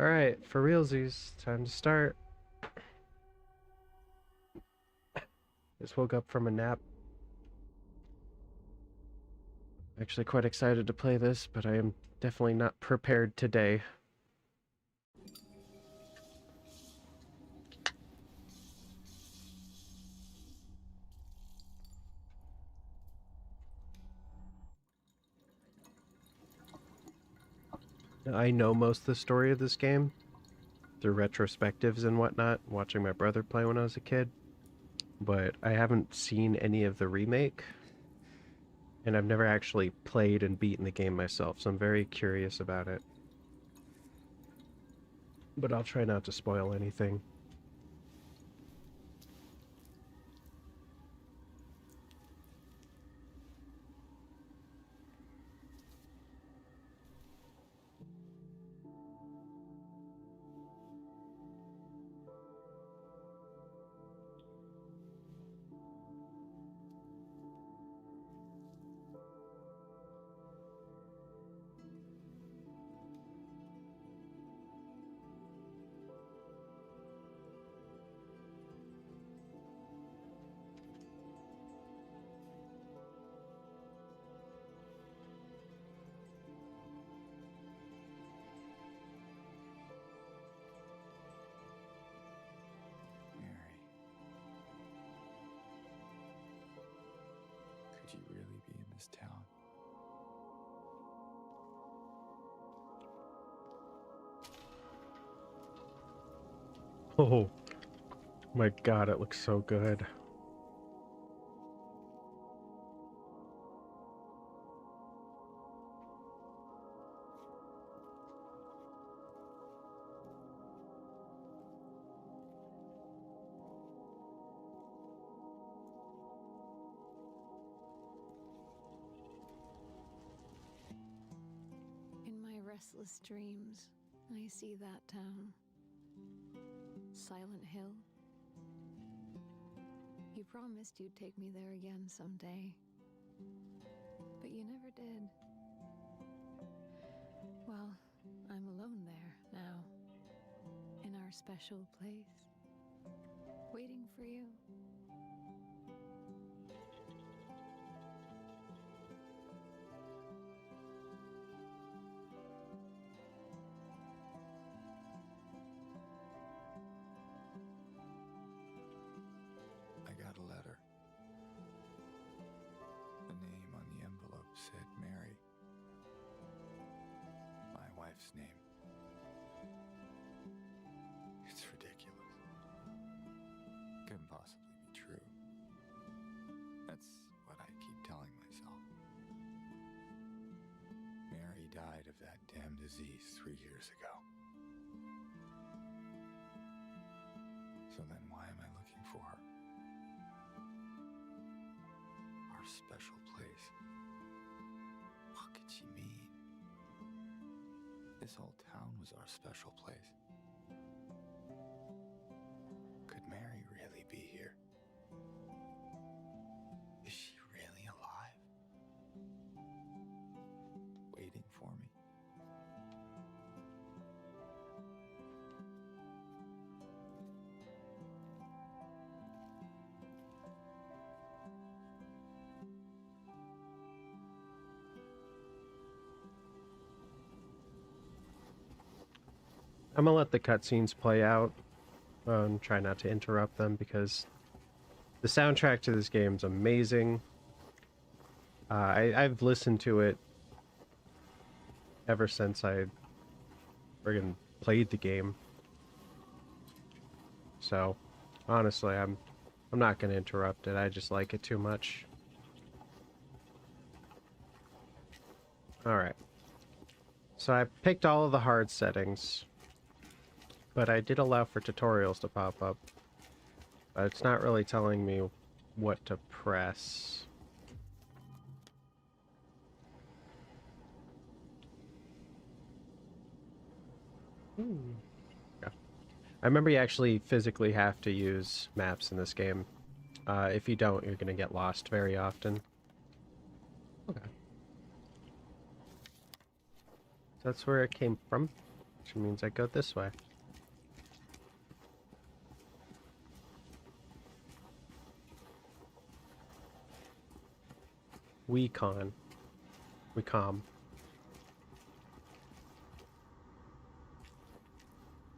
Alright, for realsies, time to start. Just woke up from a nap. Actually quite excited to play this, but I am definitely not prepared today. I know most of the story of this game through retrospectives and whatnot, watching my brother play when I was a kid, but I haven't seen any of the remake, and I've never actually played and beaten the game myself, so I'm very curious about it. But I'll try not to spoil anything. Could you really be in this town? Oh my god, it looks so good. In my restless dreams, I see that town. Silent Hill. You promised you'd take me there again someday, but you never did. Well, I'm alone there now, in our special place, waiting for you. I got a letter. The name on the envelope said Mary. My wife's name. It's ridiculous. Couldn't possibly be true. That's what I keep telling myself. Mary died of that damn disease 3 years ago. So then why am I looking for her? Our special place. What could she mean? This whole town was our special place. Could Mary really be here? Is she really alive? Waiting for me? I'm gonna let the cutscenes play out and try not to interrupt them because the soundtrack to this game is amazing. I've listened to it ever since I friggin' played the game. So, honestly, I'm not gonna interrupt it. I just like it too much. Alright. So I picked all of the hard settings, but I did allow for tutorials to pop up. But it's not really telling me what to press. Yeah. I remember you actually physically have to use maps in this game. If you don't, you're gonna get lost very often. Okay. So that's where it came from. Which means I go this way. Wecom.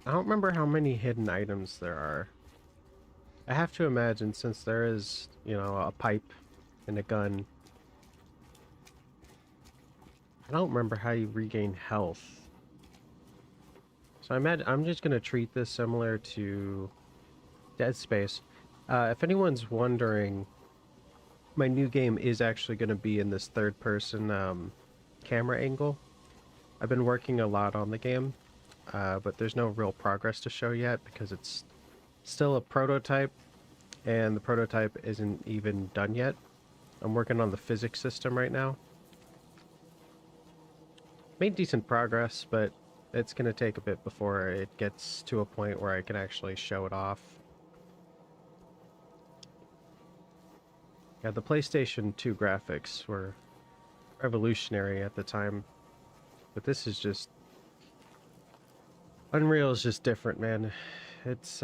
I don't remember how many hidden items there are. I have to imagine since there is, you know, a pipe and a gun. I don't remember how you regain health. So I'm just gonna treat this similar to Dead Space. If anyone's wondering, my new game is actually going to be in this third-person camera angle. I've been working a lot on the game, but there's no real progress to show yet because it's still a prototype, and the prototype isn't even done yet. I'm working on the physics system right now. Made decent progress, but it's going to take a bit before it gets to a point where I can actually show it off. Yeah, the PlayStation 2 graphics were revolutionary at the time, but this is just... Unreal is just different, man. It's,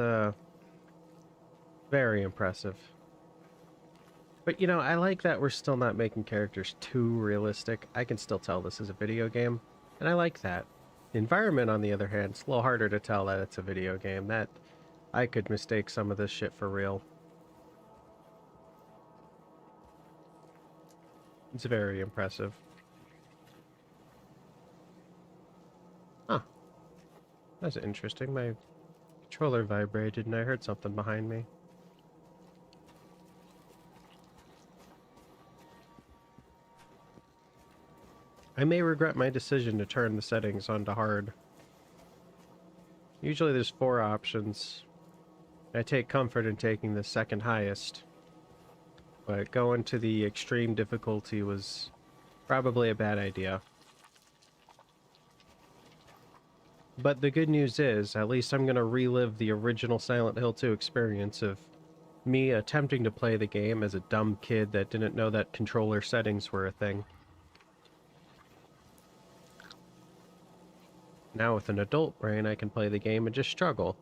very impressive. But, you know, I like that we're still not making characters too realistic. I can still tell this is a video game, and I like that. The environment, on the other hand, it's a little harder to tell that it's a video game. That I could mistake some of this shit for real. It's very impressive. Huh. That's interesting. My controller vibrated and I heard something behind me. I may regret my decision to turn the settings onto hard. Usually there's 4 options. I take comfort in taking the second highest. But going to the extreme difficulty was probably a bad idea. But the good news is, at least I'm going to relive the original Silent Hill 2 experience of me attempting to play the game as a dumb kid that didn't know that controller settings were a thing. Now with an adult brain, I can play the game and just struggle.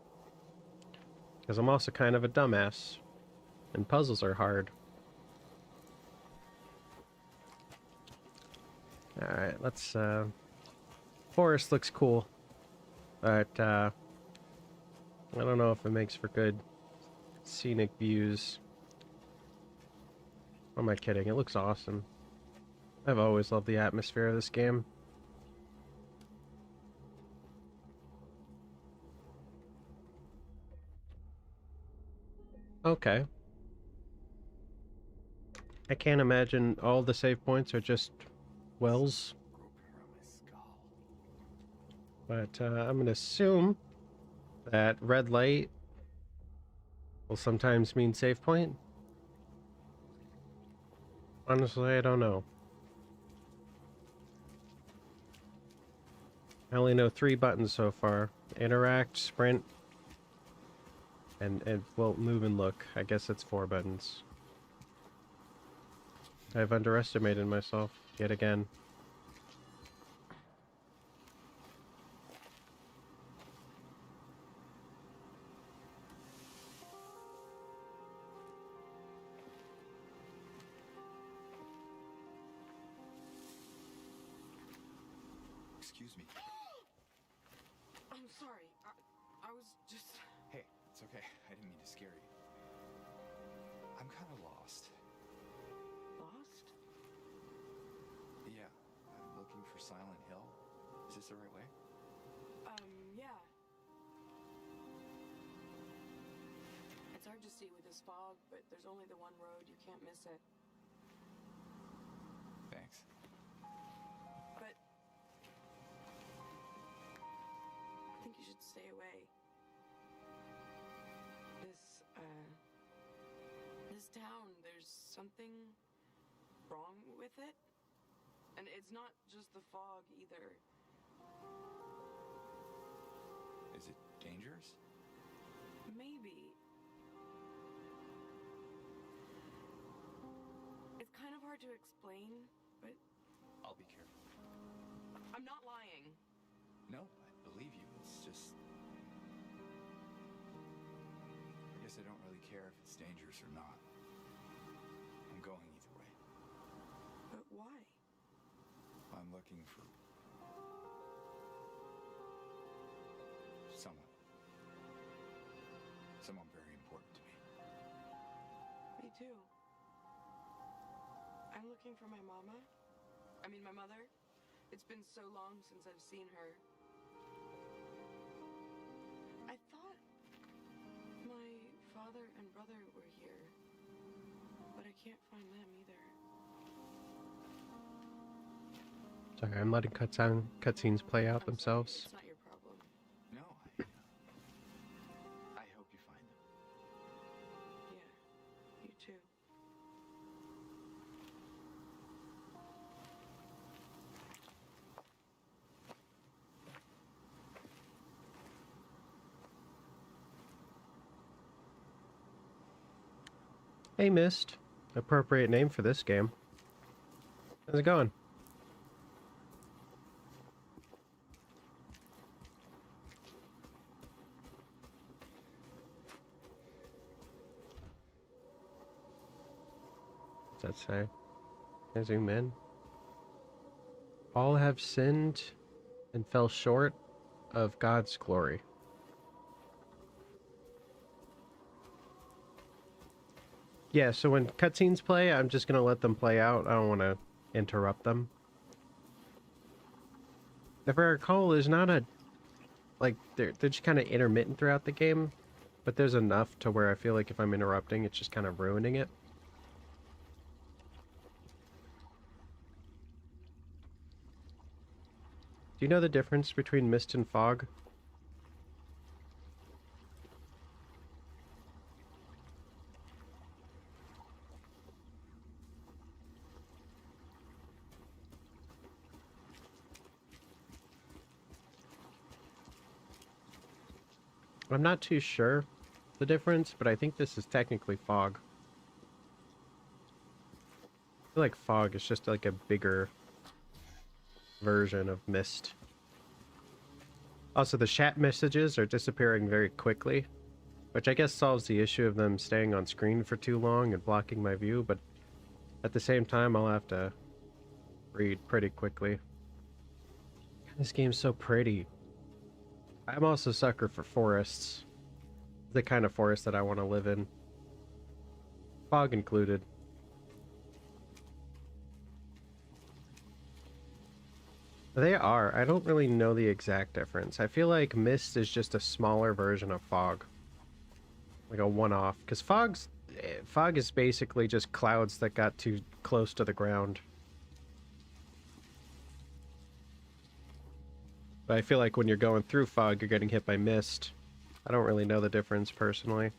Because I'm also kind of a dumbass. And puzzles are hard. Alright, let's, Forest looks cool. But, I don't know if it makes for good scenic views. Or am I kidding? It looks awesome. I've always loved the atmosphere of this game. Okay. I can't imagine all the save points are just wells. But I'm gonna assume that red light will sometimes mean save point. Honestly, I don't know. I only know 3 buttons so far. Interact, sprint, and well, move and look. I guess it's 4 buttons. I've underestimated myself yet again. Excuse me. I'm sorry. I was just... Hey, it's okay. I didn't mean to scare you. I'm kind of lost. Lost? Yeah, I'm looking for Silent Hill. Is this the right way? Yeah. It's hard to see with this fog, but there's only the one road. You can't miss it. Thanks. But... I think you should stay away. This town, there's something wrong with it. And it's not just the fog, either. Is it dangerous? Maybe. It's kind of hard to explain, but... I'll be careful. I'm not lying. No, I believe you. guess I don't really care if it's dangerous or not. I'm going either way. But why? I'm looking for someone. Someone very important to me. Me too. I'm looking for my mama. I mean, my mother. It's been so long since I've seen her. I thought my father and brother were here, but I can't find them either. Sorry, I'm letting cutscenes play out I'm themselves. sorry, it's not your problem. No, I hope you find them. Yeah, you too. Hey, Mist. Appropriate name for this game. How's it going? What's that say? Can I zoom in? All have sinned and fell short of God's glory. Yeah, so when cutscenes play, I'm just gonna let them play out. I don't want to interrupt them. If I recall, there's not a... Like, they're just kind of intermittent throughout the game. But there's enough to where I feel like if I'm interrupting, it's just kind of ruining it. Do you know the difference between mist and fog? I'm not too sure the difference, but I think this is technically fog. I feel like fog is just like a bigger version of mist. Also, the chat messages are disappearing very quickly, which I guess solves the issue of them staying on screen for too long and blocking my view, but at the same time, I'll have to read pretty quickly. This game's so pretty. I'm also a sucker for forests. The kind of forest that I want to live in. Fog included. They are. I don't really know the exact difference. I feel like mist is just a smaller version of fog. Like a one-off. Because fog is basically just clouds that got too close to the ground. But I feel like when you're going through fog, you're getting hit by mist. I don't really know the difference personally.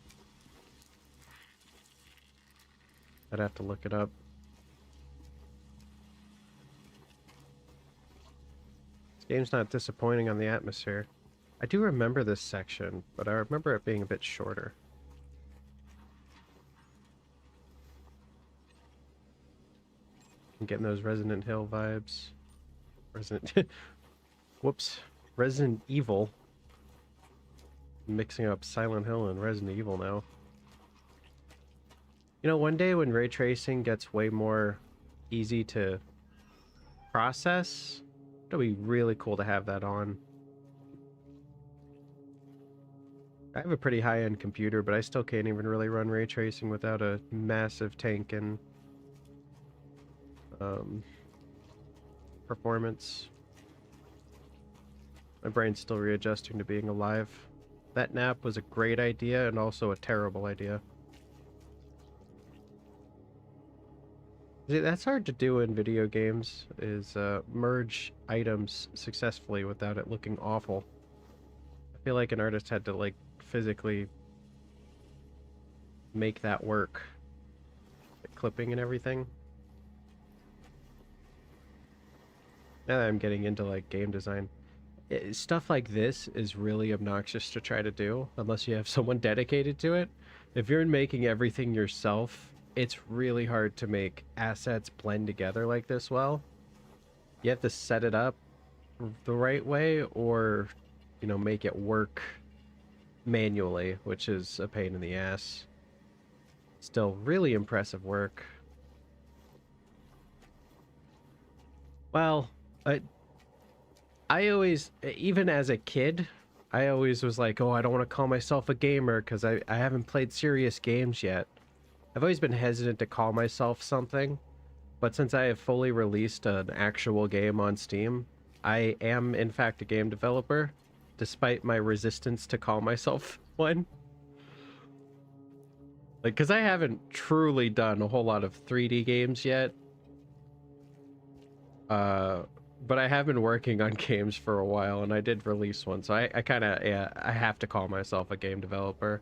I'd have to look it up. This game's not disappointing on the atmosphere. I do remember this section, but I remember it being a bit shorter. I'm getting those Resident Hill vibes. Whoops. Resident Evil. Mixing up Silent Hill and Resident Evil now. You know, one day when ray tracing gets way more easy to process, it'll be really cool to have that on. I have a pretty high-end computer, but I still can't even really run ray tracing without a massive tank and performance. My brain's still readjusting to being alive. That nap was a great idea and also a terrible idea. See, that's hard to do in video games, is merge items successfully without it looking awful. I feel like an artist had to, like, physically make that work. The clipping and everything. Now that I'm getting into, like, game design. Stuff like this is really obnoxious to try to do, unless you have someone dedicated to it. If you're making everything yourself, it's really hard to make assets blend together like this well. You have to set it up the right way, or, you know, make it work manually, which is a pain in the ass. Still really impressive work. Well, I always, even as a kid, I always was like, oh, I don't want to call myself a gamer because I haven't played serious games yet. I've always been hesitant to call myself something, but since I have fully released an actual game on Steam, I am in fact a game developer, despite my resistance to call myself one. Like, because I haven't truly done a whole lot of 3D games yet. But I have been working on games for a while, and I did release one, so I kind of, yeah, I have to call myself a game developer.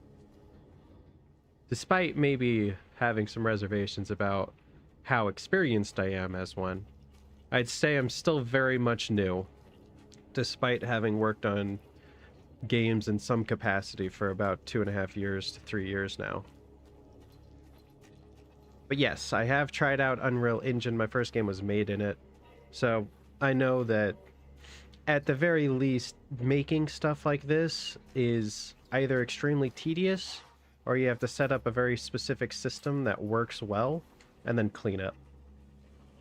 Despite maybe having some reservations about how experienced I am as one, I'd say I'm still very much new, despite having worked on games in some capacity for about 2.5 years to 3 years now. But yes, I have tried out Unreal Engine. My first game was made in it. So I know that at the very least, making stuff like this is either extremely tedious or you have to set up a very specific system that works well and then clean up,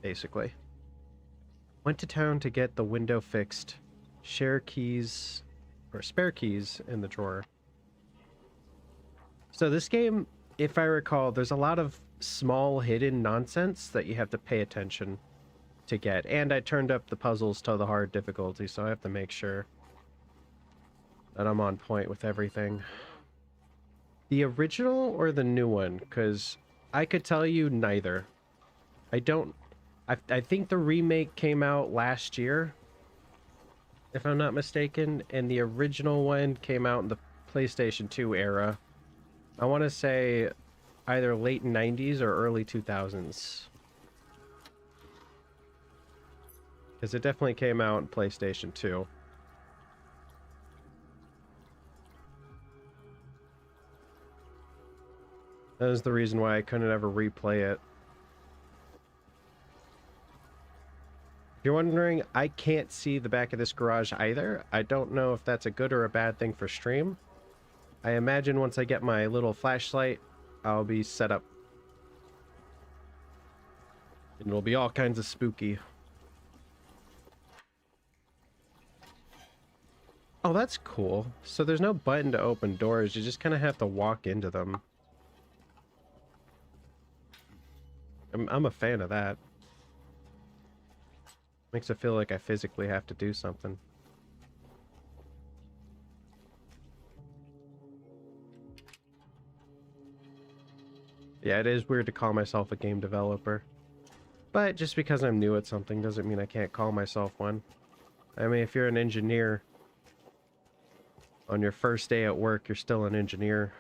basically. Went to town to get the window fixed. Share keys or spare keys in the drawer. So this game, if I recall, there's a lot of small hidden nonsense that you have to pay attention to get. And I turned up the puzzles to the hard difficulty, so I have to make sure that I'm on point with everything. The original or the new one? Because I could tell you neither. I think the remake came out last year, if I'm not mistaken, and the original one came out in the PlayStation 2 era. I want to say either late 90s or early 2000s. Because it definitely came out in PlayStation 2. That is the reason why I couldn't ever replay it. If you're wondering, I can't see the back of this garage either. I don't know if that's a good or a bad thing for stream. I imagine once I get my little flashlight, I'll be set up. And it'll be all kinds of spooky. Oh, that's cool. So there's no button to open doors. You just kind of have to walk into them. I'm a fan of that. Makes it feel like I physically have to do something. Yeah, it is weird to call myself a game developer. But just because I'm new at something doesn't mean I can't call myself one. I mean, if you're an engineer, on your first day at work, you're still an engineer.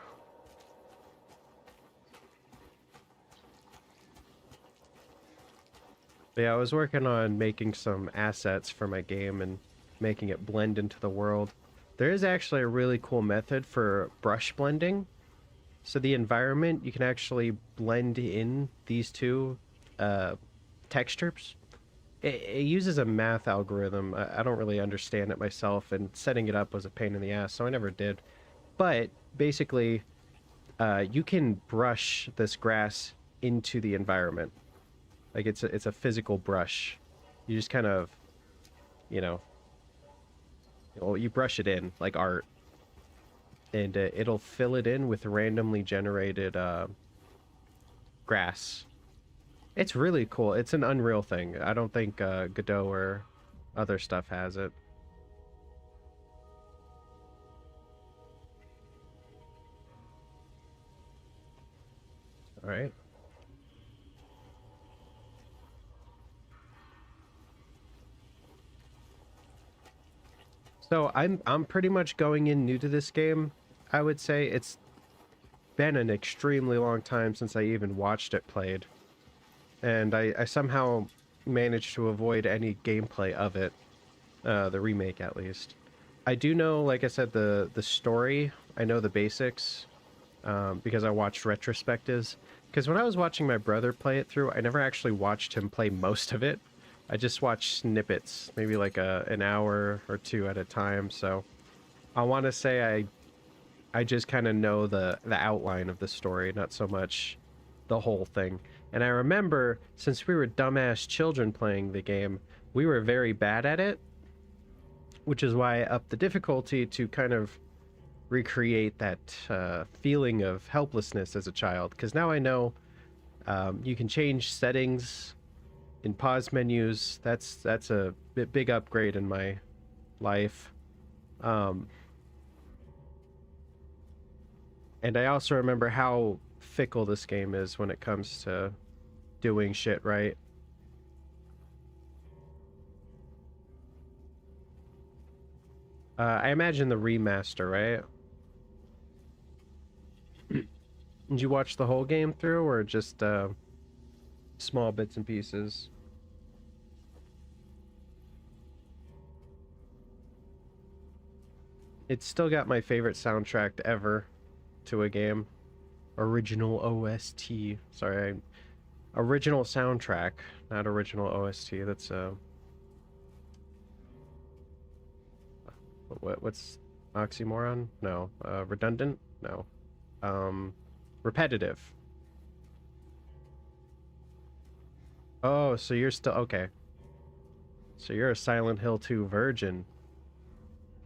But yeah, I was working on making some assets for my game and making it blend into the world. There is actually a really cool method for brush blending. So the environment, you can actually blend in these two textures. It uses a math algorithm. I don't really understand it myself, and setting it up was a pain in the ass, so I never did. But basically, you can brush this grass into the environment. Like it's a physical brush. You just kind of, you brush it in like art, and it'll fill it in with randomly generated grass. It's really cool. It's an Unreal thing. I don't think Godot or other stuff has it. All right. So I'm pretty much going in new to this game. I would say it's been an extremely long time since I even watched it played. And I somehow managed to avoid any gameplay of it, the remake at least. I do know, like I said, the story. I know the basics because I watched retrospectives. Because when I was watching my brother play it through, I never actually watched him play most of it. I just watched snippets, maybe like an hour or two at a time. So I want to say I just kind of know the outline of the story, not so much the whole thing. And I remember, since we were dumbass children playing the game, we were very bad at it, which is why I upped the difficulty to kind of recreate that feeling of helplessness as a child. Because now I know you can change settings in pause menus. That's a big upgrade in my life. And I also remember how fickle this game is when it comes to doing shit right. I imagine the remaster, right? Did you watch the whole game through, or just small bits and pieces? It's still got my favorite soundtrack ever to a game. Original OST. Sorry, original soundtrack, not original OST. That's what's oxymoron? No. Redundant? No. Repetitive. Oh, so you're still okay. So you're a Silent Hill 2 virgin.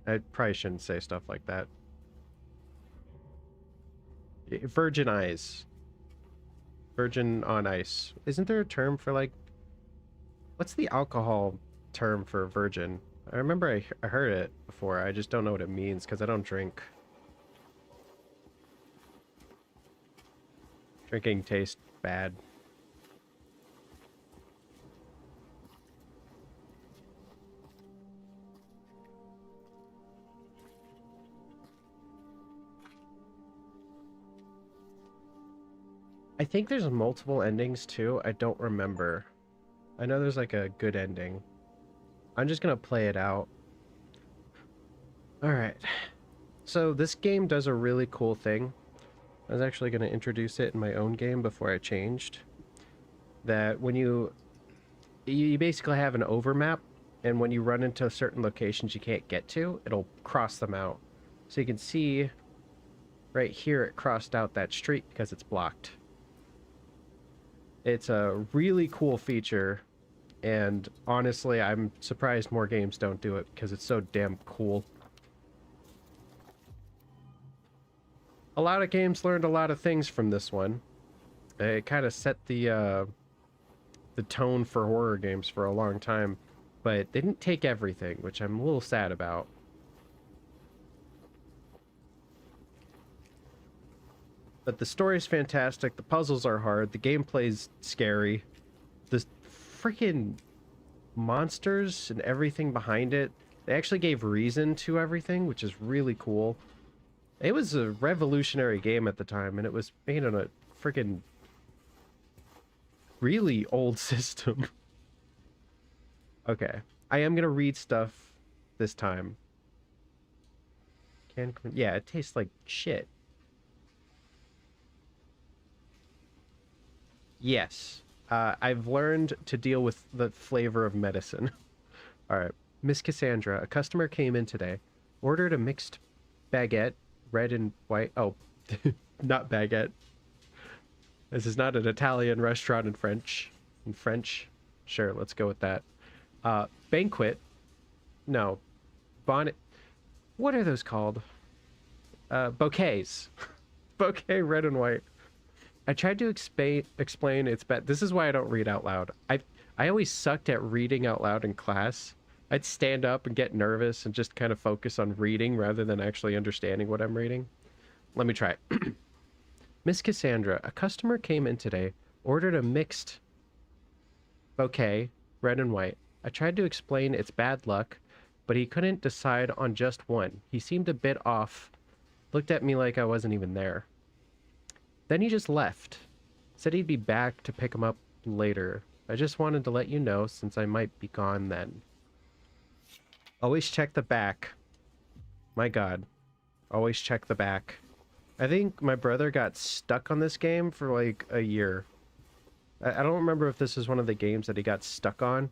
I probably shouldn't say stuff like that. Virgin eyes. Virgin on ice. Isn't there a term for, like, what's the alcohol term for virgin? I remember I heard it before. I just don't know what it means because I don't drink. Drinking tastes bad. I think there's multiple endings too. I don't remember. I know there's like a good ending. I'm just gonna play it out. Alright. So this game does a really cool thing. I was actually gonna introduce it in my own game before I changed. That when you basically have an overmap, and when you run into certain locations you can't get to, it'll cross them out. So you can see right here it crossed out that street because it's blocked. It's a really cool feature, and honestly, I'm surprised more games don't do it because it's so damn cool. A lot of games learned a lot of things from this one. It kind of set the tone for horror games for a long time, but they didn't take everything, which I'm a little sad about. But the story's fantastic, the puzzles are hard, the gameplay's scary. The freaking monsters and everything behind it, they actually gave reason to everything, which is really cool. It was a revolutionary game at the time, and it was made on a freaking really old system. Okay, I am gonna read stuff this time. Yeah, it tastes like shit. Yes. I've learned to deal with the flavor of medicine. Alright. Miss Cassandra, a customer came in today, ordered a mixed baguette, red and white. Oh, not baguette. This is not an Italian restaurant in French. In French? Sure, let's go with that. Banquet. No. Bonnet. What are those called? Bouquets. Bouquet, red and white. I tried to explain it's bad. This is why I don't read out loud. I always sucked at reading out loud in class. I'd stand up and get nervous and just kind of focus on reading rather than actually understanding what I'm reading. Let me try it. Miss Cassandra, a customer came in today, ordered a mixed bouquet, red and white. I tried to explain it's bad luck, but he couldn't decide on just one. He seemed a bit off, looked at me like I wasn't even there. Then he just left. Said he'd be back to pick him up later. I just wanted to let you know since I might be gone then. Always check the back. My God. Always check the back. I think my brother got stuck on this game for like a year. I don't remember if this is one of the games that he got stuck on.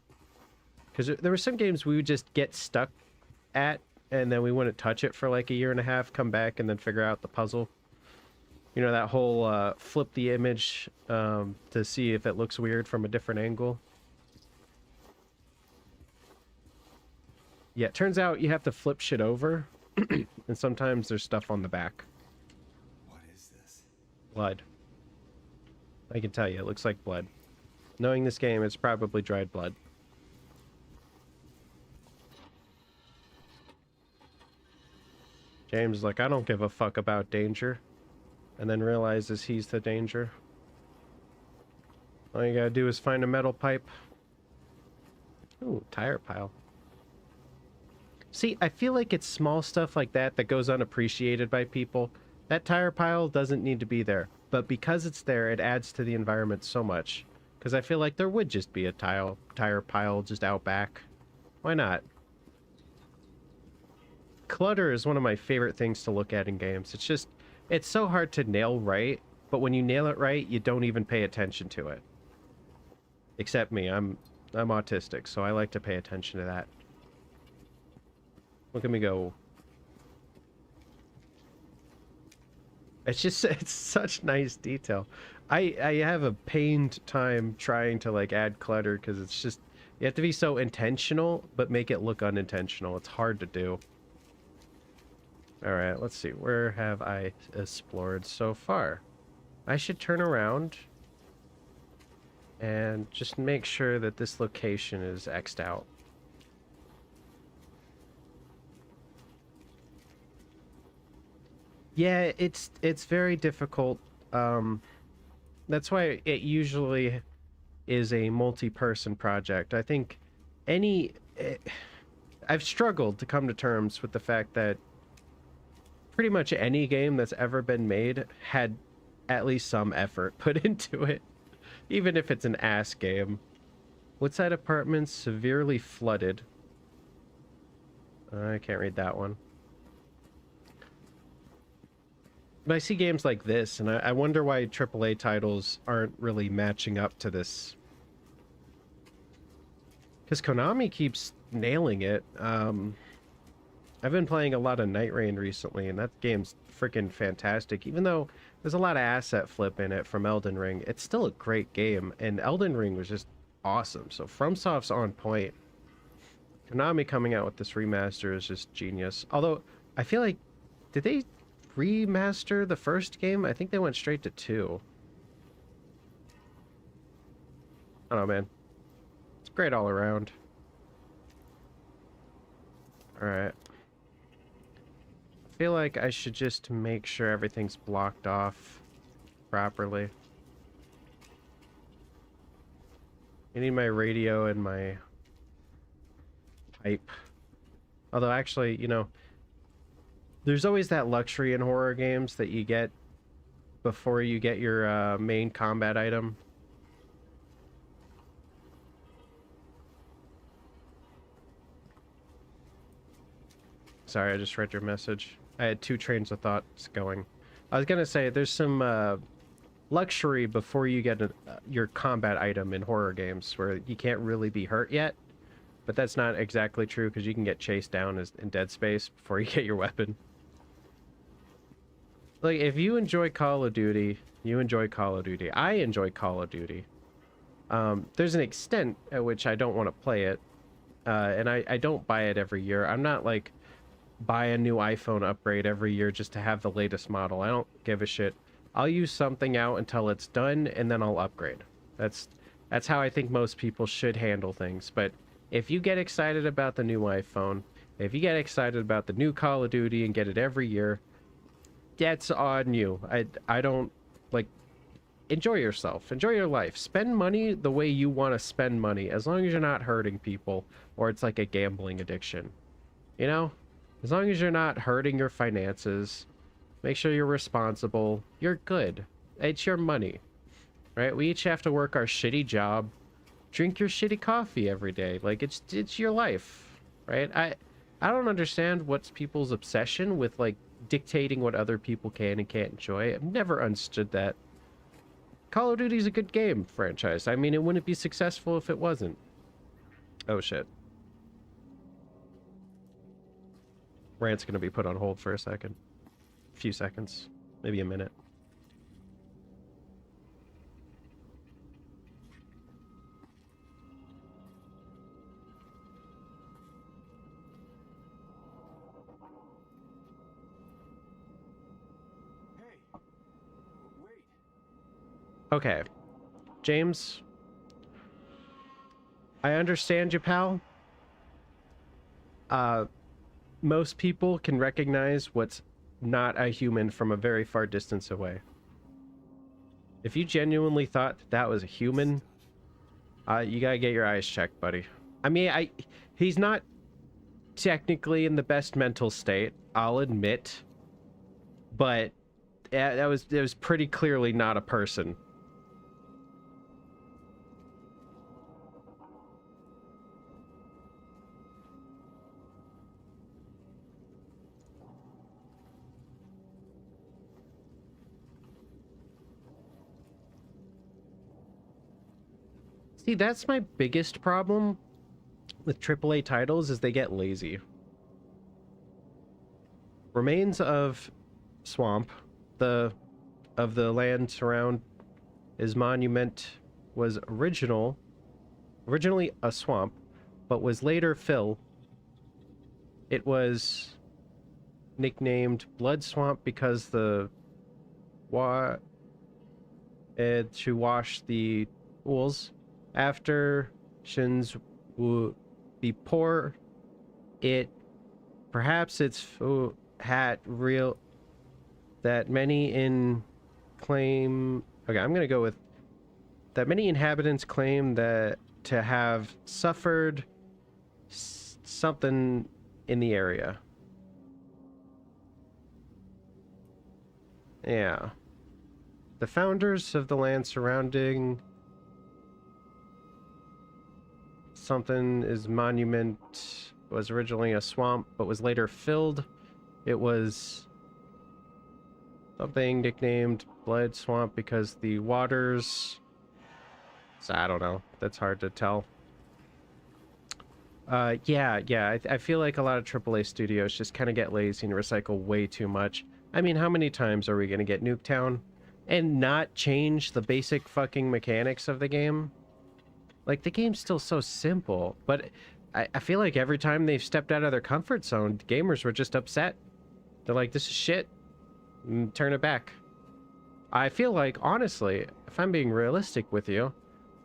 Because there were some games we would just get stuck at and then we wouldn't touch it for like a year and a half, come back and then figure out the puzzle. You know, that whole flip the image to see if it looks weird from a different angle. Yeah, it turns out you have to flip shit over, and sometimes there's stuff on the back. What is this? Blood. I can tell you, it looks like blood. Knowing this game, it's probably dried blood. James is like, I don't give a fuck about danger. And then realizes he's the danger. All you gotta do is find a metal pipe. Ooh, tire pile. See, I feel like it's small stuff like that that goes unappreciated by people. That tire pile doesn't need to be there. But because it's there, it adds to the environment so much. Because I feel like there would just be a tire pile just out back. Why not? Clutter is one of my favorite things to look at in games. It's just, it's so hard to nail right, but when you nail it right, you don't even pay attention to it. Except me, I'm autistic, so I like to pay attention to that. Look at me go. It's just, it's such nice detail. I have a pained time trying to like add clutter because it's just, you have to be so intentional, but make it look unintentional. It's hard to do. Alright, let's see. Where have I explored so far? I should turn around and just make sure that this location is X'd out. Yeah, it's very difficult. That's why it usually is a multi-person project. I think I've struggled to come to terms with the fact that pretty much any game that's ever been made had at least some effort put into it, even if it's an ass game. Woodside Apartments severely flooded. I can't read that one. But I see games like this, and I wonder why AAA titles aren't really matching up to this. Because Konami keeps nailing it. I've been playing a lot of Night Rain recently, and that game's freaking fantastic. Even though there's a lot of asset flip in it from Elden Ring, it's still a great game, and Elden Ring was just awesome. So FromSoft's on point. Konami coming out with this remaster is just genius. Although, I feel like, did they remaster the first game? I think they went straight to 2. I don't know, man. It's great all around. Alright. I feel like I should just make sure everything's blocked off properly. I need my radio and my pipe. Although, actually, you know, there's always that luxury in horror games that you get before you get your main combat item. Sorry, I just read your message. I had 2 trains of thoughts going. I was gonna say, there's some luxury before you get your combat item in horror games where you can't really be hurt yet. But that's not exactly true because you can get chased down in Dead Space before you get your weapon. Like, if you enjoy Call of Duty, you enjoy Call of Duty. I enjoy Call of Duty. There's an extent at which I don't want to play it. And I don't buy it every year. I'm not like, buy a new iPhone upgrade every year just to have the latest model. I don't give a shit. I'll use something out until it's done, and then I'll upgrade. That's how I think most people should handle things. But if you get excited about the new iPhone, if you get excited about the new Call of Duty and get it every year, that's on you. I don't, like, enjoy yourself. Enjoy your life. Spend money the way you want to spend money, as long as you're not hurting people, or it's like a gambling addiction. You know? As long as you're not hurting your finances, make sure you're responsible, you're good. It's your money, right? We each have to work our shitty job, drink your shitty coffee every day. Like, it's your life, right? I don't understand what's people's obsession with, like, dictating what other people can and can't enjoy. I've never understood that. Call of Duty's a good game franchise. I mean, it wouldn't be successful if it wasn't. Oh, shit. Rant's gonna be put on hold for a second. A few seconds. Maybe a minute. Hey, wait. Okay. James, I understand you, pal. Most people can recognize what's not a human from a very far distance away. If you genuinely thought that was a human, you gotta get your eyes checked, buddy. I mean, he's not technically in the best mental state, I'll admit, but that was pretty clearly not a person. See, that's my biggest problem with AAA titles is they get lazy. Remains of Swamp, of the land around his monument was originally a swamp, but was later filled. It was nicknamed Blood Swamp because to wash the pools after Shins before it. Perhaps it's had real that many in claim. Okay, I'm gonna go with that many inhabitants claim that to have suffered something in the area. Yeah. The founders of the land surrounding something is monument was originally a swamp, but was later filled. It was something nicknamed Blood Swamp because the waters... So I don't know. That's hard to tell. Yeah. I feel like a lot of AAA studios just kind of get lazy and recycle way too much. I mean, how many times are we going to get Nuketown and not change the basic fucking mechanics of the game? Like, the game's still so simple, but I feel like every time they've stepped out of their comfort zone, gamers were just upset. They're like, this is shit. And turn it back. I feel like, honestly, if I'm being realistic with you,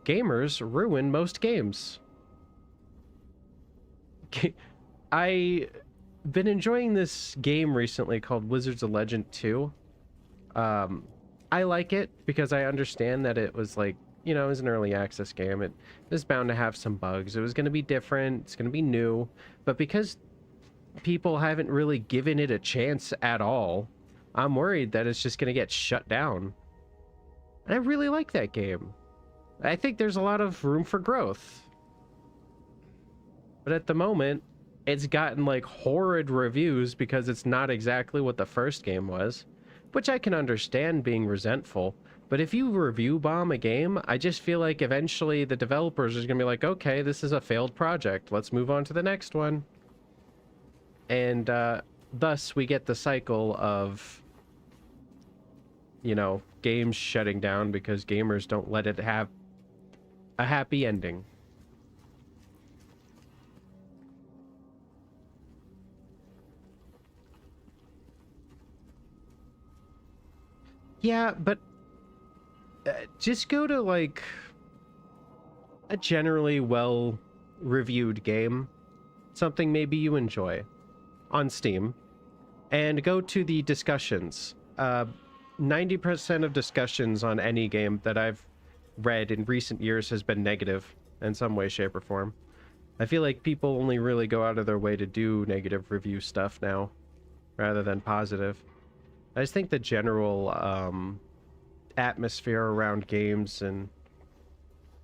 gamers ruin most games. I've been enjoying this game recently called Wizards of Legend 2. I like it because I understand that it was like, you know, it was an early access game. It was bound to have some bugs. It was going to be different. It's going to be new. But because people haven't really given it a chance at all, I'm worried that it's just going to get shut down. And I really like that game. I think there's a lot of room for growth. But at the moment, it's gotten like horrid reviews because it's not exactly what the first game was, which I can understand being resentful. But if you review bomb a game, I just feel like eventually the developers are going to be like, okay, this is a failed project. Let's move on to the next one. And thus we get the cycle of, you know, games shutting down because gamers don't let it have a happy ending. Yeah, but just go to like a generally well reviewed game, something maybe you enjoy on Steam, and go to the discussions. 90% of discussions on any game that I've read in recent years has been negative in some way, shape, or form. I feel like people only really go out of their way to do negative review stuff now rather than positive. I just think the general atmosphere around games and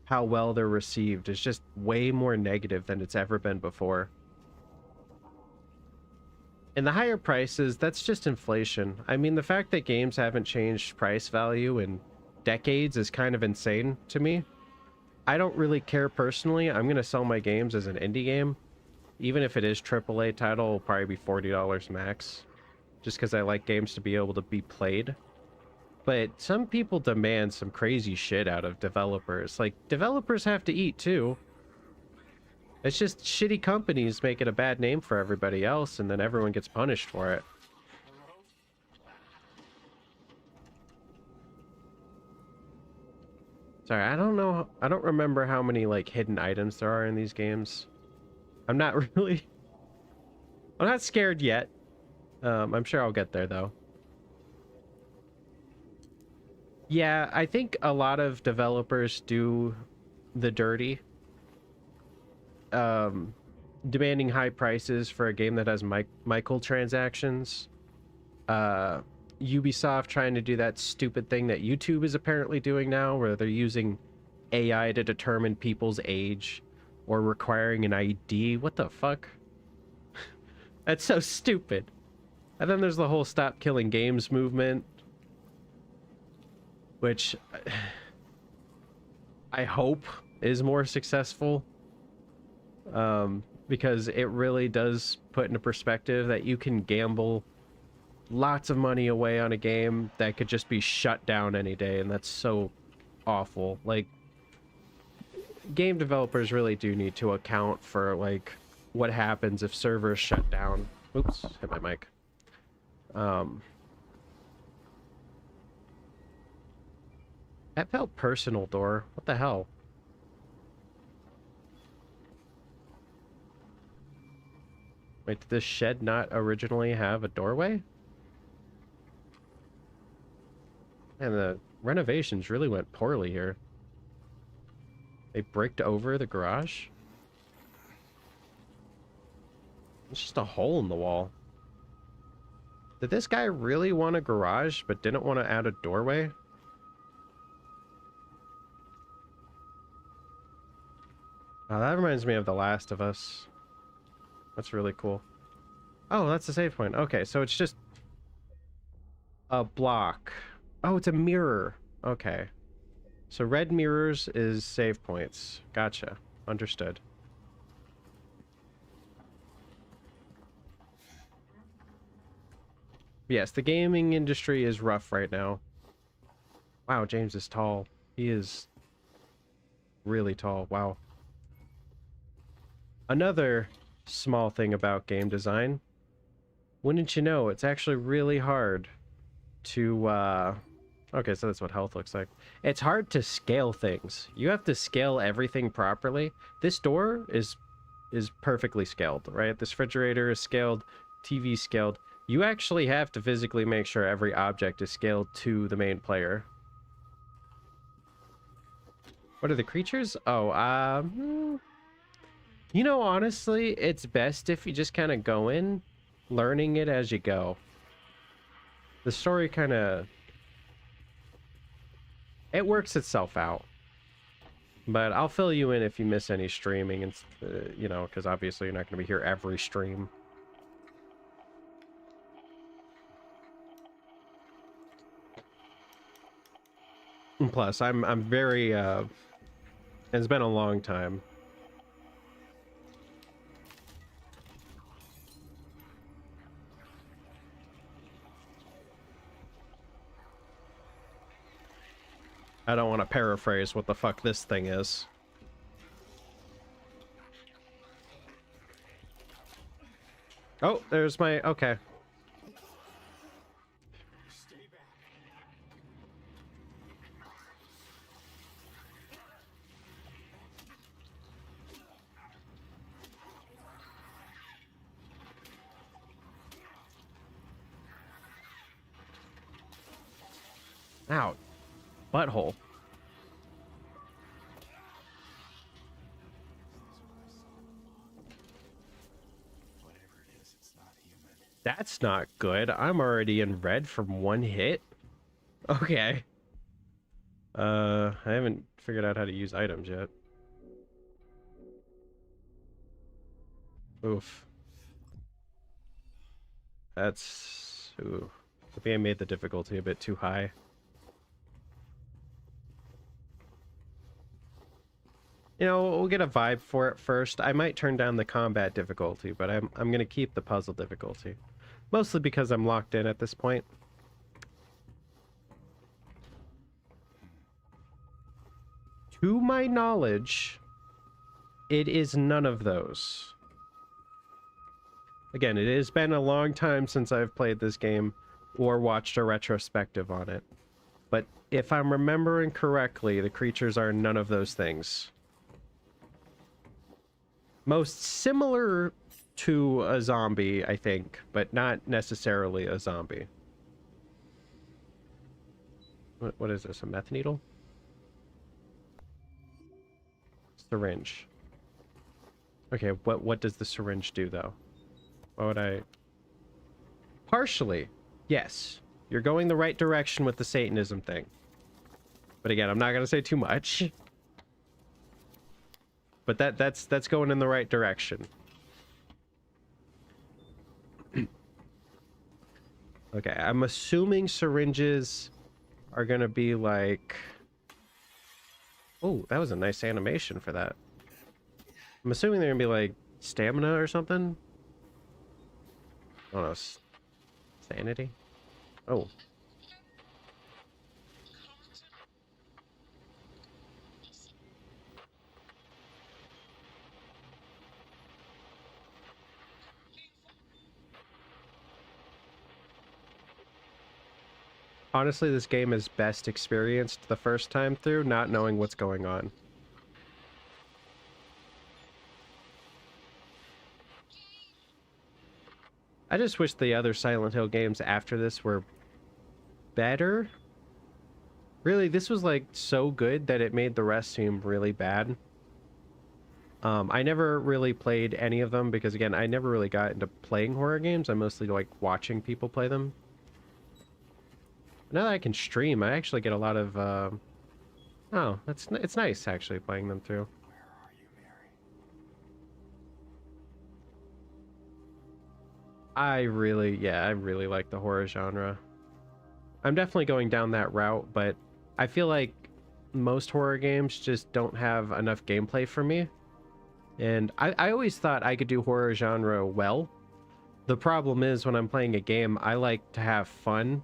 how well they're received is just way more negative than it's ever been before. And the higher prices, that's just inflation. I mean, the fact that games haven't changed price value in decades is kind of insane to me. I don't really care personally. I'm going to sell my games as an indie game. even if it is AAA title, it'll probably be $40 max. Just because I like games to be able to be played. But some people demand some crazy shit out of developers. Like, developers have to eat too. It's just shitty companies making a bad name for everybody else, and then everyone gets punished for it. Sorry, I don't know. I don't remember how many, like, hidden items there are in these games. I'm not really... I'm not scared yet. I'm sure I'll get there, though. Yeah, I think a lot of developers do the dirty. Demanding high prices for a game that has microtransactions. Ubisoft trying to do that stupid thing that YouTube is apparently doing now, where they're using AI to determine people's age or requiring an ID. What the fuck? That's so stupid. And then there's the whole stop killing games movement, which I hope is more successful, because it really does put into perspective that you can gamble lots of money away on a game that could just be shut down any day, and that's so awful. Like, game developers really do need to account for, like, what happens if servers shut down. Oops, hit my mic. That felt personal, door. What the hell? Wait, did this shed not originally have a doorway? And the renovations really went poorly here. They bricked over the garage? It's just a hole in the wall. Did this guy really want a garage but didn't want to add a doorway? Oh, that reminds me of The Last of Us. That's really cool. Oh, that's the save point. Okay, so it's just a block. Oh, it's a mirror. Okay. So red mirrors is save points. Gotcha. Understood. Yes, the gaming industry is rough right now. Wow, James is tall. He is really tall. Wow. Another small thing about game design. Wouldn't you know, it's actually really hard to, okay, so that's what health looks like. It's hard to scale things. You have to scale everything properly. This door is perfectly scaled, right? This refrigerator is scaled, TV scaled. You actually have to physically make sure every object is scaled to the main player. What are the creatures? Oh, you know, honestly, it's best if you just kind of go in, learning it as you go. The story kind of... it works itself out. But I'll fill you in if you miss any streaming, and you know, because obviously you're not going to be here every stream. And plus, I'm very, it's been a long time. I don't want to paraphrase what the fuck this thing is. Oh, there's my... okay. Ow. Butthole. That's not good. I'm already in red from one hit. Okay. I haven't figured out how to use items yet. Oof. That's... ooh. I think I made the difficulty a bit too high. You know, we'll get a vibe for it first. I might turn down the combat difficulty, but I'm gonna keep the puzzle difficulty. Mostly because I'm locked in at this point. To my knowledge, it is none of those. Again, it has been a long time since I've played this game or watched a retrospective on it. But if I'm remembering correctly, the creatures are none of those things. Most similar to a zombie, I think, but not necessarily a zombie. What is this, a meth needle? Syringe. Okay, what does the syringe do, though? Why would I... Partially, yes. You're going the right direction with the Satanism thing. But again, I'm not going to say too much. But that's going in the right direction. Okay, I'm assuming syringes are going to be like... Oh, that was a nice animation for that. I'm assuming they're going to be like stamina or something. I don't know. Sanity? Oh. Honestly, this game is best experienced the first time through, not knowing what's going on. I just wish the other Silent Hill games after this were better. Really, this was like so good that it made the rest seem really bad. I never really played any of them because, again, I never really got into playing horror games. I mostly like watching people play them. Now that I can stream, I actually get a lot of, oh, it's nice actually playing them through. Where are you, Mary? I really like the horror genre. I'm definitely going down that route, but I feel like most horror games just don't have enough gameplay for me. And I always thought I could do horror genre well. The problem is when I'm playing a game, I like to have fun.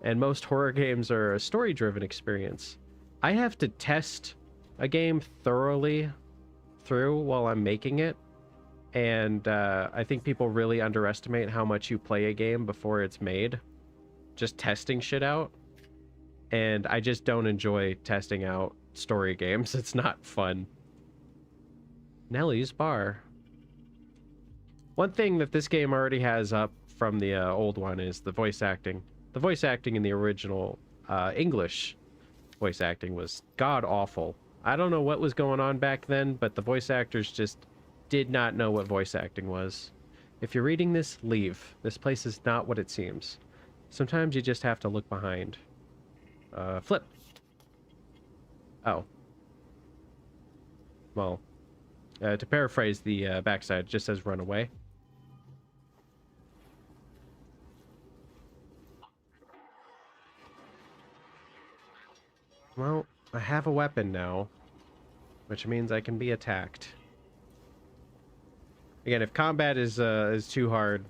And most horror games are a story-driven experience. I have to test a game thoroughly through while I'm making it. And I think people really underestimate how much you play a game before it's made. Just testing shit out. And I just don't enjoy testing out story games. It's not fun. Nellie's Bar. One thing that this game already has up from the old one is the voice acting. The voice acting in the original English voice acting was god-awful. I don't know what was going on back then, but the voice actors just did not know what voice acting was. If you're reading this, leave. This place is not what it seems. Sometimes you just have to look behind. Flip. Oh. Well, to paraphrase the backside, it just says run away. Well, I have a weapon now, which means I can be attacked. Again, if combat is too hard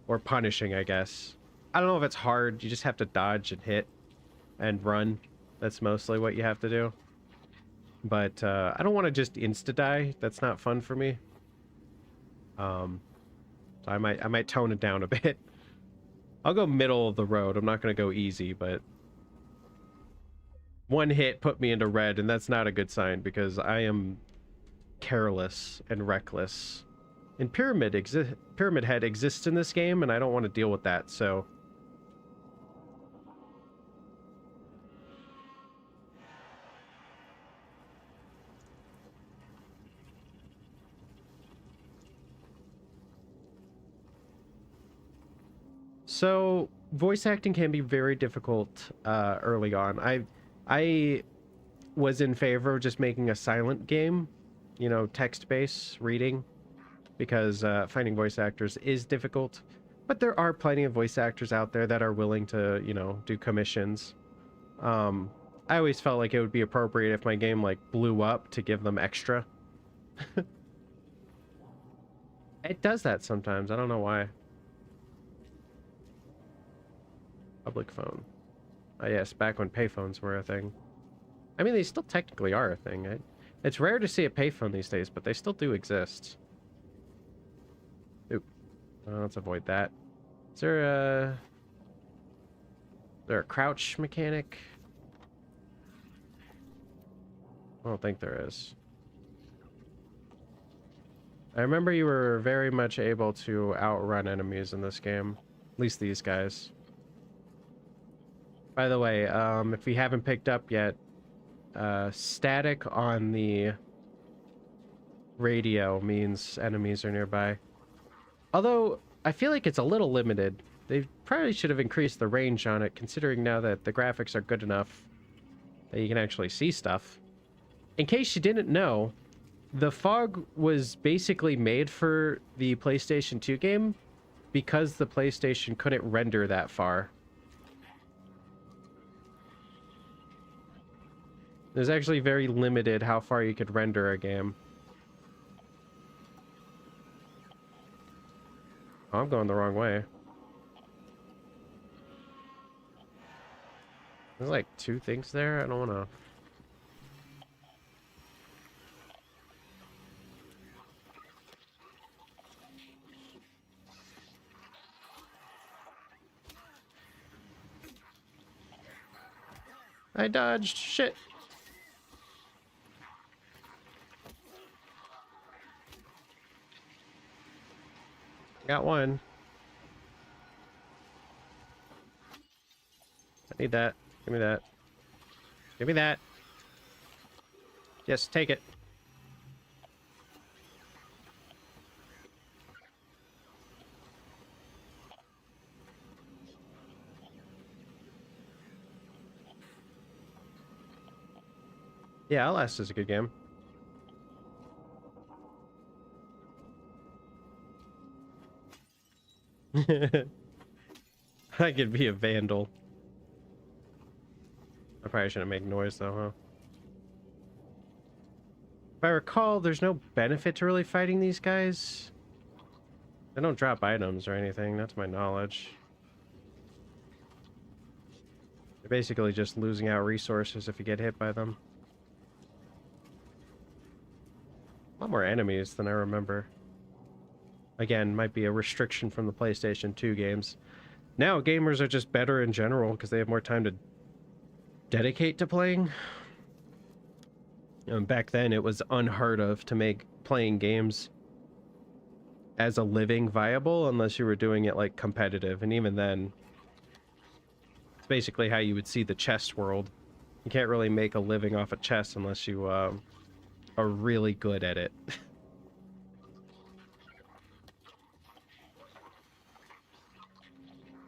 or punishing, I guess. I don't know if it's hard. You just have to dodge and hit and run. That's mostly what you have to do. But I don't want to just insta-die. That's not fun for me. So I might tone it down a bit. I'll go middle of the road. I'm not going to go easy, but one hit put me into red, and that's not a good sign because I am careless and reckless. And Pyramid Head exists in this game, and I don't want to deal with that, so... So, voice acting can be very difficult early on. I was in favor of just making a silent game, you know, text-based reading, because finding voice actors is difficult. But there are plenty of voice actors out there that are willing to, you know, do commissions. I I always felt like it would be appropriate if my game like blew up to give them extra. It does that sometimes. I don't know why. Public phone. Oh yes, back when payphones were a thing. I mean, they still technically are a thing. It's rare to see a payphone these days, but they still do exist. Oop. Let's avoid that. Is there a crouch mechanic? I don't think there is. I remember you were very much able to outrun enemies in this game. At least these guys. By the way, if we haven't picked up yet, static on the radio means enemies are nearby. Although, I feel like it's a little limited. They probably should have increased the range on it, considering now that the graphics are good enough that you can actually see stuff. In case you didn't know, the fog was basically made for the PlayStation 2 game because the PlayStation couldn't render that far. It was actually very limited how far you could render a game. Oh, I'm going the wrong way. There's like two things there. I don't want to... I dodged. Shit. Got one. I need that. Give me that. Give me that. Yes, take it. Yeah, Outlast is a good game. I could be a vandal. I probably shouldn't make noise though, huh? If I recall, there's no benefit to really fighting these guys. They don't drop items or anything, not to my knowledge. They're basically just losing out resources if you get hit by them. A lot more enemies than I remember. Again, might be a restriction from the PlayStation 2 games. Now, gamers are just better in general because they have more time to dedicate to playing. Back then, it was unheard of to make playing games as a living viable unless you were doing it like competitive. And even then, it's basically how you would see the chess world. You can't really make a living off of chess unless you are really good at it.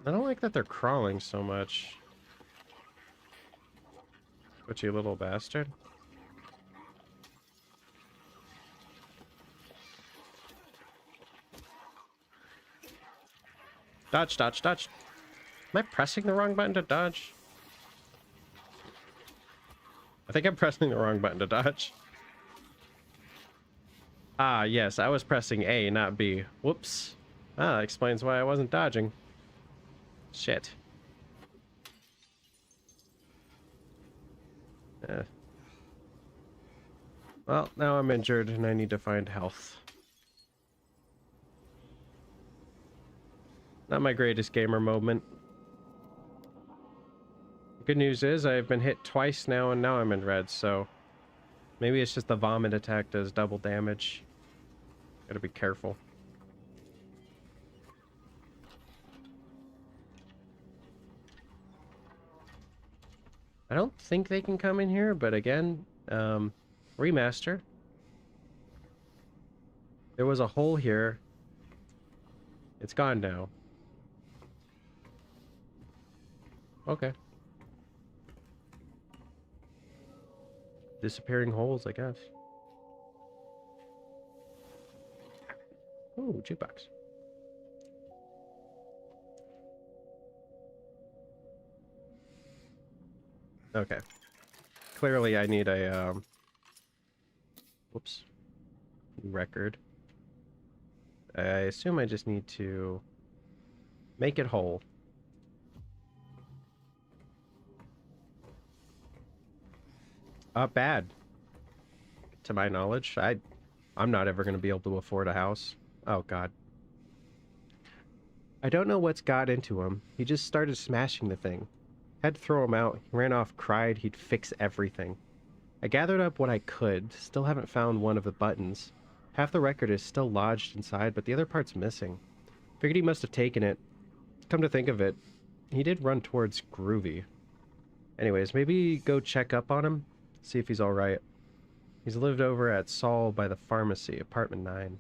I don't like that they're crawling so much. But you little bastard. Dodge, dodge, dodge. Am I pressing the wrong button to dodge? I think I'm pressing the wrong button to dodge. Ah, yes, I was pressing A, not B. Whoops. Ah, that explains why I wasn't dodging. Shit. Well, now I'm injured and I need to find health. Not my greatest gamer moment. The good news is I've been hit twice now and now I'm in red, so maybe it's just the vomit attack does double damage. Gotta be careful. I don't think they can come in here, but again, remaster. There was a hole here. It's gone now. Okay. Disappearing holes, I guess. Ooh, jukebox. Okay. clearly I need a, whoops, record. I assume I just need to make it whole. Bad. To my knowledge. I'm not ever going to be able to afford a house. Oh, God. I don't know what's got into him. He just started smashing the thing. Had to throw him out. He ran off, cried he'd fix everything. I gathered up what I could. Still haven't found one of the buttons. Half the record is still lodged inside, but the other part's missing. Figured he must have taken it. Come to think of it, he did run towards Groovy. Anyways, maybe go check up on him, see if he's alright. He's lived over at Saul by the pharmacy, apartment 9.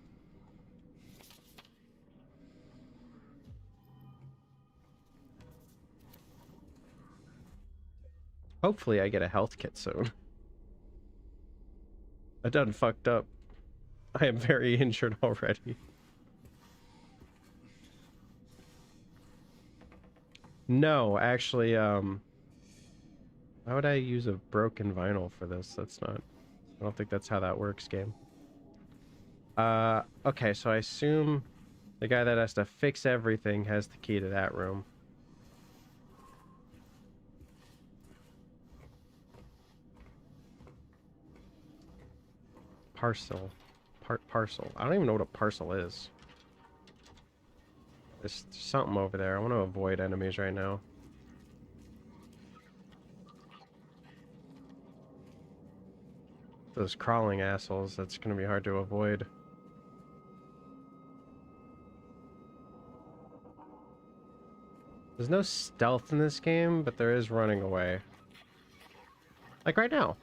Hopefully I get a health kit soon. I done fucked up. I am very injured already. No, actually, why would I use a broken vinyl for this? That's not... I don't think that's how that works, game. Okay, so I assume the guy that has to fix everything has the key to that room. Parcel. Parcel. I don't even know what a parcel is. There's something over there. I want to avoid enemies right now. Those crawling assholes, that's going to be hard to avoid. There's no stealth in this game, but there is running away. Like right now.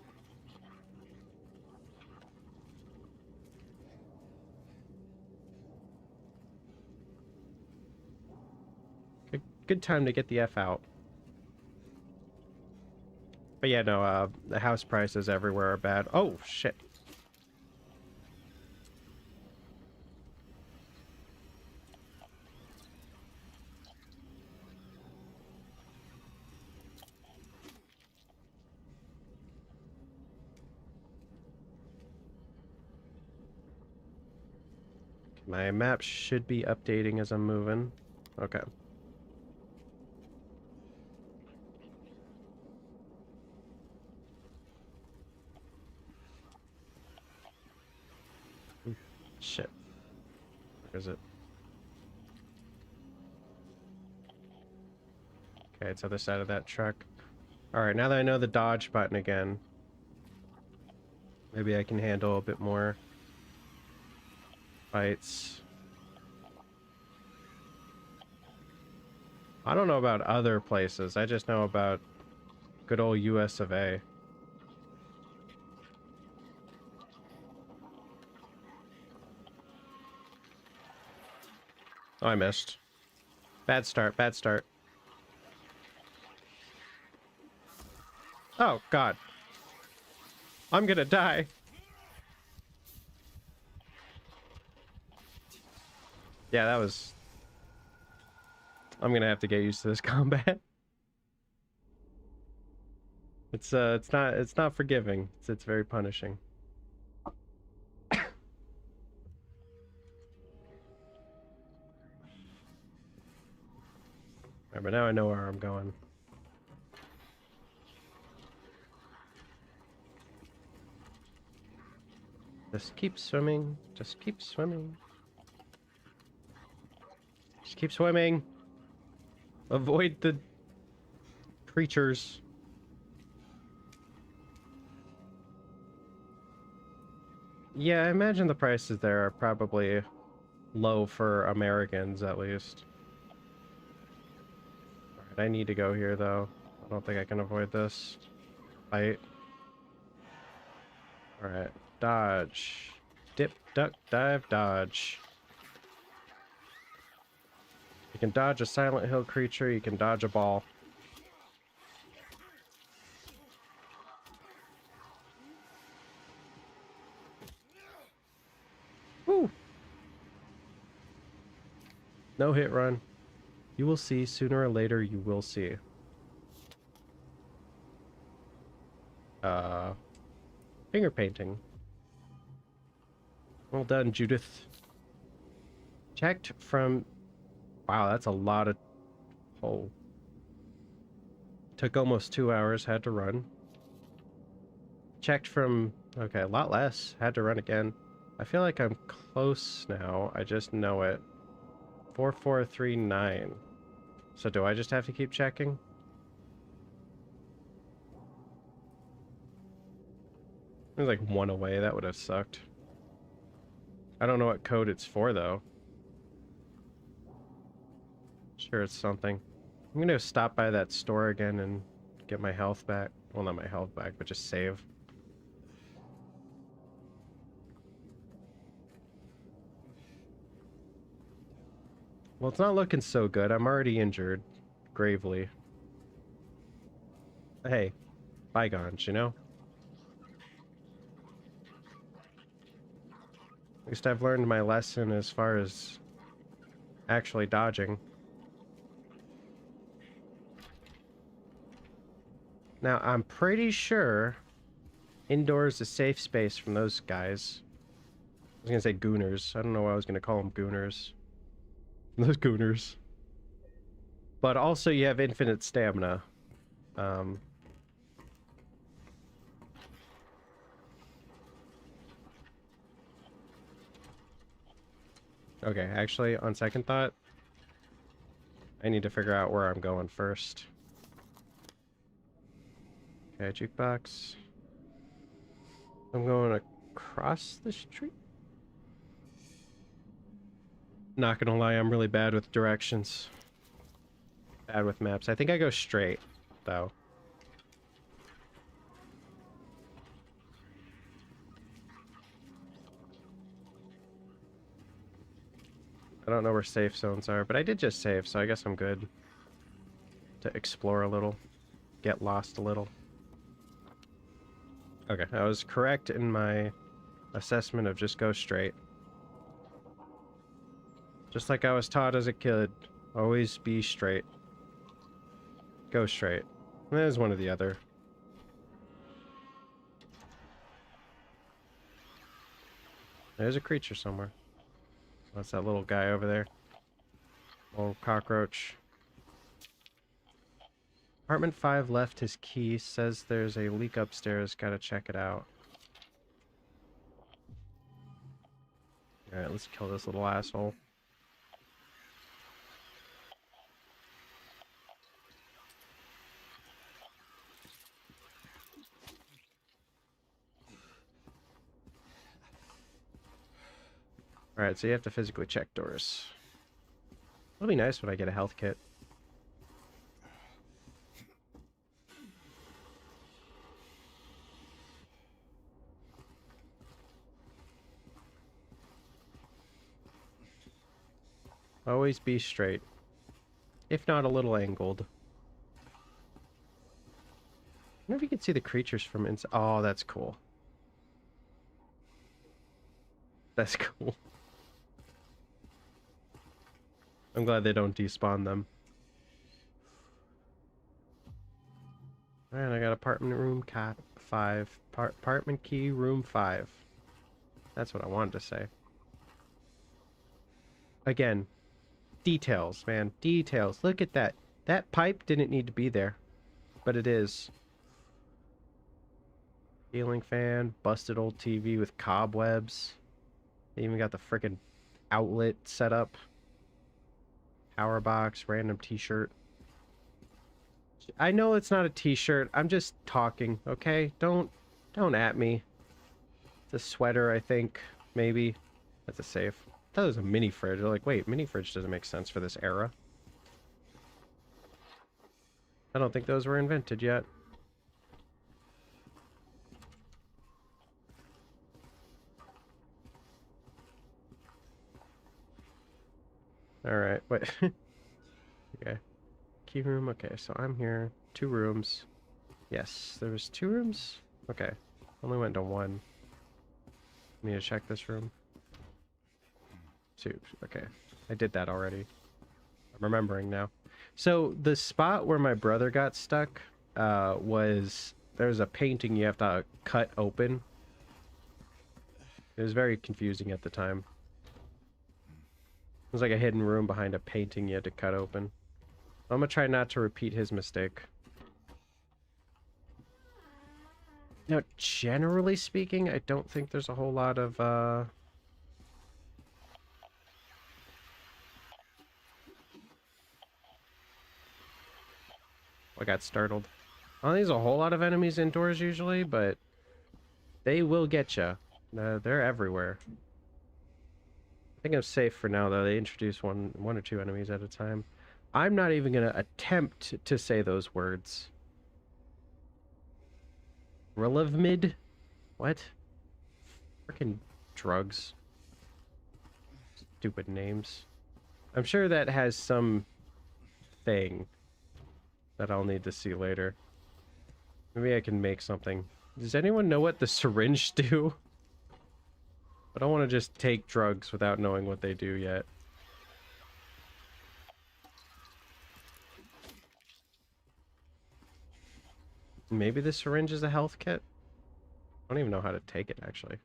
Good time to get the F out. But yeah, no, the house prices everywhere are bad. Oh, shit. My map should be updating as I'm moving. Okay. Shit. Where is it? Okay, it's other side of that truck. Alright, now that I know the dodge button again, maybe I can handle a bit more fights. I don't know about other places. I just know about good old US of A. Oh, I missed. Bad start, bad start. Oh, God. I'm gonna die. Yeah, that was... I'm gonna have to get used to this combat. It's not forgiving. It's very punishing. Alright, but now I know where I'm going. Just keep swimming. Just keep swimming. Just keep swimming. Avoid the creatures. Yeah, I imagine the prices there are probably low for Americans, at least. Alright, I need to go here, though. I don't think I can avoid this. Fight. Alright. Dodge. Dip, duck, dive, dodge. You can dodge a Silent Hill creature, you can dodge a ball. Woo! No hit run. You will see, sooner or later you will see. finger painting. Well done, Judith. Checked from... Wow, that's a lot of... Oh. Took almost 2 hours, had to run. Checked from... Okay, a lot less. Had to run again. I feel like I'm close now. I just know it. 4439. So do I just have to keep checking? It was like 1 away. That would have sucked. I don't know what code it's for, though. Sure, it's something. I'm gonna stop by that store again and get my health back. Well, not my health back, but just save. Well, it's not looking so good. I'm already injured. Gravely. Hey, bygones, you know? At least I've learned my lesson as far as actually dodging. Now, I'm pretty sure indoors is a safe space from those guys. I was gonna say gooners. I don't know why I was gonna call them gooners. Those gooners. But also you have infinite stamina. Okay, actually, on second thought, I need to figure out where I'm going first. Okay, jukebox. I'm going across the street. Not gonna lie, I'm really bad with directions. Bad with maps. I think I go straight, though. I don't know where safe zones are, but I did just save, so I guess I'm good to explore a little, get lost a little. Okay, I was correct in my assessment of just go straight. Just like I was taught as a kid, always be straight. Go straight. There's one or the other. There's a creature somewhere. That's that little guy over there. Little cockroach. Apartment 5 left his key. Says there's a leak upstairs. Gotta check it out. Alright, let's kill this little asshole. Alright, so you have to physically check doors. It'll be nice when I get a health kit. Always be straight. If not a little angled. I wonder if you can see the creatures from inside. Oh, that's cool. That's cool. I'm glad they don't despawn them. Alright, I got apartment room cat 5. Apartment key room 5. That's what I wanted to say. Again, details, man. Details. Look at that. That pipe didn't need to be there. But it is. Ceiling fan. Busted old TV with cobwebs. They even got the frickin' outlet set up. Power box. Random t-shirt. I know it's not a t-shirt. I'm just talking, okay? Don't at me. It's a sweater, I think. Maybe. That's a safe. I thought it was a mini fridge. They're like, wait, mini fridge doesn't make sense for this era. I don't think those were invented yet. Alright, wait. Okay. Key room, okay, so I'm here. 2 rooms. Yes, there was 2 rooms? Okay. Only went to 1. Need to check this room. 2. Okay. I did that already. I'm remembering now. So, the spot where my brother got stuck was there's a painting you have to cut open. It was very confusing at the time. It was like a hidden room behind a painting you had to cut open. I'm gonna try not to repeat his mistake. Now, generally speaking, I don't think there's a whole lot of, I got startled. I don't think there's a whole lot of enemies indoors usually, but they will get you. They're everywhere. I think I'm safe for now, though. They introduce one or two enemies at a time. I'm not even gonna attempt to say those words. Relivmid? What? Freaking drugs. Stupid names. I'm sure that has some thing that I'll need to see later. Maybe I can make something. Does anyone know what the syringe do? I don't want to just take drugs without knowing what they do yet. Maybe the syringe is a health kit? I don't even know how to take it, actually.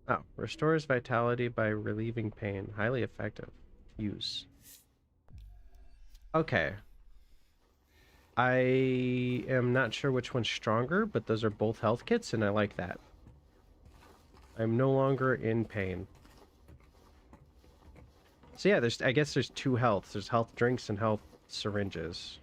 Oh, restores vitality by relieving pain. Highly effective. Use. Okay. I am not sure which one's stronger, but those are both health kits, and I like that. I'm no longer in pain. So yeah, I guess there's two healths. There's health drinks and health syringes.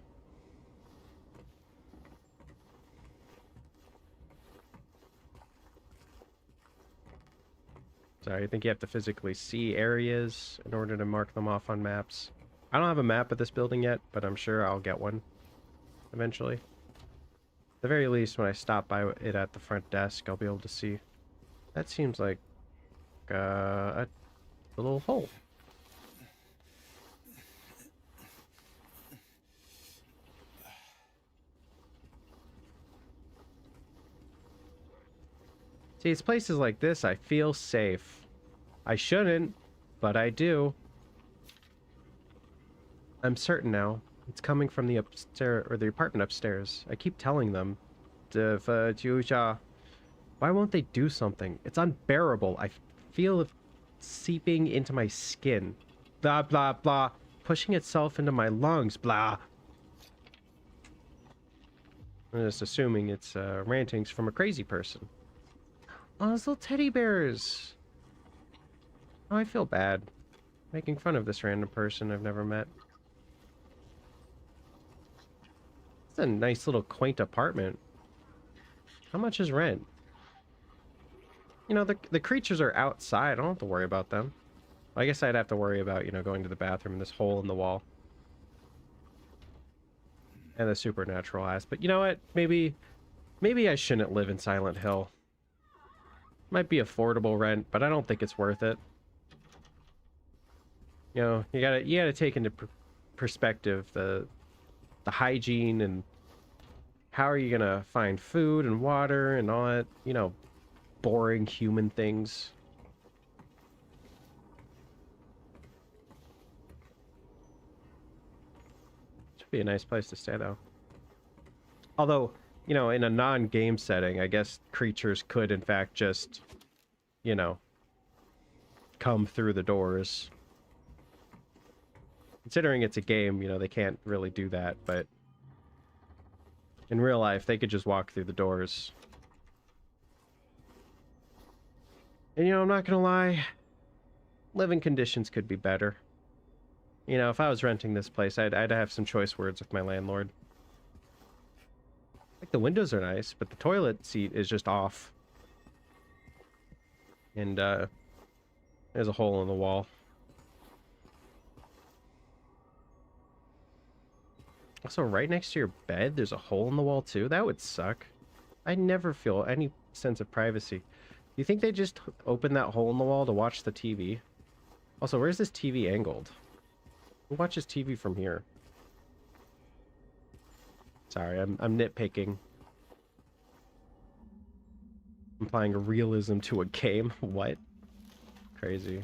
Sorry, I think you have to physically see areas in order to mark them off on maps. I don't have a map of this building yet, but I'm sure I'll get one eventually. At the very least, when I stop by it at the front desk, I'll be able to see. That seems like a little hole. See, it's places like this I feel safe. I shouldn't, but I do. I'm certain now. It's coming from the upstairs, or the apartment upstairs. I keep telling them. Why won't they do something? It's unbearable. I feel it seeping into my skin. Blah, blah, blah. Pushing itself into my lungs. Blah. I'm just assuming it's rantings from a crazy person. Oh, those little teddy bears. Oh, I feel bad. Making fun of this random person I've never met. It's a nice little quaint apartment. How much is rent? You know, the creatures are outside. I don't have to worry about them. I guess I'd have to worry about, you know, going to the bathroom and this hole in the wall. And the supernatural aspect. But you know what? Maybe I shouldn't live in Silent Hill. Might be affordable rent, but I don't think it's worth it. You know, you gotta take into perspective the hygiene and how are you gonna find food and water and all that, you know, boring human things. Should be a nice place to stay though. Although, you know, in a non-game setting, I guess creatures could, in fact, just, you know, come through the doors. Considering it's a game, you know, they can't really do that, but in real life, they could just walk through the doors. And, you know, I'm not gonna lie, living conditions could be better. You know, if I was renting this place, I'd have some choice words with my landlord. Like, the windows are nice, but the toilet seat is just off. And, there's a hole in the wall. Also, right next to your bed, there's a hole in the wall, too? That would suck. I never feel any sense of privacy. Do you think they just opened that hole in the wall to watch the TV? Also, where's this TV angled? Who watches TV from here? Sorry, I'm nitpicking. I'm applying realism to a game. What? Crazy.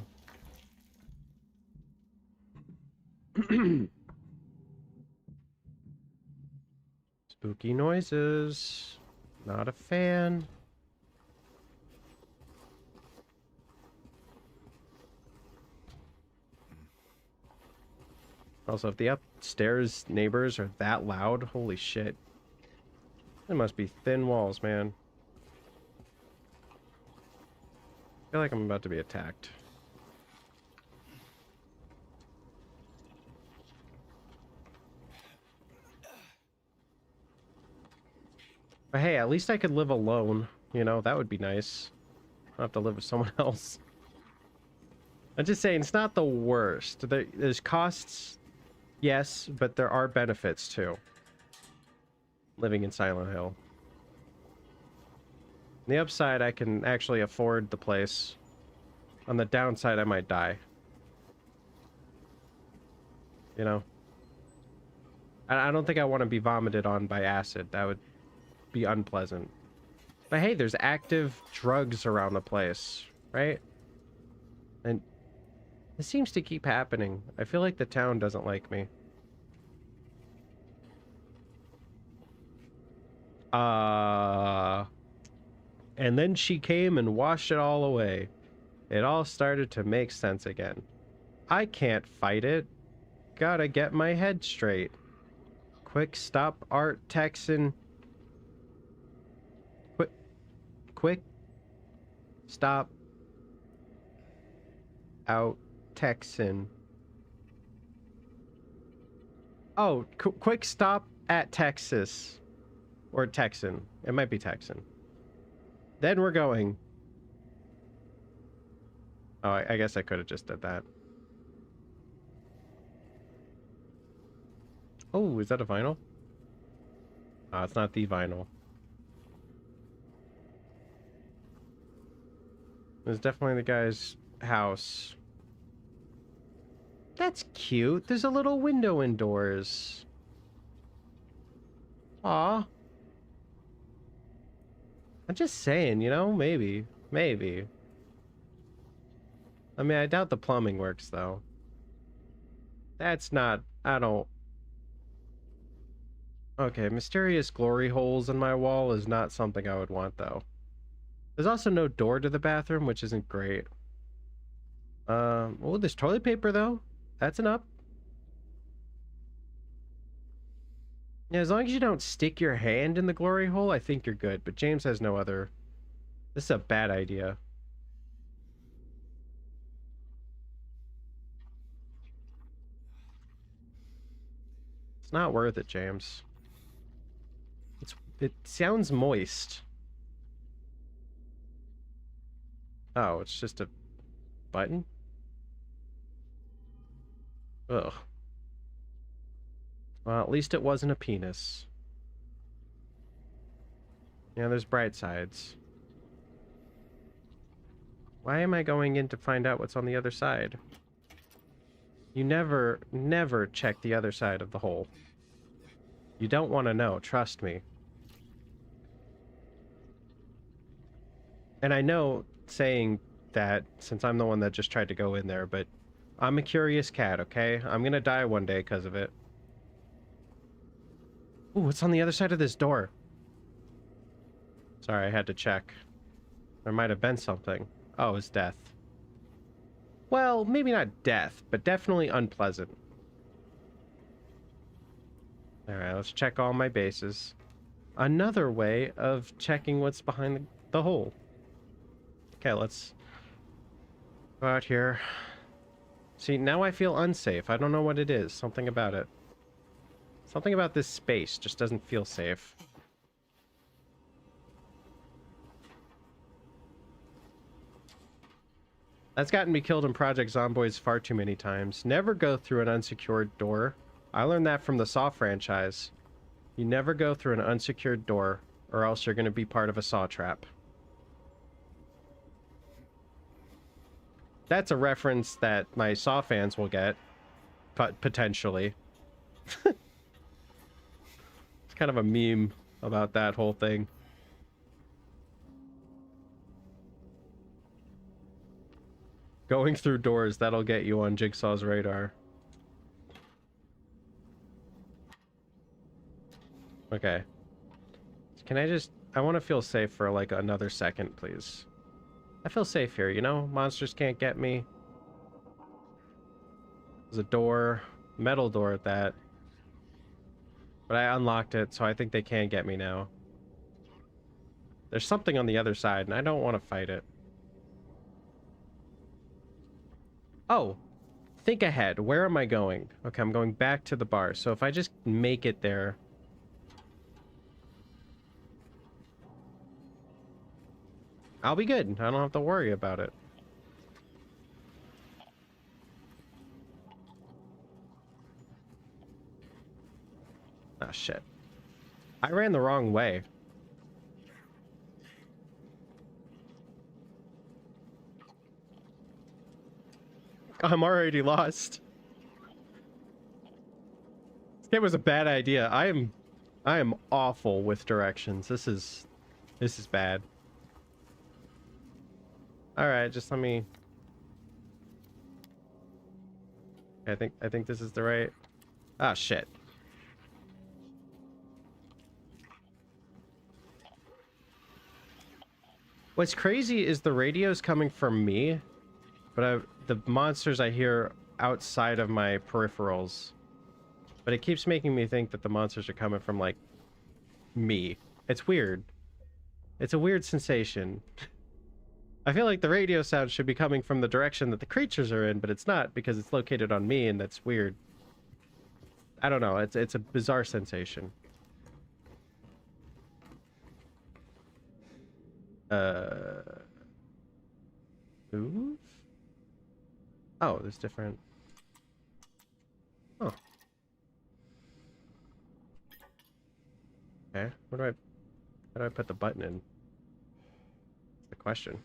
Spooky noises. Not a fan. Also, if the upstairs neighbors are that loud, holy shit. There must be thin walls, man. I feel like I'm about to be attacked. But hey, at least I could live alone. You know, that would be nice. I don't have to live with someone else. I'm just saying, it's not the worst. There's costs, yes, but there are benefits too. Living in Silent Hill. On the upside, I can actually afford the place. On the downside, I might die. You know? I don't think I want to be vomited on by acid. That would be unpleasant. But hey, there's active drugs around the place, right? And this seems to keep happening. I feel like the town doesn't like me. And then she came and washed it all away. It all started to make sense again. I can't fight it. Gotta get my head straight. Quick stop art Texan. Quick stop out Texan. Oh, quick stop at Texas. Or Texan. It might be Texan. Then we're going. Oh, I guess I could have just did that. Oh, is that a vinyl? Oh, it's not the vinyl. It's definitely the guy's house. That's cute. There's a little window indoors. Aw. I'm just saying, you know, maybe. Maybe. I mean, I doubt the plumbing works, though. That's not... I don't... Okay, mysterious glory holes in my wall is not something I would want, though. There's also no door to the bathroom, which isn't great. Oh, there's toilet paper, though. That's an up. Yeah, as long as you don't stick your hand in the glory hole, I think you're good. But James has no other... This is a bad idea. It's not worth it, James. It sounds moist. Oh, it's just a button? Ugh. Well, at least it wasn't a penis. Yeah, there's bright sides. Why am I going in to find out what's on the other side? You never check the other side of the hole. You don't want to know, trust me. And I know saying that since I'm the one that just tried to go in there, but I'm a curious cat, okay? I'm gonna die one day because of it. Ooh, what's on the other side of this door? Sorry, I had to check. There might have been something. Oh, it's death. Well, maybe not death, but definitely unpleasant. Alright, let's check all my bases. Another way of checking what's behind the hole. Okay, let's go out here. See, now I feel unsafe. I don't know what it is. Something about it. Something about this space just doesn't feel safe. That's gotten me killed in Project Zomboids far too many times. Never go through an unsecured door. I learned that from the Saw franchise. You never go through an unsecured door, or else you're going to be part of a Saw trap. That's a reference that my Saw fans will get. Potentially. It's kind of a meme about that whole thing. Going through doors, that'll get you on Jigsaw's radar. Okay. Can I just... I want to feel safe for like another second, please. I feel safe here, you know? Monsters can't get me. There's a door. Metal door at that. But I unlocked it, so I think they can get me now. There's something on the other side, and I don't want to fight it. Oh! Think ahead. Where am I going? Okay, I'm going back to the bar. So if I just make it there... I'll be good. I don't have to worry about it. Ah, shit. I ran the wrong way. I'm already lost. It was a bad idea. I am awful with directions. This is bad. All right, just let me... I think this is the right... Ah, shit. What's crazy is the radio's coming from me, but the monsters I hear outside of my peripherals. But it keeps making me think that the monsters are coming from, like, me. It's weird. It's a weird sensation. I feel like the radio sound should be coming from the direction that the creatures are in, but it's not because it's located on me, and that's weird. I don't know. It's a bizarre sensation. Move? Oh, there's different... Oh. Okay. How do I put the button in? That's the question.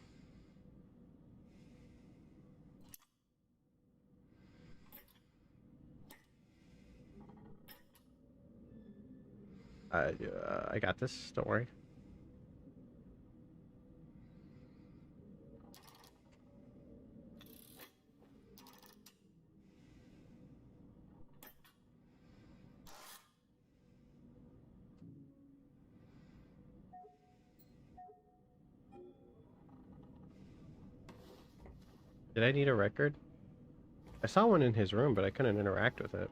I got this. Don't worry. Did I need a record? I saw one in his room, but I couldn't interact with it.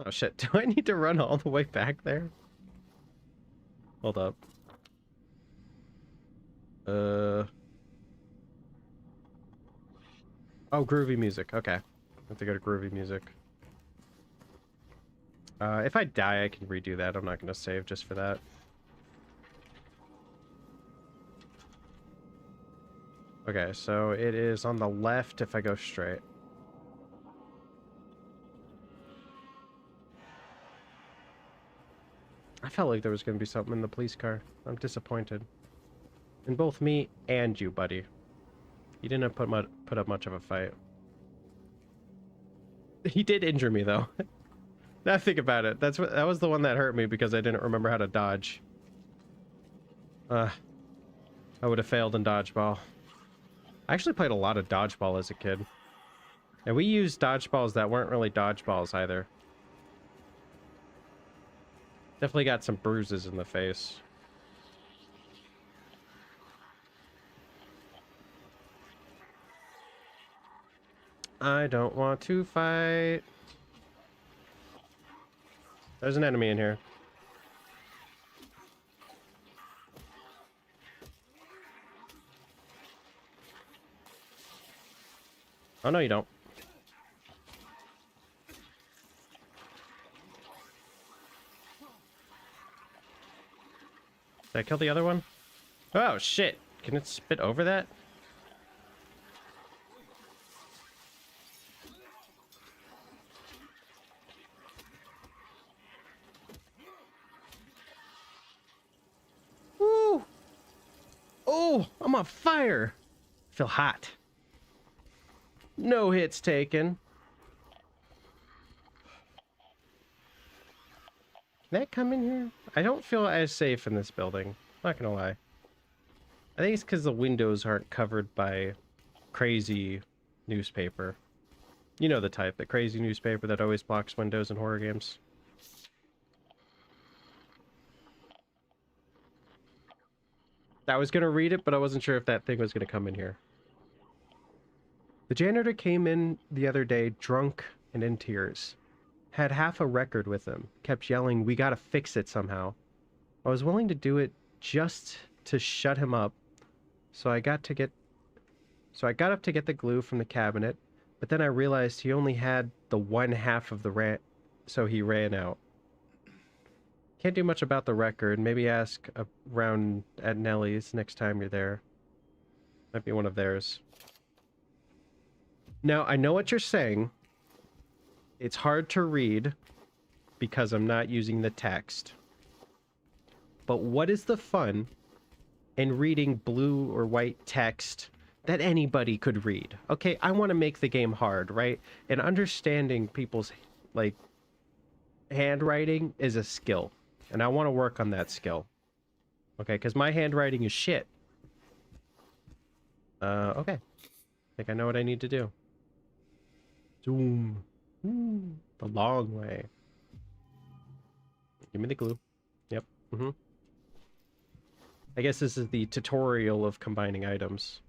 Oh shit, do I need to run all the way back there? Hold up. Oh, groovy music. Okay. I have to go to groovy music. If I die, I can redo that. I'm not going to save just for that. Okay, so it is on the left if I go straight. I felt like there was going to be something in the police car. I'm disappointed. In both me and you, buddy. You didn't put up much of a fight. He did injure me, though. Now think about it. That was the one that hurt me because I didn't remember how to dodge. I would have failed in dodgeball. I actually played a lot of dodgeball as a kid. And we used dodgeballs that weren't really dodgeballs either. Definitely got some bruises in the face. I don't want to fight. There's an enemy in here. Oh, no, you don't. Did I kill the other one? Oh, shit. Can it spit over that? Woo! Oh, I'm on fire. I feel hot. No hits taken. Can that come in here? I don't feel as safe in this building. Not gonna lie. I think it's because the windows aren't covered by crazy newspaper. You know the type, the crazy newspaper that always blocks windows in horror games. I was gonna read it, but I wasn't sure if that thing was gonna come in here. The janitor came in the other day drunk and in tears. Had half a record with him. Kept yelling, "We gotta fix it somehow." I was willing to do it just to shut him up. So I got up to get the glue from the cabinet, but then I realized he only had the one half of the so he ran out. Can't do much about the record. Maybe ask around at Nellie's next time you're there. Might be one of theirs. Now, I know what you're saying. It's hard to read because I'm not using the text. But what is the fun in reading blue or white text that anybody could read? Okay, I want to make the game hard, right? And understanding people's, like, handwriting is a skill. And I want to work on that skill. Okay, because my handwriting is shit. Okay. I think I know what I need to do. Zoom. The long way. Give me the glue. Yep. I guess this is the tutorial of combining items.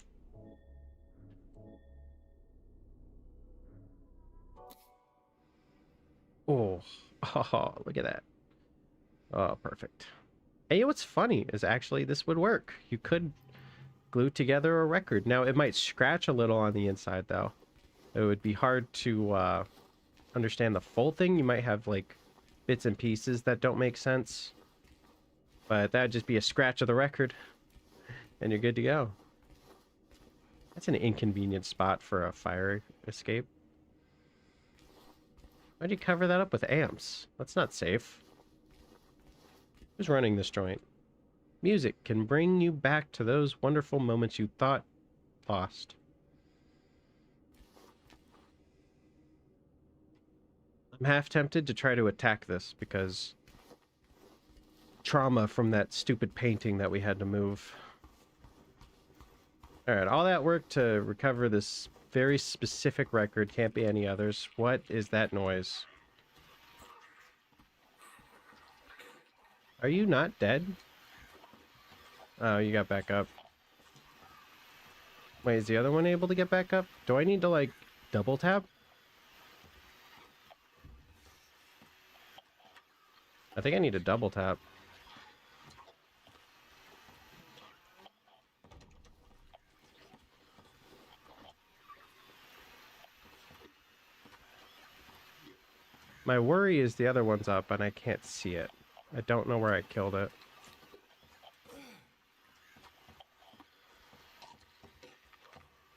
Oh, look at that. Oh, perfect. And you know what's funny is actually this would work. You could glue together a record. Now, it might scratch a little on the inside, though. It would be hard to understand the full thing. You might have, like, bits and pieces that don't make sense. But that'd just be a scratch of the record. And you're good to go. That's an inconvenient spot for a fire escape. Why'd you cover that up with amps? That's not safe. Who's running this joint? Music can bring you back to those wonderful moments you thought lost. I'm half tempted to try to attack this because trauma from that stupid painting that we had to move. Alright, all that work to recover this very specific record, can't be any others. What is that noise? Are you not dead? Oh, you got back up. Wait, is the other one able to get back up? Do I need to, like, double tap? I think I need to double tap. My worry is the other one's up and I can't see it. I don't know where I killed it.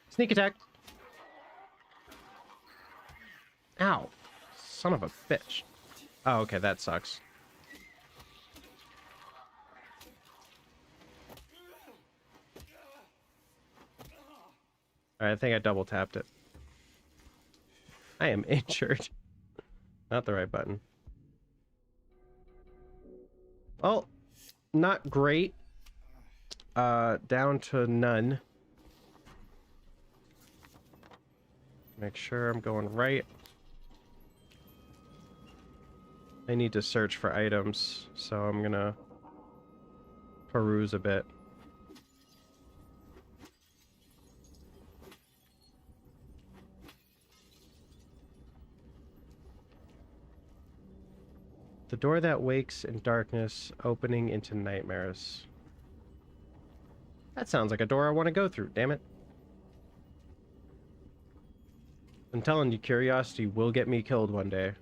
Sneak attack! Ow! Son of a bitch. Oh, okay, that sucks. Alright, I think I double tapped it. I am injured. Not the right button. Well, not great. Down to none. Make sure I'm going right. I need to search for items, so I'm gonna peruse a bit. The door that wakes in darkness, opening into nightmares. That sounds like a door I want to go through, damn it. I'm telling you, curiosity will get me killed one day.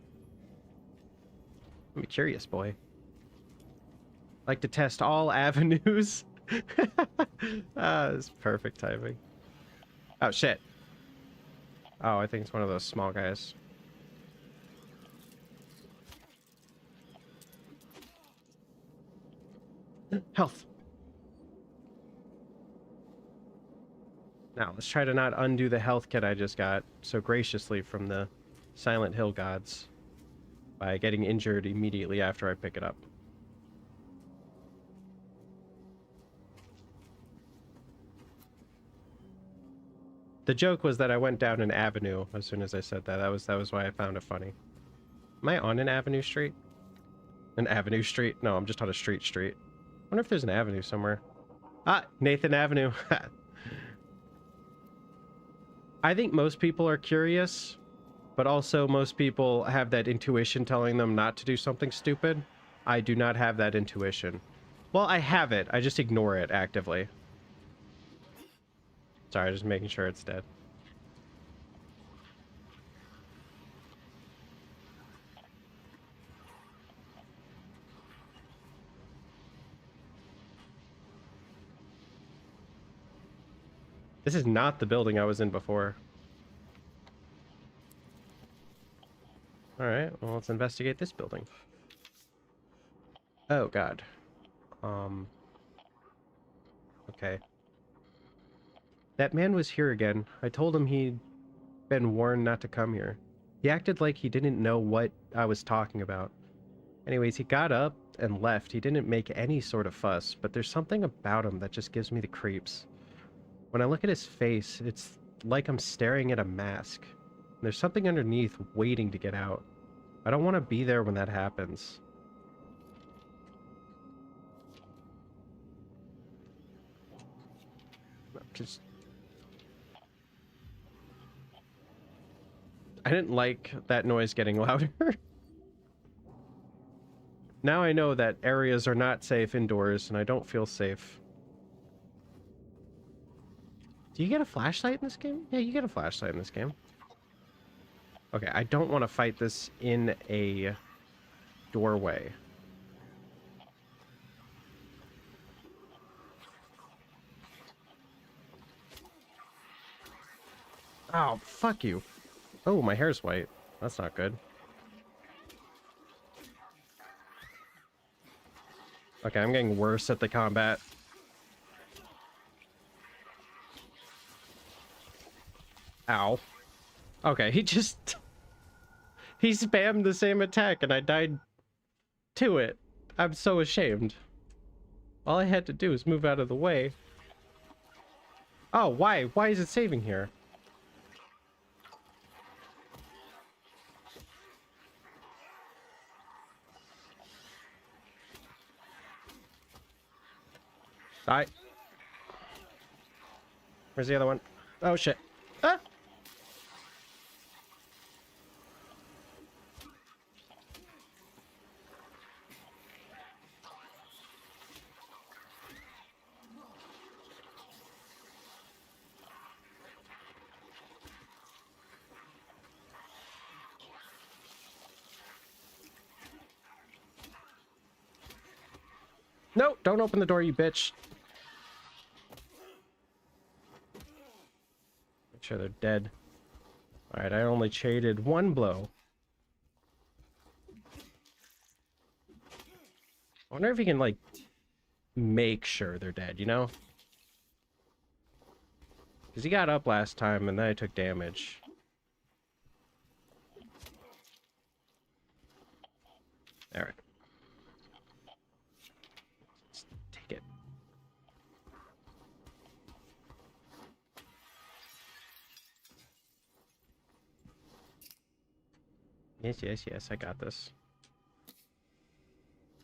I'm a curious boy. Like to test all avenues. It's perfect timing. Oh, shit. Oh, I think it's one of those small guys. Health. Now, let's try to not undo the health kit I just got so graciously from the Silent Hill gods by getting injured immediately after I pick it up. The joke was that I went down an avenue as soon as I said that. That was why I found it funny. Am I on an avenue street? An avenue street? No, I'm just on a street. I wonder if there's an avenue somewhere. Ah, Nathan Avenue. I think most people are curious, but also most people have that intuition telling them not to do something stupid. I do not have that intuition. Well, I have it. I just ignore it actively. Sorry, just making sure it's dead. This is not the building I was in before. Alright, well, let's investigate this building. Oh, God. Okay. That man was here again. I told him he'd been warned not to come here. He acted like he didn't know what I was talking about. Anyways, he got up and left. He didn't make any sort of fuss, but there's something about him that just gives me the creeps. When I look at his face, it's like I'm staring at a mask. There's something underneath waiting to get out. I don't want to be there when that happens. Just... I didn't like that noise getting louder. Now I know that areas are not safe indoors, and I don't feel safe. Do you get a flashlight in this game? Yeah, you get a flashlight in this game. Okay, I don't want to fight this in a doorway. Oh, fuck you. Oh, my hair's white. That's not good. Okay, I'm getting worse at the combat. Ow. Okay, he just... he spammed the same attack and I died to it. I'm so ashamed. All I had to do was move out of the way. Oh, why? Why is it saving here? Die. Where's the other one? Oh, shit. Ah! No, don't open the door, you bitch. Make sure they're dead. Alright, I only traded one blow. I wonder if you can, like, make sure they're dead, you know? Because he got up last time and then I took damage. Alright. Let's take it. Yes, yes, yes, I got this.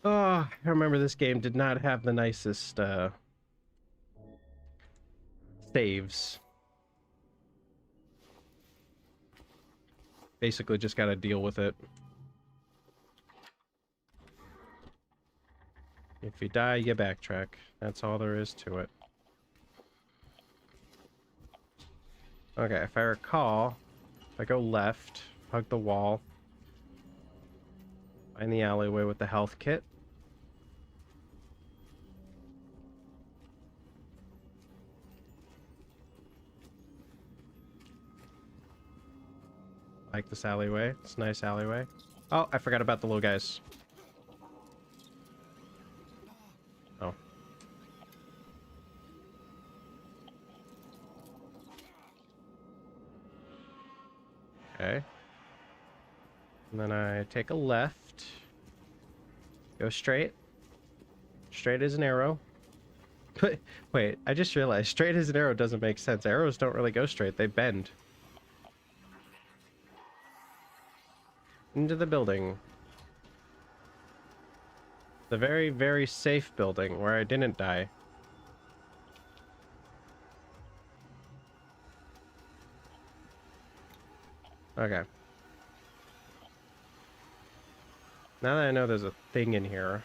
Oh, I remember this game did not have the nicest, saves. Basically just gotta deal with it. If you die, you backtrack. That's all there is to it. Okay, if I recall, if I go left, hug the wall, find the alleyway with the health kit. I like this alleyway. It's a nice alleyway. Oh, I forgot about the little guys. Oh. Okay. And then I take a left. Go straight. Straight as an arrow. Wait, I just realized straight as an arrow doesn't make sense. Arrows don't really go straight, they bend. Into the building. The very, very safe building where I didn't die. Okay. Now that I know there's a thing in here.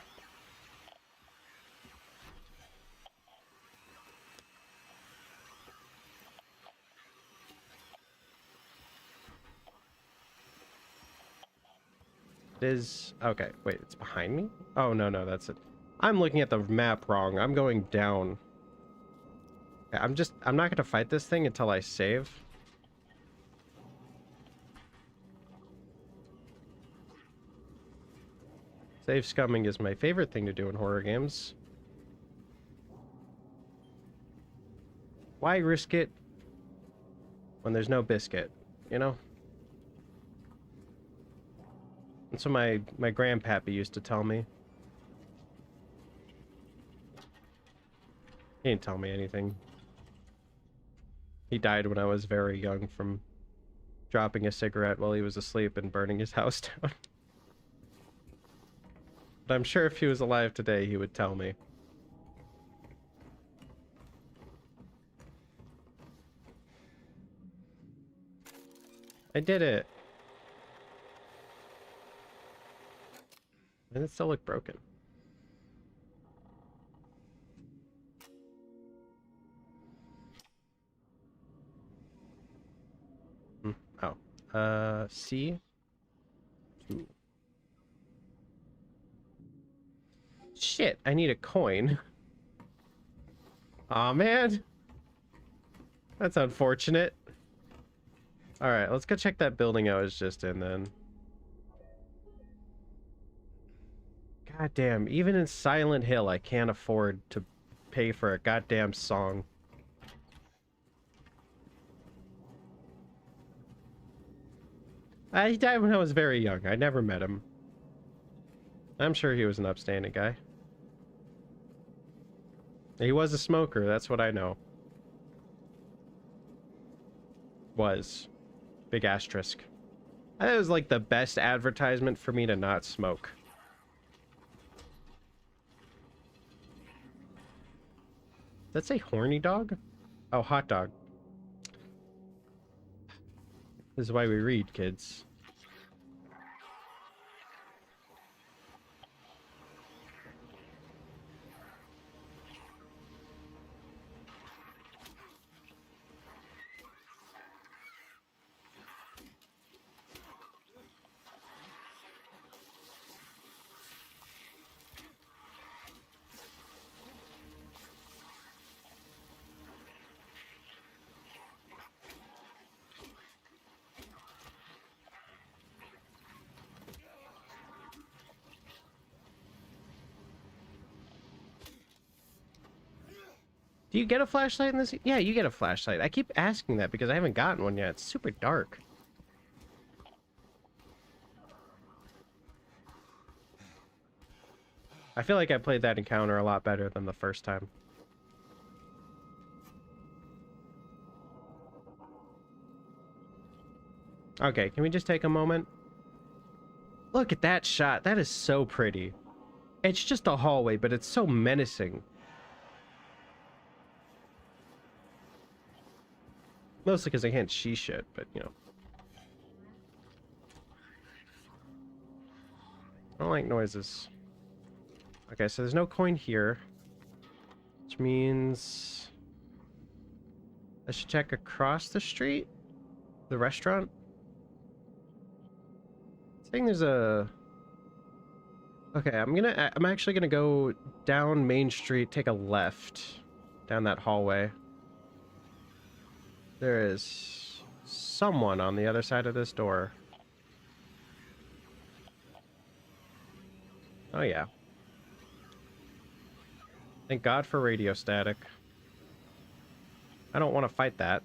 It is... Okay, wait, it's behind me? Oh, no, no, that's it. I'm looking at the map wrong. I'm going down. Okay, I'm not gonna fight this thing until I save. Save scumming is my favorite thing to do in horror games. Why risk it when there's no biscuit, you know? That's what my grandpappy used to tell me. He didn't tell me anything. He died when I was very young from dropping a cigarette while he was asleep and burning his house down. But I'm sure if he was alive today, he would tell me. I did it. And it still look broken. Oh. C? 2. Shit, I need a coin. Aw, man. That's unfortunate. Alright, let's go check that building I was just in then. God damn, even in Silent Hill, I can't afford to pay for a goddamn song. He died when I was very young. I never met him. I'm sure he was an upstanding guy. He was a smoker, that's what I know. Was. Big asterisk. I think it was like the best advertisement for me to not smoke. Does that say horny dog? Oh, hot dog. This is why we read, kids. Do you get a flashlight in this? Yeah, you get a flashlight. I keep asking that because I haven't gotten one yet. It's super dark. I feel like I played that encounter a lot better than the first time. Okay, can we just take a moment? Look at that shot. That is so pretty. It's just a hallway, but it's so menacing. Mostly because I can't see shit, but, you know. I don't like noises. Okay, so there's no coin here. Which means... I should check across the street? The restaurant? I think there's a... Okay, I'm actually gonna go down Main Street, take a left. Down that hallway. There is someone on the other side of this door. Oh yeah. Thank God for radio static. I don't want to fight that.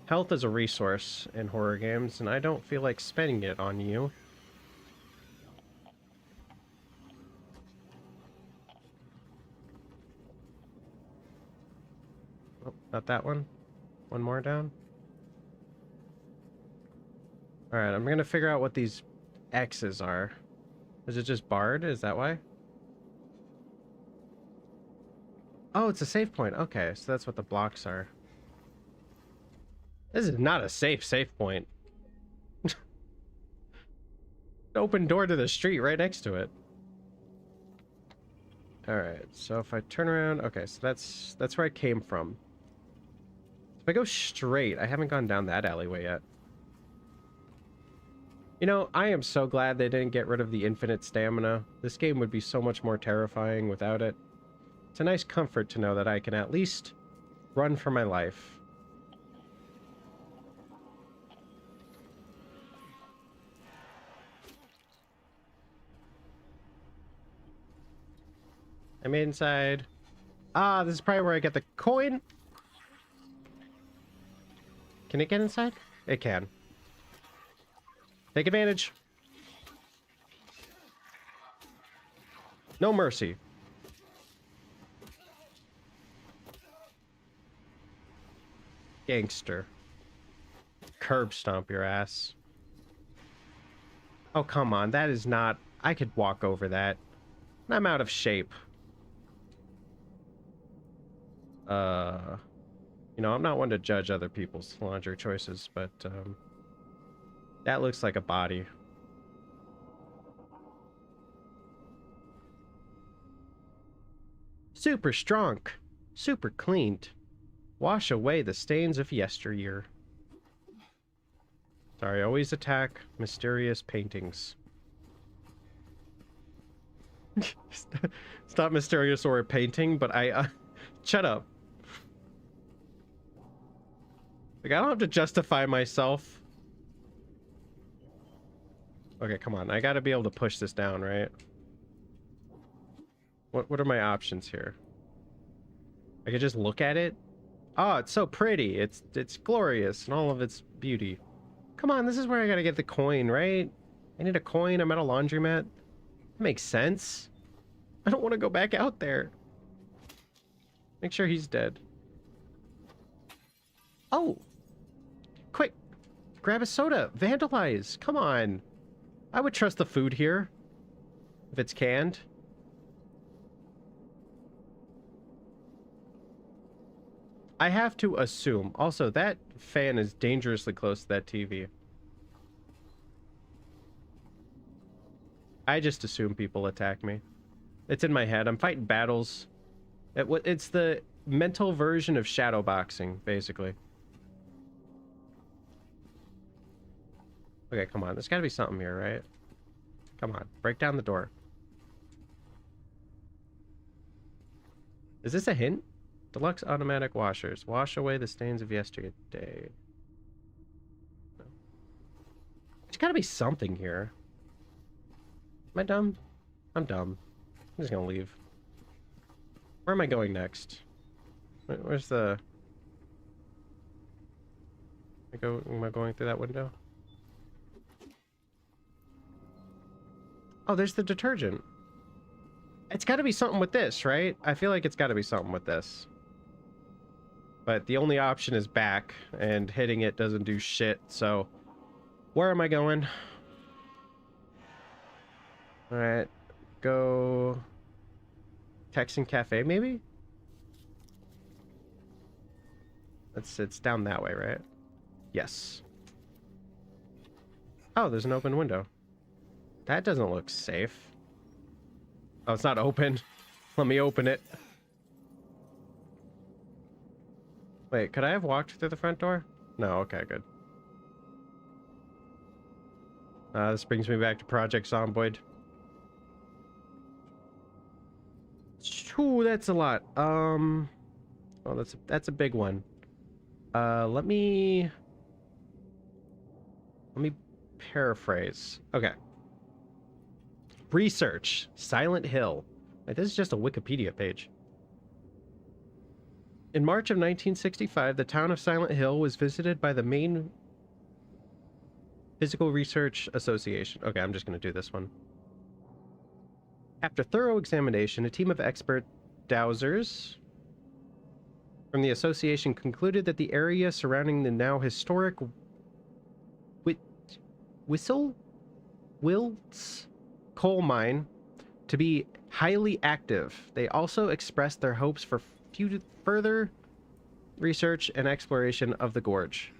Health is a resource in horror games, and I don't feel like spending it on you. Oh, not that one. One more down. Alright, I'm gonna figure out what these X's are. Is it just barred? Is that why? Oh, it's a save point. Okay, so that's what the blocks are. This is not a safe point. Open door to the street right next to it. Alright, so if I turn around... Okay, so that's where I came from. If I go straight, I haven't gone down that alleyway yet. You know, I am so glad they didn't get rid of the infinite stamina. This game would be so much more terrifying without it. It's a nice comfort to know that I can at least run for my life. I'm inside. Ah, this is probably where I get the coin. Can it get inside? It can. Take advantage. No mercy. Gangster. Curb stomp your ass. Oh, come on. That is not... I could walk over that. I'm out of shape. You know, I'm not one to judge other people's laundry choices, but, that looks like a body. Super strong. Super cleaned. Wash away the stains of yesteryear. Sorry, always attack mysterious paintings. It's not mysterious or a painting, but shut up. Like, I don't have to justify myself. Okay, come on. I gotta be able to push this down, right? What are my options here? I could just look at it? Oh, it's so pretty. It's glorious in all of its beauty. Come on, this is where I gotta get the coin, right? I need a coin. I'm at a laundromat. That makes sense. I don't want to go back out there. Make sure he's dead. Oh! Quick! Grab a soda! Vandalize! Come on! I would trust the food here. If it's canned. I have to assume. Also, that fan is dangerously close to that TV. I just assume people attack me. It's in my head. I'm fighting battles. It's the mental version of shadow boxing, basically. Okay, come on. There's gotta be something here, right? Come on. Break down the door. Is this a hint? Deluxe automatic washers. Wash away the stains of yesterday. No. There's gotta be something here. Am I dumb? I'm dumb. I'm just gonna leave. Where am I going next? Where's the... Am I going through that window? Oh, there's the detergent. It's gotta be something with this, right? I feel like it's gotta be something with this. But the only option is back, and hitting it doesn't do shit, so... Where am I going? Alright. Go... Texan Cafe, maybe? It's down that way, right? Yes. Oh, there's an open window. That doesn't look safe. Oh, it's not open. Let me open it. Wait, could I have walked through the front door? No, okay, good. This brings me back to Project Zomboid. Ooh, that's a lot. Oh, that's a big one. Let me paraphrase. Okay. Research. Silent Hill. Wait, this is just a Wikipedia page. In March of 1965, the town of Silent Hill was visited by the Maine Physical Research Association. Okay, I'm just going to do this one. After thorough examination, a team of expert dowsers from the association concluded that the area surrounding the now historic Wilts coal mine to be highly active. They also expressed their hopes for further research and exploration of the gorge.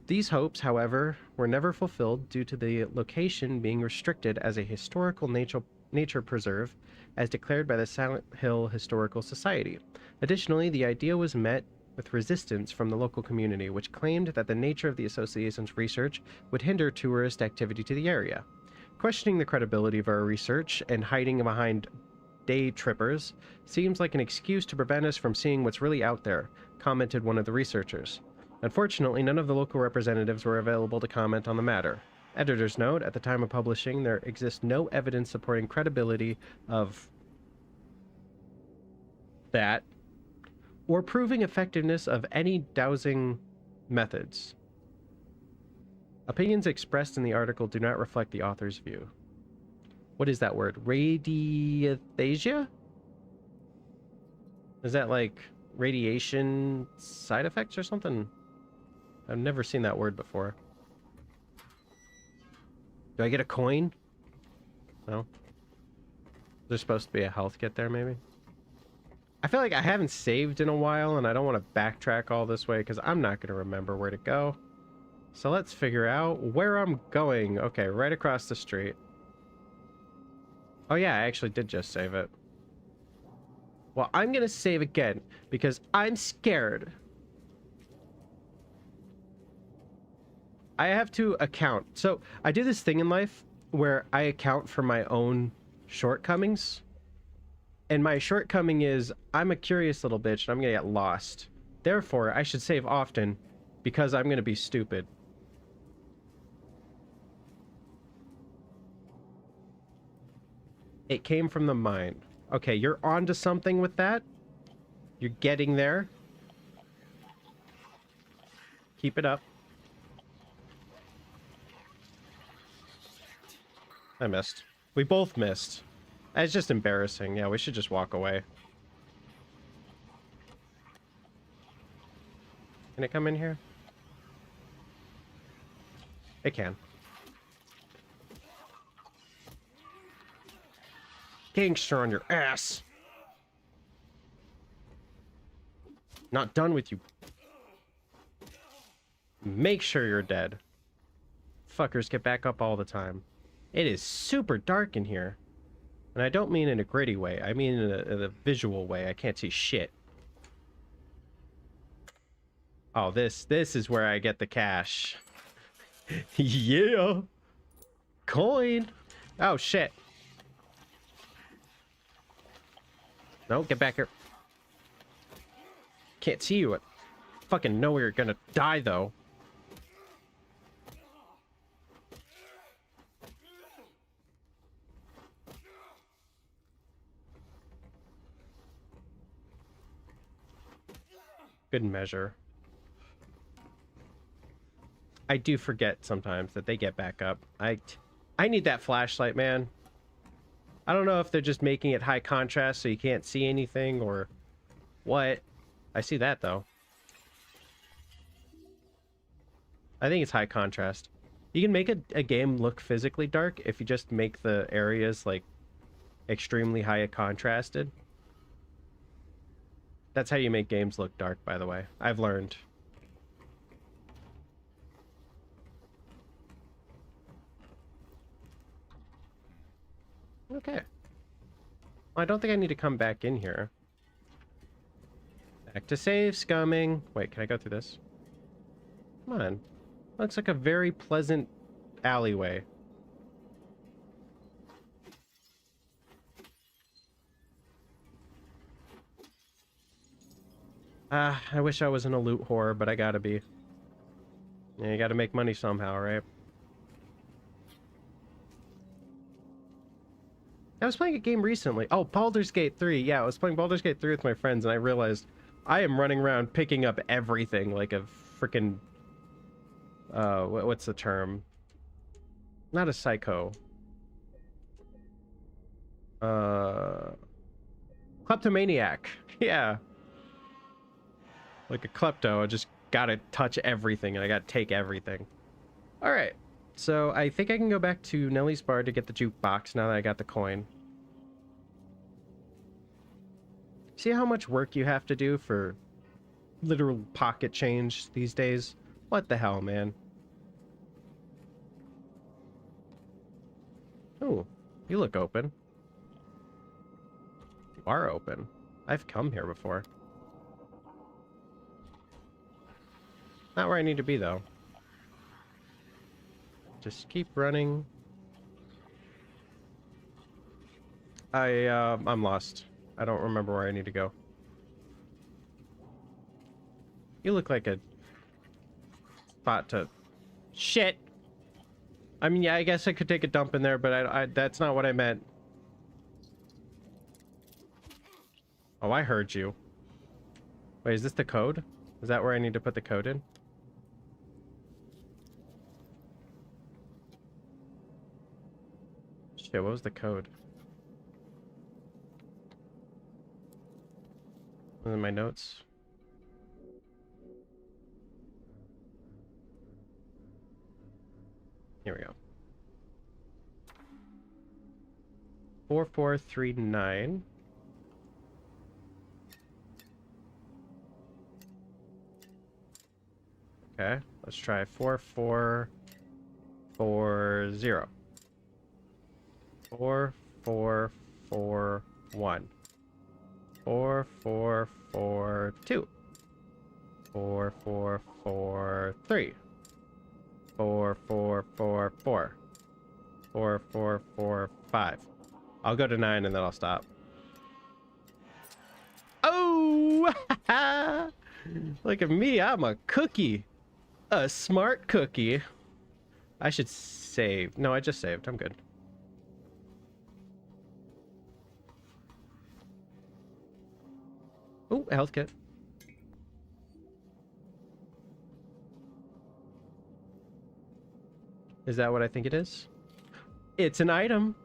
These hopes, however, were never fulfilled due to the location being restricted as a historical nature preserve as declared by the Silent Hill Historical Society. Additionally, the idea was met with resistance from the local community, which claimed that the nature of the association's research would hinder tourist activity to the area. Questioning the credibility of our research and hiding behind day trippers seems like an excuse to prevent us from seeing what's really out there, commented one of the researchers. Unfortunately, none of the local representatives were available to comment on the matter. Editor's note, at the time of publishing, there exists no evidence supporting credibility of that or proving effectiveness of any dowsing methods. Opinions expressed in the article do not reflect the author's view. What is that word? Radiathesia? Is that like radiation side effects or something? I've never seen that word before. Do I get a coin? No. There's supposed to be a health kit there, maybe? I feel like I haven't saved in a while, and I don't want to backtrack all this way, because I'm not going to remember where to go. So let's figure out where I'm going. Okay, right across the street. Oh yeah, I actually did just save it. Well, I'm going to save again, because I'm scared. I have to account. So I do this thing in life where I account for my own shortcomings. And my shortcoming is I'm a curious little bitch and I'm going to get lost. Therefore, I should save often because I'm going to be stupid. It came from the mind. Okay, you're onto something with that. You're getting there. Keep it up. I missed. We both missed. It's just embarrassing. Yeah, we should just walk away. Can it come in here? It can. Gangster on your ass. Not done with you. Make sure you're dead. Fuckers get back up all the time. It is super dark in here. And I don't mean in a gritty way. I mean in a visual way. I can't see shit. Oh, this is where I get the cash. Yeah. Coin. Oh, shit. No, get back here. Can't see you. I fucking know you're gonna die, though. Good measure. I do forget sometimes that they get back up. I need that flashlight, man. I don't know if they're just making it high contrast so you can't see anything or what. I see that, though. I think it's high contrast. You can make a game look physically dark if you just make the areas, like, extremely high contrasted. That's how you make games look dark, by the way. I've learned. Okay. Well, I don't think I need to come back in here. Back to save, scumming. Wait, can I go through this? Come on. Looks like a very pleasant alleyway. I wish I wasn't a loot whore, but I gotta be. Yeah, you gotta make money somehow, right? I was playing a game recently. Oh, Baldur's Gate 3. Yeah, I was playing Baldur's Gate 3 with my friends, and I realized I am running around picking up everything like a freaking... what's the term? Not a psycho. Kleptomaniac. Yeah. Like a klepto, I just gotta touch everything, and I gotta take everything. Alright, so I think I can go back to Nellie's bar to get the jukebox now that I got the coin. See how much work you have to do for literal pocket change these days? What the hell, man? Ooh, you look open. You are open. I've come here before. Not where I need to be, though. Just keep running. I'm lost. I don't remember where I need to go. You look like a spot to... Shit! I mean, yeah, I guess I could take a dump in there, but that's not what I meant. Oh, I heard you. Wait, is this the code? Is that where I need to put the code in? Shit, what was the code? In my notes. Here we go. 4439. Okay, let's try 4440. 4441. 4442. 4443. 4444. 4445. I'll go to 9 and then I'll stop. Oh! Look at me, I'm a cookie. A smart cookie. I should save. No, I just saved. I'm good. Oh, a health kit. Is that what I think it is? It's an item.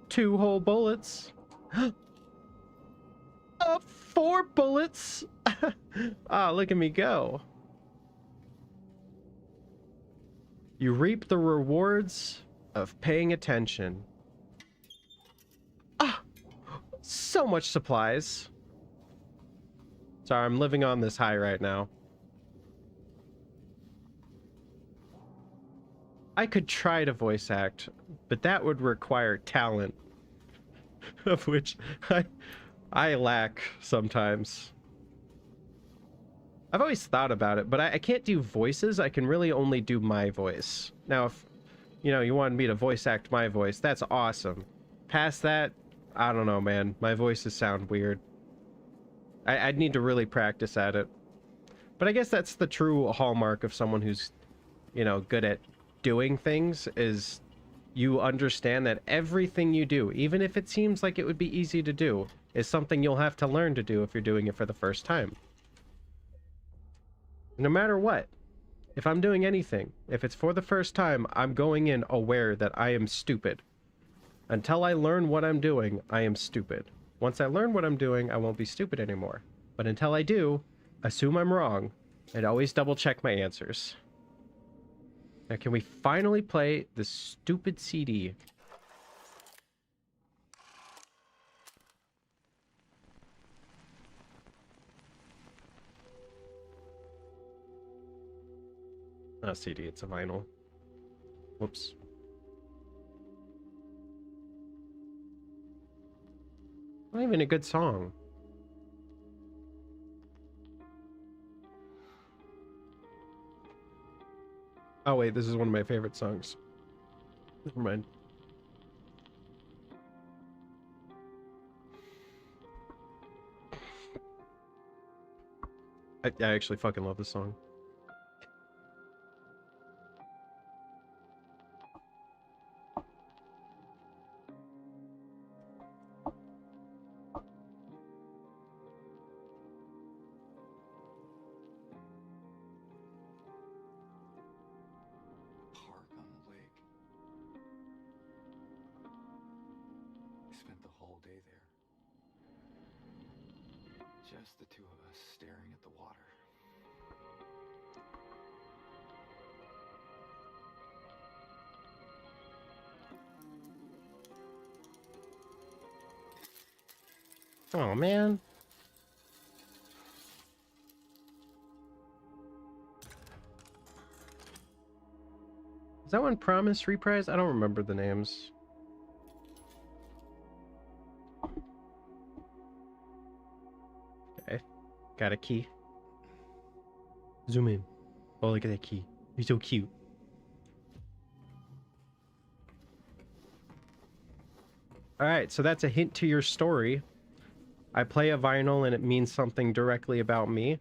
2 whole bullets. 4 bullets. Ah, look at me go. You reap the rewards of paying attention. Ah, so much supplies. Sorry, I'm living on this high right now. I could try to voice act, but that would require talent, of which I lack sometimes. I've always thought about it, but I can't do voices. I can really only do my voice. Now, if, you know, you wanted me to voice act my voice, that's awesome. Past that, I don't know, man. My voices sound weird. I'd need to really practice at it. But I guess that's the true hallmark of someone who's, you know, good at doing things, is you understand that everything you do, even if it seems like it would be easy to do, is something you'll have to learn to do if you're doing it for the first time. No matter what, if I'm doing anything, if it's for the first time, I'm going in aware that I am stupid. Until I learn what I'm doing, I am stupid. Once I learn what I'm doing, I won't be stupid anymore. But until I do, assume I'm wrong, and always double check my answers. Now, can we finally play the stupid CD? Not a CD, it's a vinyl. Whoops. Not even a good song. Oh wait, this is one of my favorite songs. Never mind. I actually fucking love this song. Park on the lake. We spent the whole day there. Just the two of us staring at the water. Oh man. Is that one Promise Reprise? I don't remember the names. Okay. Got a key. Zoom in. Oh, look at that key. He's so cute. Alright, so that's a hint to your story. I play a vinyl and it means something directly about me,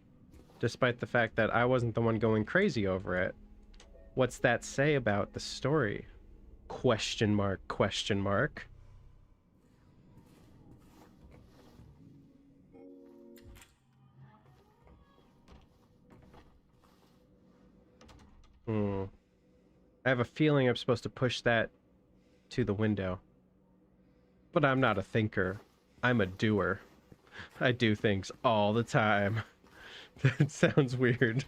despite the fact that I wasn't the one going crazy over it. What's that say about the story? Question mark, question mark. I have a feeling I'm supposed to push that to the window. But I'm not a thinker. I'm a doer. I do things all the time. That sounds weird.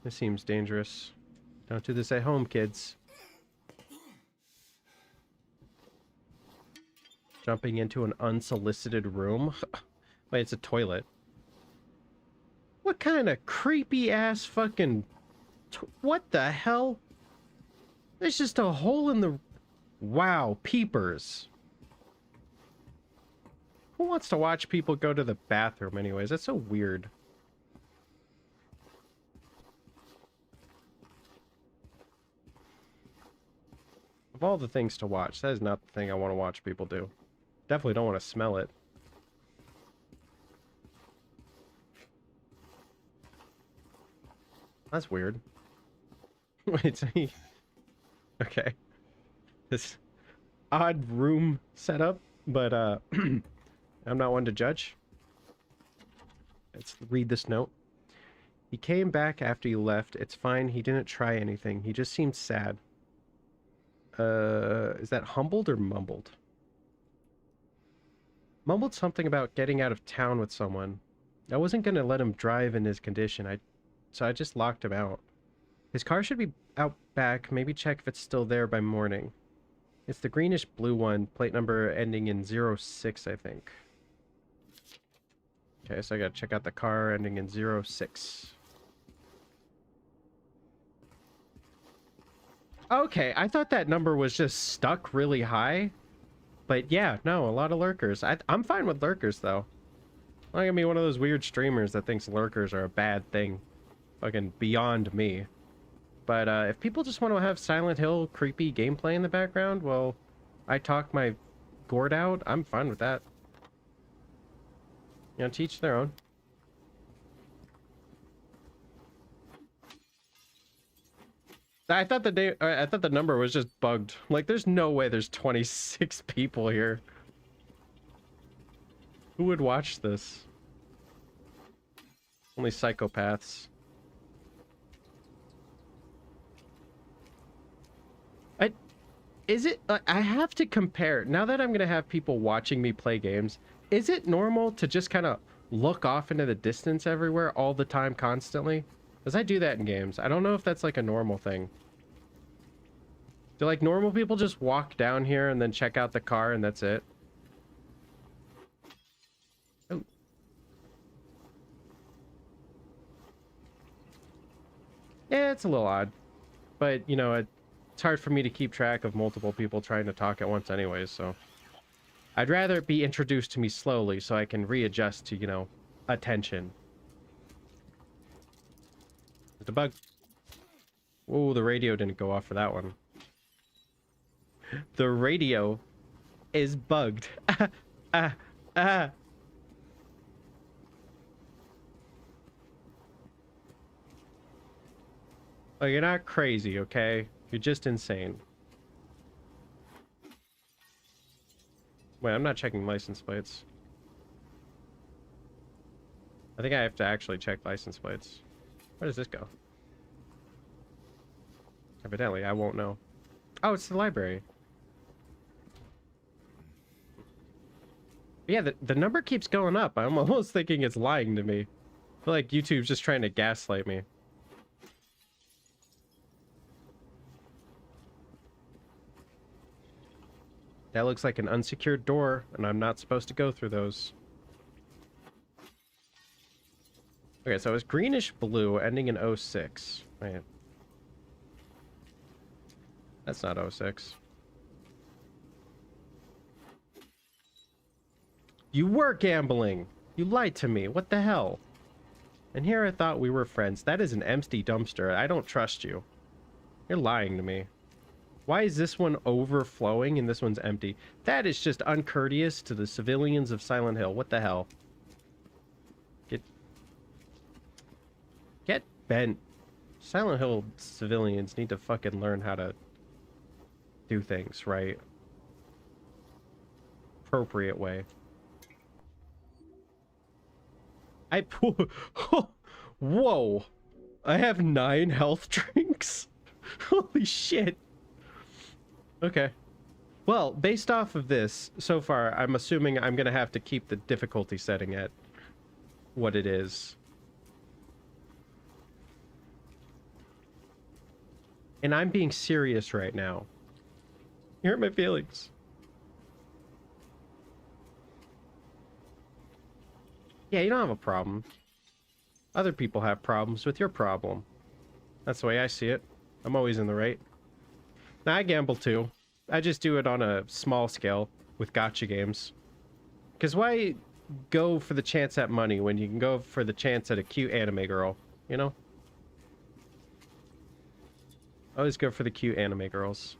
This seems dangerous. Don't do this at home, kids. Jumping into an unsolicited room? Wait, it's a toilet. What kind of creepy ass fucking... What the hell? There's just a hole in the... Wow, peepers. Who wants to watch people go to the bathroom anyways? That's so weird. Of all the things to watch, that is not the thing I want to watch people do. Definitely don't want to smell it. That's weird. Wait, so he... Okay. This odd room setup, but I'm not one to judge. Let's read this note. He came back after you left. It's fine. He didn't try anything. He just seemed sad. Is that humbled or mumbled? Mumbled something about getting out of town with someone. I wasn't gonna let him drive in his condition, so I just locked him out. His car should be out back. Maybe check if it's still there by morning. It's the greenish blue one, plate number ending in 06, I think. Okay, so I gotta check out the car ending in 06. Okay, I thought that number was just stuck really high. But yeah, no, a lot of lurkers. I'm fine with lurkers, though. I'm not gonna be one of those weird streamers that thinks lurkers are a bad thing. Fucking beyond me. But if people just want to have Silent Hill creepy gameplay in the background, well, I talk my gourd out. I'm fine with that. You know, teach their own. I thought the number was just bugged. Like, there's no way there's 26 people here. Who would watch this? Only psychopaths. Is it... I have to compare. Now that I'm going to have people watching me play games, is it normal to just kind of look off into the distance everywhere all the time, constantly? Because I do that in games. I don't know if that's like a normal thing. Do like normal people just walk down here and then check out the car and that's it? Oh. Yeah, it's a little odd. But, you know, it's hard for me to keep track of multiple people trying to talk at once anyways, so... I'd rather it be introduced to me slowly so I can readjust to, you know, attention. The bug. Whoa, the radio didn't go off for that one. The radio is bugged. Oh, you're not crazy, okay? You're just insane. Wait, I'm not checking license plates. I think I have to actually check license plates. Where does this go? Evidently, I won't know. Oh, it's the library. Yeah, the number keeps going up. I'm almost thinking it's lying to me. I feel like YouTube's just trying to gaslight me. That looks like an unsecured door, and I'm not supposed to go through those. Okay, so it's greenish blue ending in 06. Wait. That's not 06. You were gambling! You lied to me. What the hell? And here I thought we were friends. That is an empty dumpster. I don't trust you. You're lying to me. Why is this one overflowing and this one's empty? That is just uncourteous to the civilians of Silent Hill. What the hell? Get bent. Silent Hill civilians need to fucking learn how to do things right. Appropriate way. Whoa. I have 9 health drinks. Holy shit. Okay. Well, based off of this, so far, I'm assuming I'm gonna have to keep the difficulty setting at what it is. And I'm being serious right now. You hurt my feelings. Yeah, you don't have a problem. Other people have problems with your problem. That's the way I see it. I'm always in the right. Now, I gamble too. I just do it on a small scale with gacha games. Because why go for the chance at money when you can go for the chance at a cute anime girl, you know? Always go for the cute anime girls.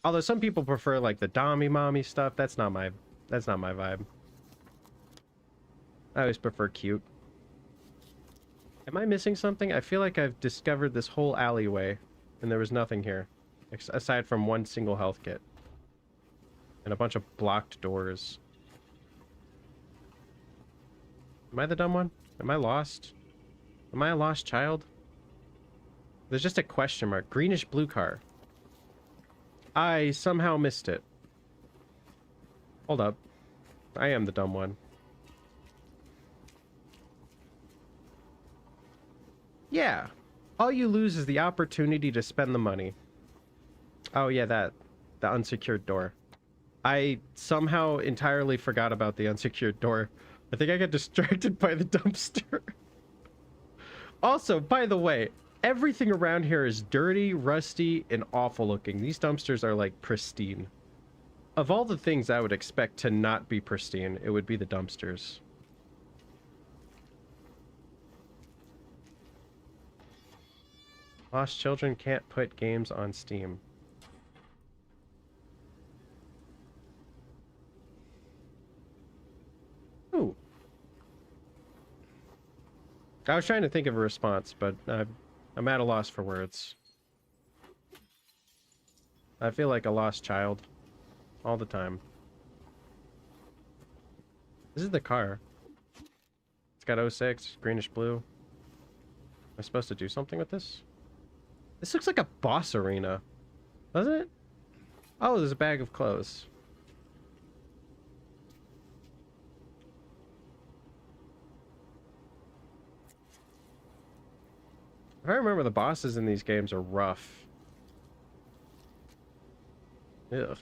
Although some people prefer like the dommy mommy stuff. That's not my vibe. I always prefer cute. Am I missing something? I feel like I've discovered this whole alleyway and there was nothing here aside from one single health kit and a bunch of blocked doors. Am I the dumb one? Am I lost? Am I a lost child? There's just a question mark. Greenish blue car. I somehow missed it. Hold up. I am the dumb one. Yeah. All you lose is the opportunity to spend the money. Oh yeah, the unsecured door. I somehow entirely forgot about the unsecured door. I think I got distracted by the dumpster. Also, by the way, everything around here is dirty, rusty, and awful looking. These dumpsters are like pristine. Of all the things I would expect to not be pristine, it would be the dumpsters. Lost children can't put games on Steam. Ooh. I was trying to think of a response, but I'm at a loss for words. I feel like a lost child. All the time. This is the car. It's got 06, greenish blue. Am I supposed to do something with this? This looks like a boss arena. Doesn't it? Oh, there's a bag of clothes. If I remember, the bosses in these games are rough. Ugh.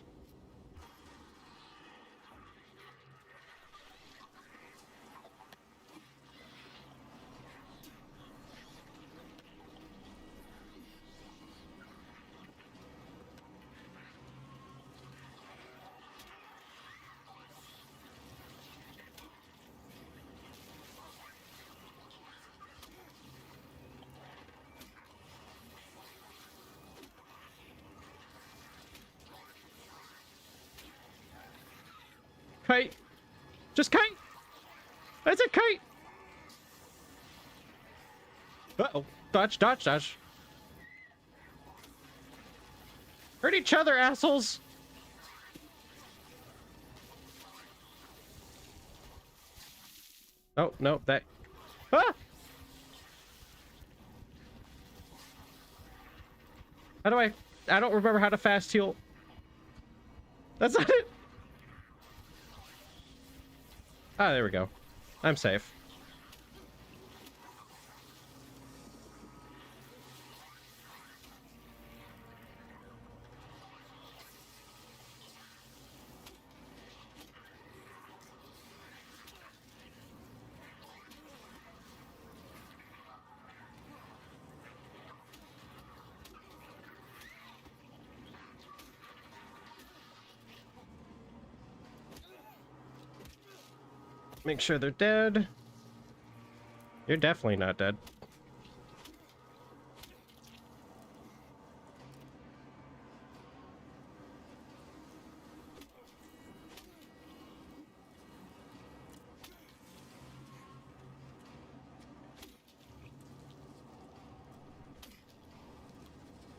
Kite! Just kite! That's a kite! Uh-oh. Dodge, dodge, dodge. Hurt each other, assholes! Oh, no, that... Ah! How do I don't remember how to fast heal. That's not it! Ah, there we go. I'm safe. Make sure they're dead. You're definitely not dead.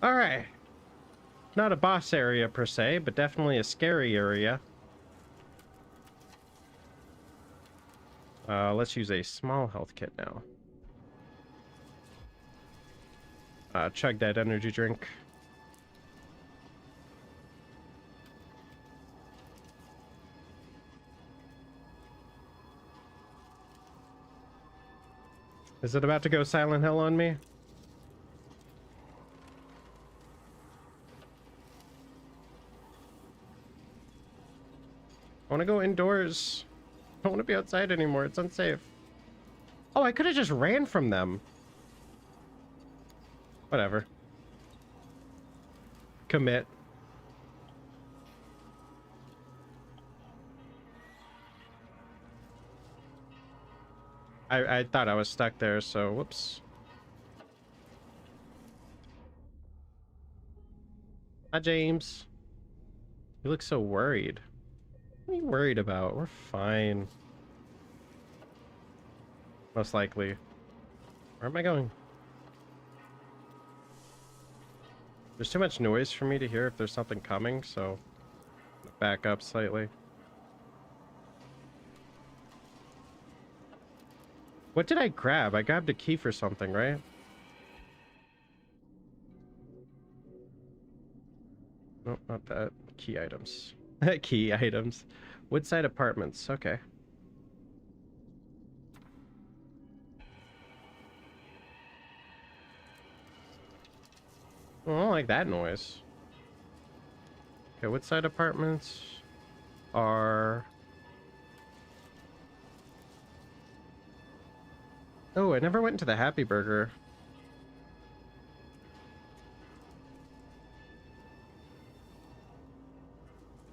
All right. Not a boss area per se, but definitely a scary area. Let's use a small health kit now. Chug that energy drink. Is it about to go Silent Hill on me? I want to go indoors. I don't want to be outside anymore. It's unsafe. Oh, I could have just ran from them. Whatever. Commit. I thought I was stuck there, so whoops. Hi, James. You look so worried. What are you worried about? We're fine. Most likely. Where am I going? There's too much noise for me to hear if there's something coming, so I'm gonna back up slightly. What did I grab? I grabbed a key for something, right? No, not that. Key items. Key items. Woodside Apartments. Okay. Oh, I don't like that noise. Okay, Woodside Apartments are... Oh, I never went into the Happy Burger.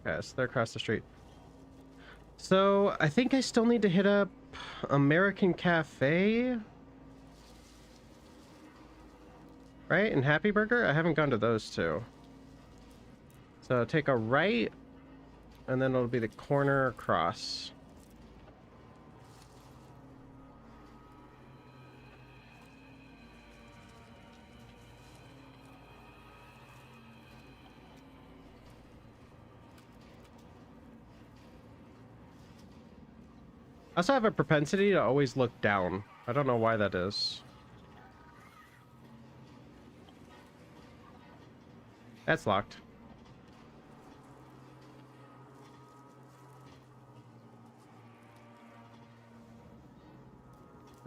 Yes, they're across the street. So, I think I still need to hit up American Cafe. Right? And Happy Burger? I haven't gone to those two. So, take a right, and then it'll be the corner across. I also have a propensity to always look down. I don't know why that is. That's locked.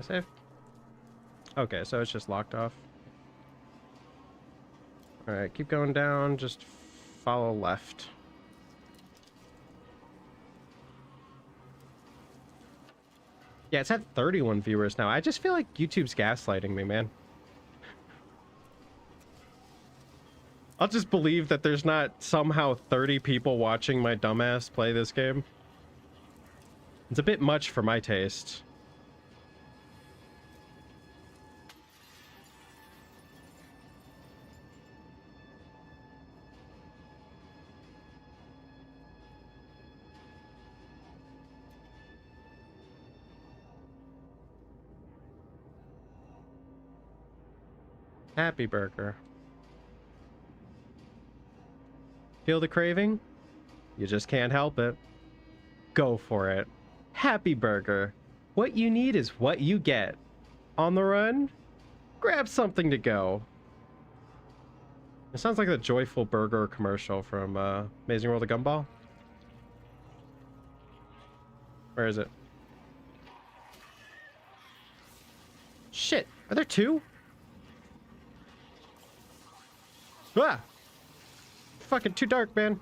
Save? Okay, so it's just locked off. Alright, keep going down, just follow left. Yeah, it's at 31 viewers now. I just feel like YouTube's gaslighting me, man. I'll just believe that there's not somehow 30 people watching my dumbass play this game. It's a bit much for my taste. Happy Burger. Feel the craving? You just can't help it. Go for it. Happy Burger. What you need is what you get. On the run? Grab something to go. It sounds like the Joyful Burger commercial from Amazing World of Gumball. Where is it? Shit, are there two? Ah! Fucking too dark, man.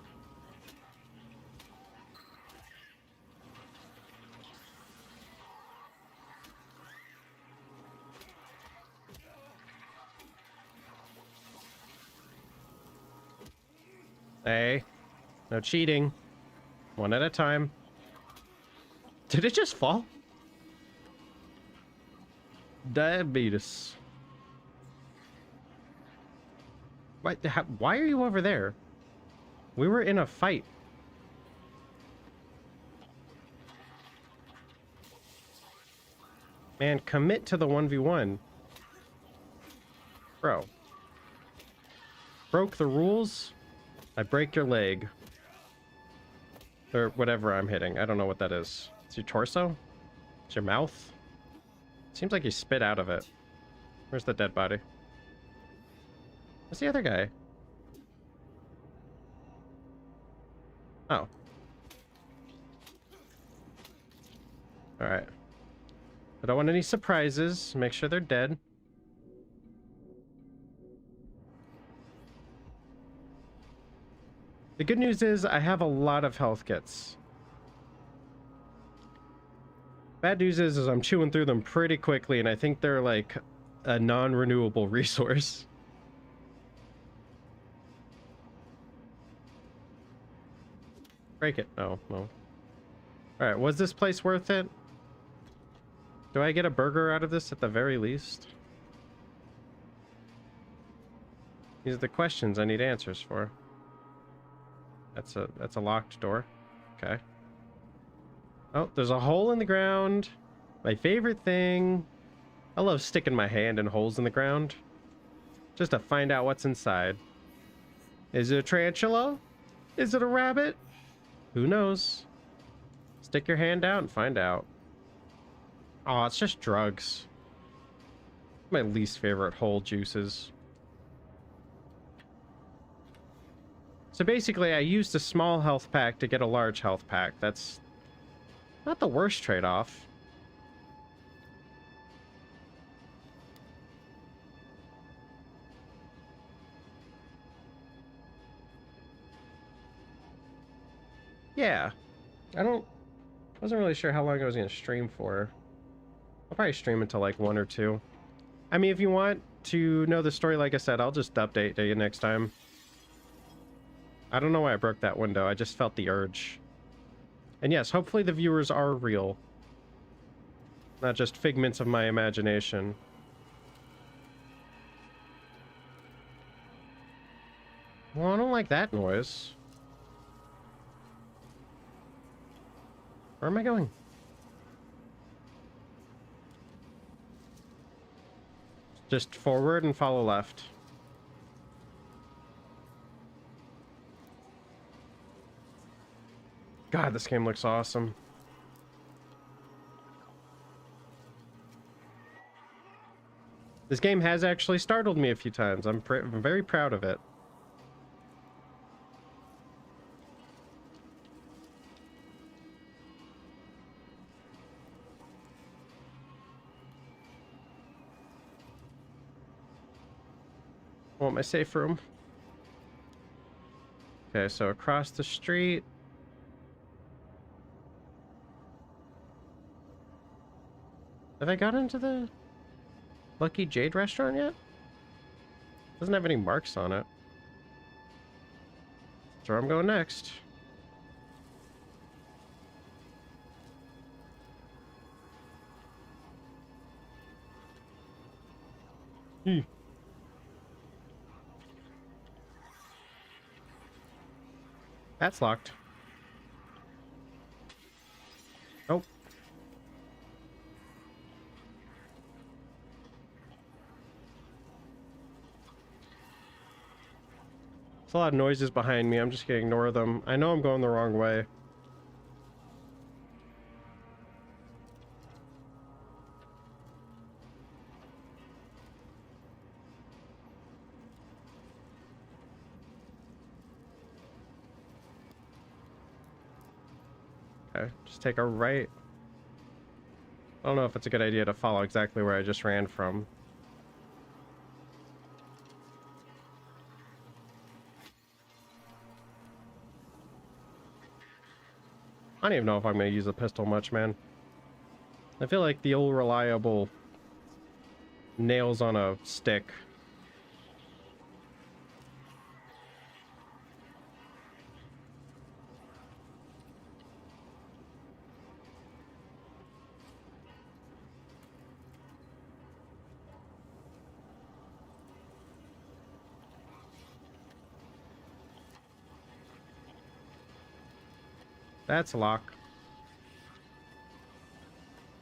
Hey, no cheating. One at a time. Did it just fall? Diabetes. Why are you over there? We were in a fight. Man, commit to the 1v1. Bro. Broke the rules? I break your leg. Or whatever I'm hitting. I don't know what that is. It's your torso? It's your mouth? Seems like you spit out of it. Where's the dead body? Where's the other guy? Oh. Alright. I don't want any surprises. Make sure they're dead. The good news is I have a lot of health kits. Bad news is I'm chewing through them pretty quickly, and I think they're like a non-renewable resource. Break it. No, no. Alright, was this place worth it? Do I get a burger out of this at the very least? These are the questions I need answers for. That's a locked door. Okay. Oh, there's a hole in the ground. My favorite thing. I love sticking my hand in holes in the ground. Just to find out what's inside. Is it a tarantula? Is it a rabbit? Who knows? Stick your hand out and find out. Oh, it's just drugs. My least favorite whole juices. So basically, I used a small health pack to get a large health pack. That's not the worst trade-off. Yeah. Wasn't really sure how long I was going to stream for. I'll probably stream until like 1 or 2. I mean, if you want to know the story, like I said, I'll just update you next time. I don't know why I broke that window. I just felt the urge. And yes, hopefully the viewers are real. Not just figments of my imagination. Well, I don't like that noise. Where am I going? Just forward and follow left. God, this game looks awesome. This game has actually startled me a few times. I'm very proud of it. I want my safe room. Okay, so across the street. Have I got into the Lucky Jade restaurant yet? Doesn't have any marks on it. That's where I'm going next. That's locked. Nope. There's a lot of noises behind me. I'm just gonna ignore them. I know I'm going the wrong way. Okay, just take a right. I don't know if it's a good idea to follow exactly where I just ran from. I don't even know if I'm going to use a pistol much, man. I feel like the old reliable nails on a stick. That's a lock.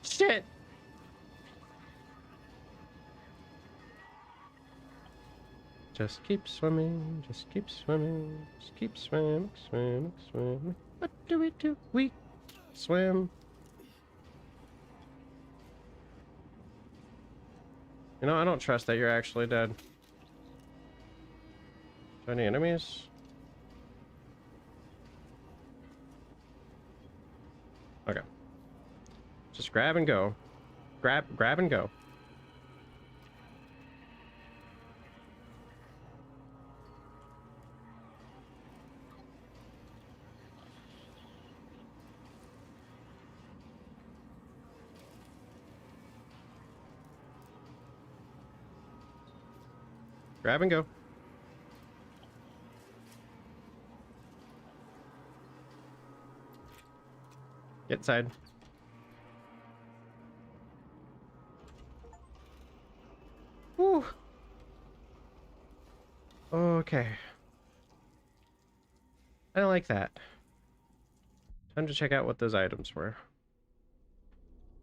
Shit! Just keep swimming, just keep swimming, just keep swimming, swimming, swimming. What do we do? We swim. You know, I don't trust that you're actually dead. Any enemies? Okay. Just grab and go. Grab and go. Grab and go. Get inside. Whew. Okay. I don't like that. Time to check out what those items were.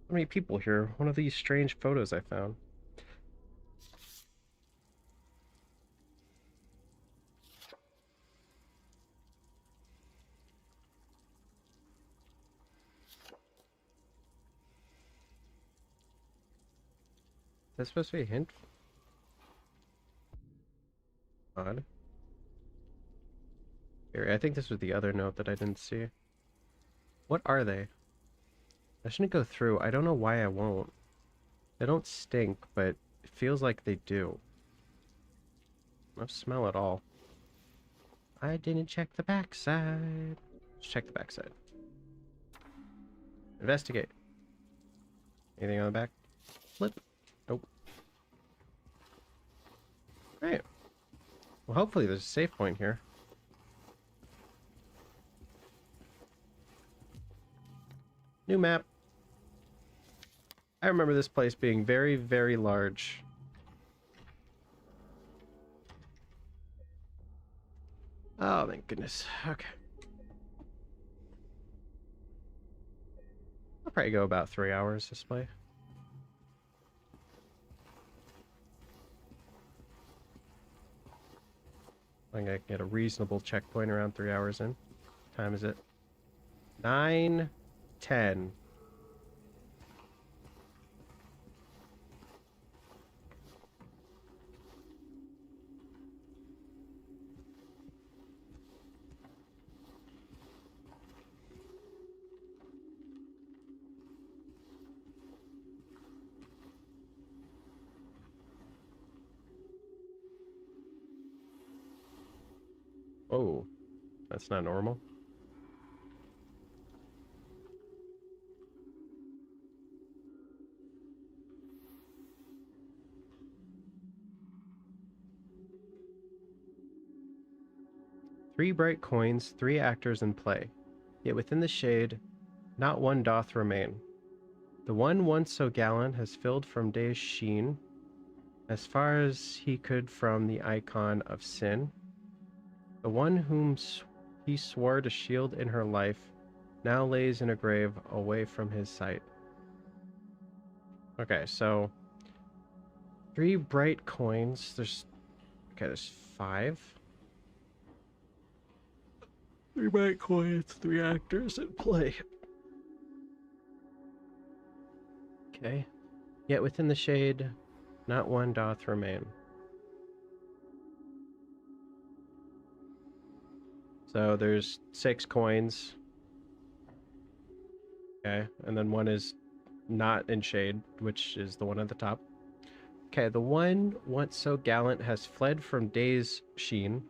How many people here? One of these strange photos I found. Is that supposed to be a hint? Odd. Here, I think this was the other note that I didn't see. What are they? I shouldn't go through. I don't know why I won't. They don't stink, but it feels like they do. No smell at all. I didn't check the backside. Let's check the backside. Investigate. Anything on the back? Flip. Nope. Alright. Well, hopefully there's a safe point here. New map. I remember this place being very, very large. Oh, thank goodness. Okay. I'll probably go about 3 hours this way. I'm gonna get a reasonable checkpoint around 3 hours in. What time is it? 9:10. Oh, that's not normal. Three bright coins, three actors in play. Yet within the shade, not one doth remain. The one once so gallant has filled from day's sheen, as far as he could from the icon of sin. The one whom he swore to shield in her life, now lays in a grave away from his sight. Okay, so three bright coins. There's 5. Three bright coins, three actors in play. Okay. Yet within the shade, not one doth remain. So there's 6 coins. Okay, and then one is not in shade, which is the one at the top. Okay, the one once so gallant has fled from day's sheen,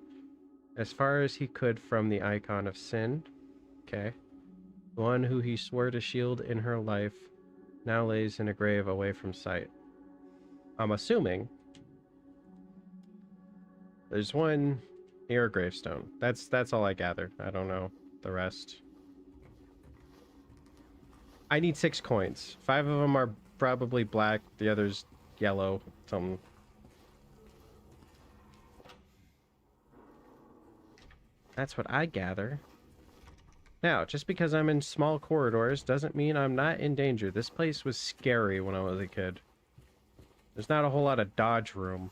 as far as he could from the icon of sin. Okay. The one who he swore to shield in her life now lays in a grave away from sight. I'm assuming there's one near a gravestone. That's all I gather. I don't know the rest. I need 6 coins. 5 of them are probably black. The other's yellow. Something. That's what I gather. Now, just because I'm in small corridors doesn't mean I'm not in danger. This place was scary when I was a kid. There's not a whole lot of dodge room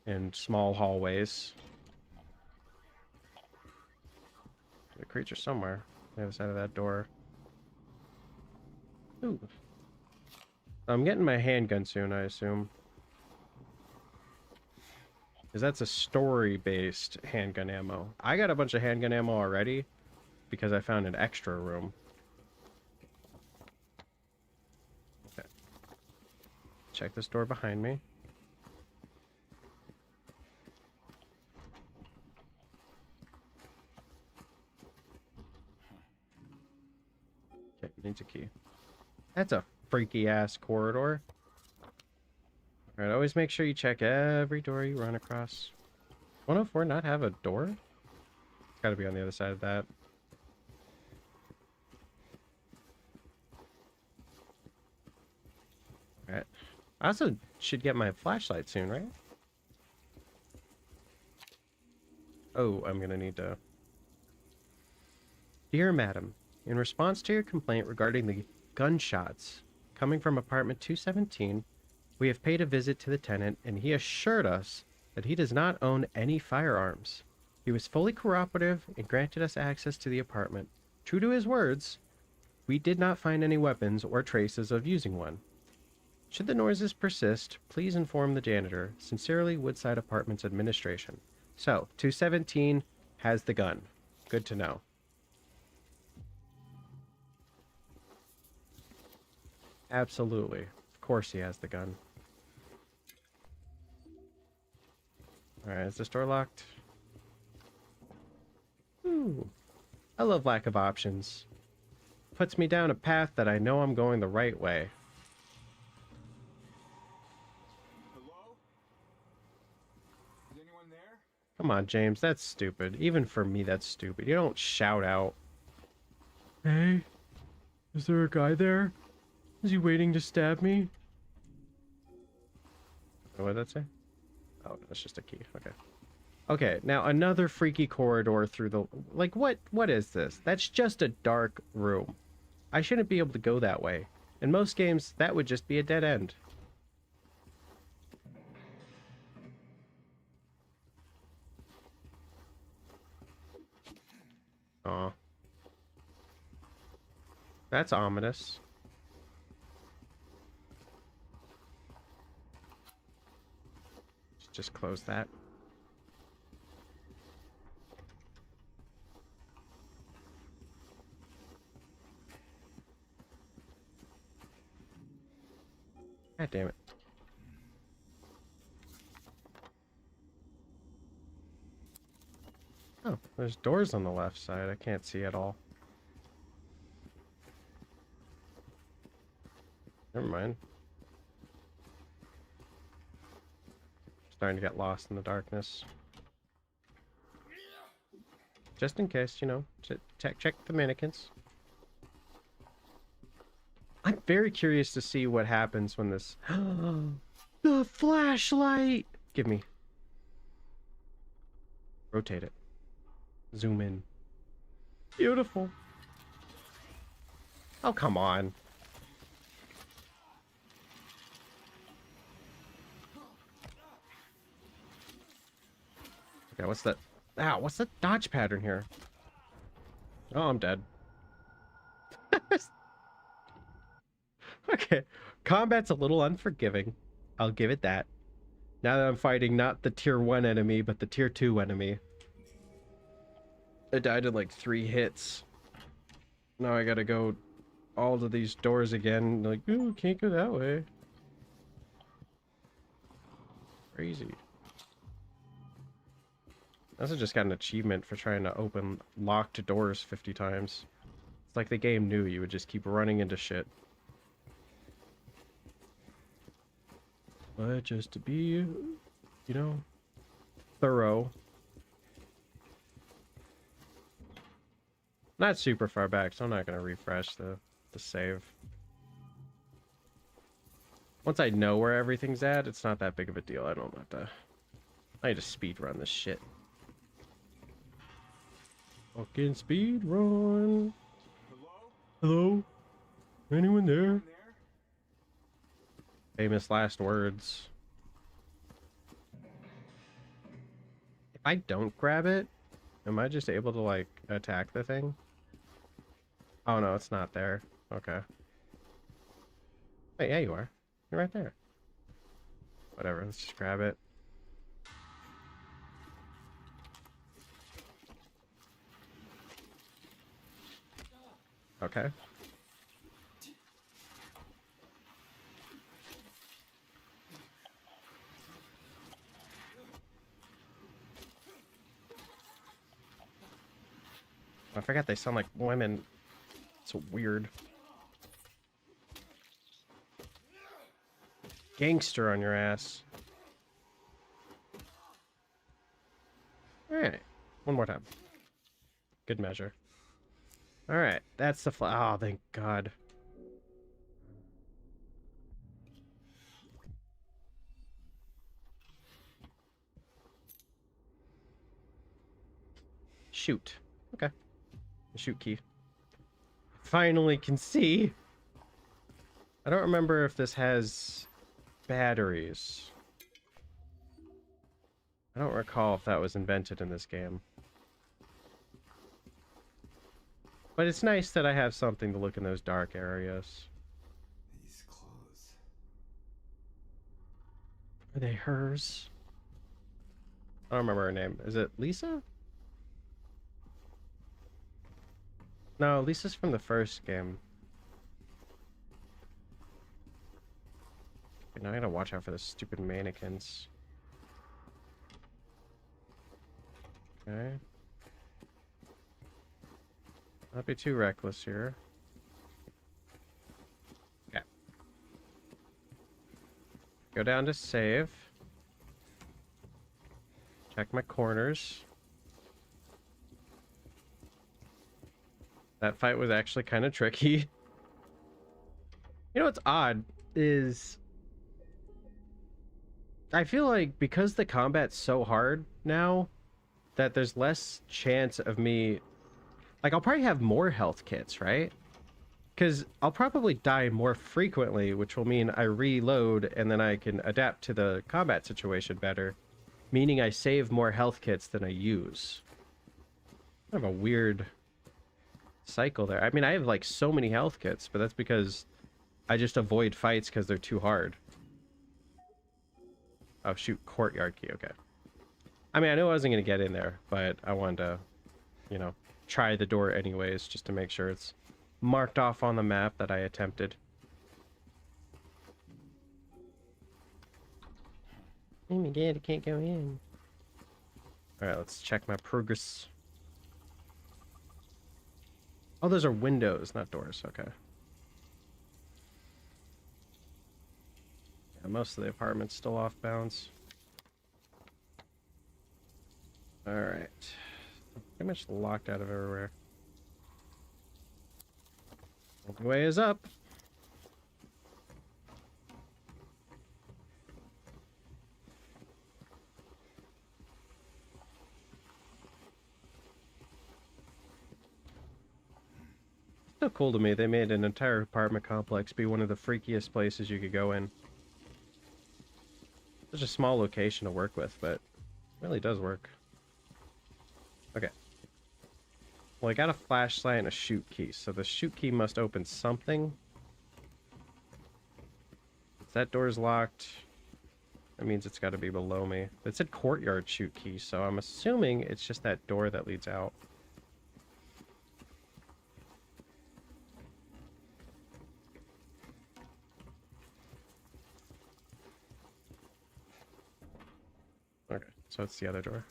in small hallways. There's a creature somewhere on the other side of that door. Ooh. I'm getting my handgun soon, I assume. Because that's a story-based handgun ammo. I got a bunch of handgun ammo already because I found an extra room. Okay. Check this door behind me. Okay, needs a key. That's a freaky-ass corridor. Alright, always make sure you check every door you run across. 104 not have a door? It's gotta be on the other side of that. Alright. I also should get my flashlight soon, right? Oh, I'm gonna need to... Dear Madam, in response to your complaint regarding the gunshots coming from apartment 217, we have paid a visit to the tenant, and he assured us that he does not own any firearms. He was fully cooperative and granted us access to the apartment. True to his words, we did not find any weapons or traces of using one. Should the noises persist, please inform the janitor. Sincerely, Woodside Apartments Administration. So, 217 has the gun. Good to know. Absolutely. Of course he has the gun. Alright, is this door locked? Ooh. I love lack of options. Puts me down a path that I know I'm going the right way. Hello? Is anyone there? Come on, James, that's stupid. Even for me, that's stupid. You don't shout out. Hey, is there a guy there? Is he waiting to stab me? What did that say? Oh, that's just a key. Okay. Okay, now another freaky corridor through the... Like, what is this? That's just a dark room. I shouldn't be able to go that way. In most games, that would just be a dead end. Aw. That's ominous. Just close that. God damn it. Oh, there's doors on the left side. I can't see at all. Never mind. Starting to get lost in the darkness. Just in case, you know, check the mannequins. I'm very curious to see what happens when this... The flashlight! Give me. Rotate it. Zoom in. Beautiful. Oh, come on. Okay, what's that? Ow, what's the dodge pattern here? Oh, I'm dead. Okay, combat's a little unforgiving. I'll give it that. Now that I'm fighting not the tier 1 enemy, but the tier 2 enemy. I died in like 3 hits. Now I gotta go all to these doors again. Like, ooh, can't go that way. Crazy. I also just got an achievement for trying to open locked doors 50 times. It's like the game knew you would just keep running into shit. But just to be, you know, thorough. Not super far back, so I'm not going to refresh the save. Once I know where everything's at, it's not that big of a deal. I don't have to... I need to speed run this shit. Fucking speed run. Hello? Hello? Anyone there? Anyone there? Famous last words. If I don't grab it, am I just able to, like, attack the thing? Oh, no, it's not there. Okay. Wait, yeah, you are. You're right there. Whatever, let's just grab it. Okay. I forgot they sound like women. It's weird. Gangster on your ass. Alright. One more time. Good measure. Alright, that's the oh, thank God. Shoot. Okay. The shoot key. Finally can see. I don't remember if this has batteries. I don't recall if that was invented in this game. But it's nice that I have something to look in those dark areas. These clothes. Are they hers? I don't remember her name. Is it Lisa? No, Lisa's from the first game. Okay, now I gotta watch out for the stupid mannequins. Okay. Not be too reckless here. Okay. Go down to save. Check my corners. That fight was actually kind of tricky. You know what's odd is I feel like because the combat's so hard now that there's less chance of me, like, I'll probably have more health kits, right? Because I'll probably die more frequently, which will mean I reload and then I can adapt to the combat situation better, meaning I save more health kits than I use. Kind of a weird cycle there. I mean, I have like so many health kits, but that's because I just avoid fights because they're too hard. Oh, shoot, courtyard key, okay. I mean, I knew I wasn't going to get in there, but I wanted to, you know, try the door anyways, just to make sure it's marked off on the map that I attempted. Oh my God, I can't go in. Alright, let's check my progress. Oh, those are windows, not doors, okay. Yeah, most of the apartment's still off bounds. Alright. Pretty much locked out of everywhere. The way is up. So cool to me. They made an entire apartment complex be one of the freakiest places you could go in. Such a small location to work with, but it really does work. Okay. Well, I got a flashlight and a shoot key, so the shoot key must open something. If that door's locked, that means it's got to be below me. But it said courtyard shoot key, so I'm assuming it's just that door that leads out. Okay, so it's the other door.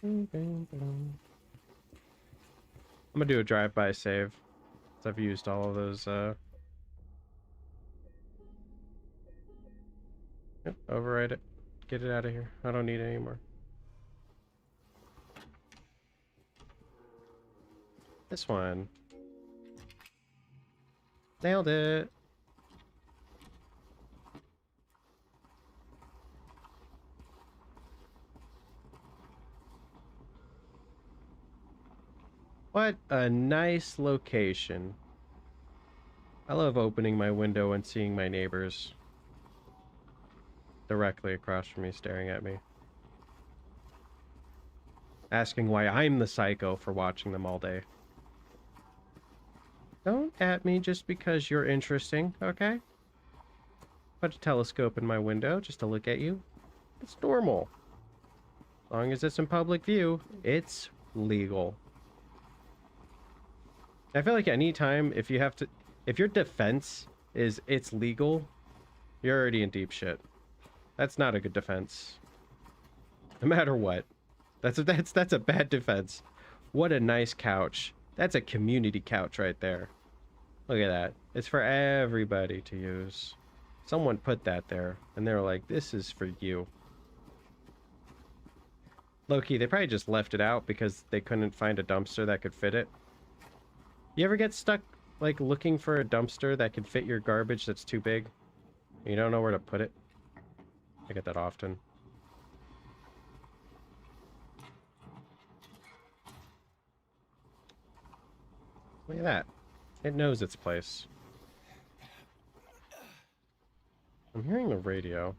I'm gonna do a drive-by save. I've used all of those, Yep, override it. Get it out of here. I don't need it anymore. This one. Nailed it. What a nice location. I love opening my window and seeing my neighbors directly across from me staring at me. Asking why I'm the psycho for watching them all day. Don't at me just because you're interesting, okay? Put a telescope in my window just to look at you. It's normal. As long as it's in public view, it's legal. I feel like anytime if your defense is it's legal, you're already in deep shit. That's not a good defense. No matter what. That's a bad defense. What a nice couch. That's a community couch right there. Look at that. It's for everybody to use. Someone put that there, and they were like, this is for you. Low-key, they probably just left it out because they couldn't find a dumpster that could fit it. You ever get stuck, like, looking for a dumpster that can fit your garbage that's too big? You don't know where to put it? I get that often. Look at that. It knows its place. I'm hearing the radio.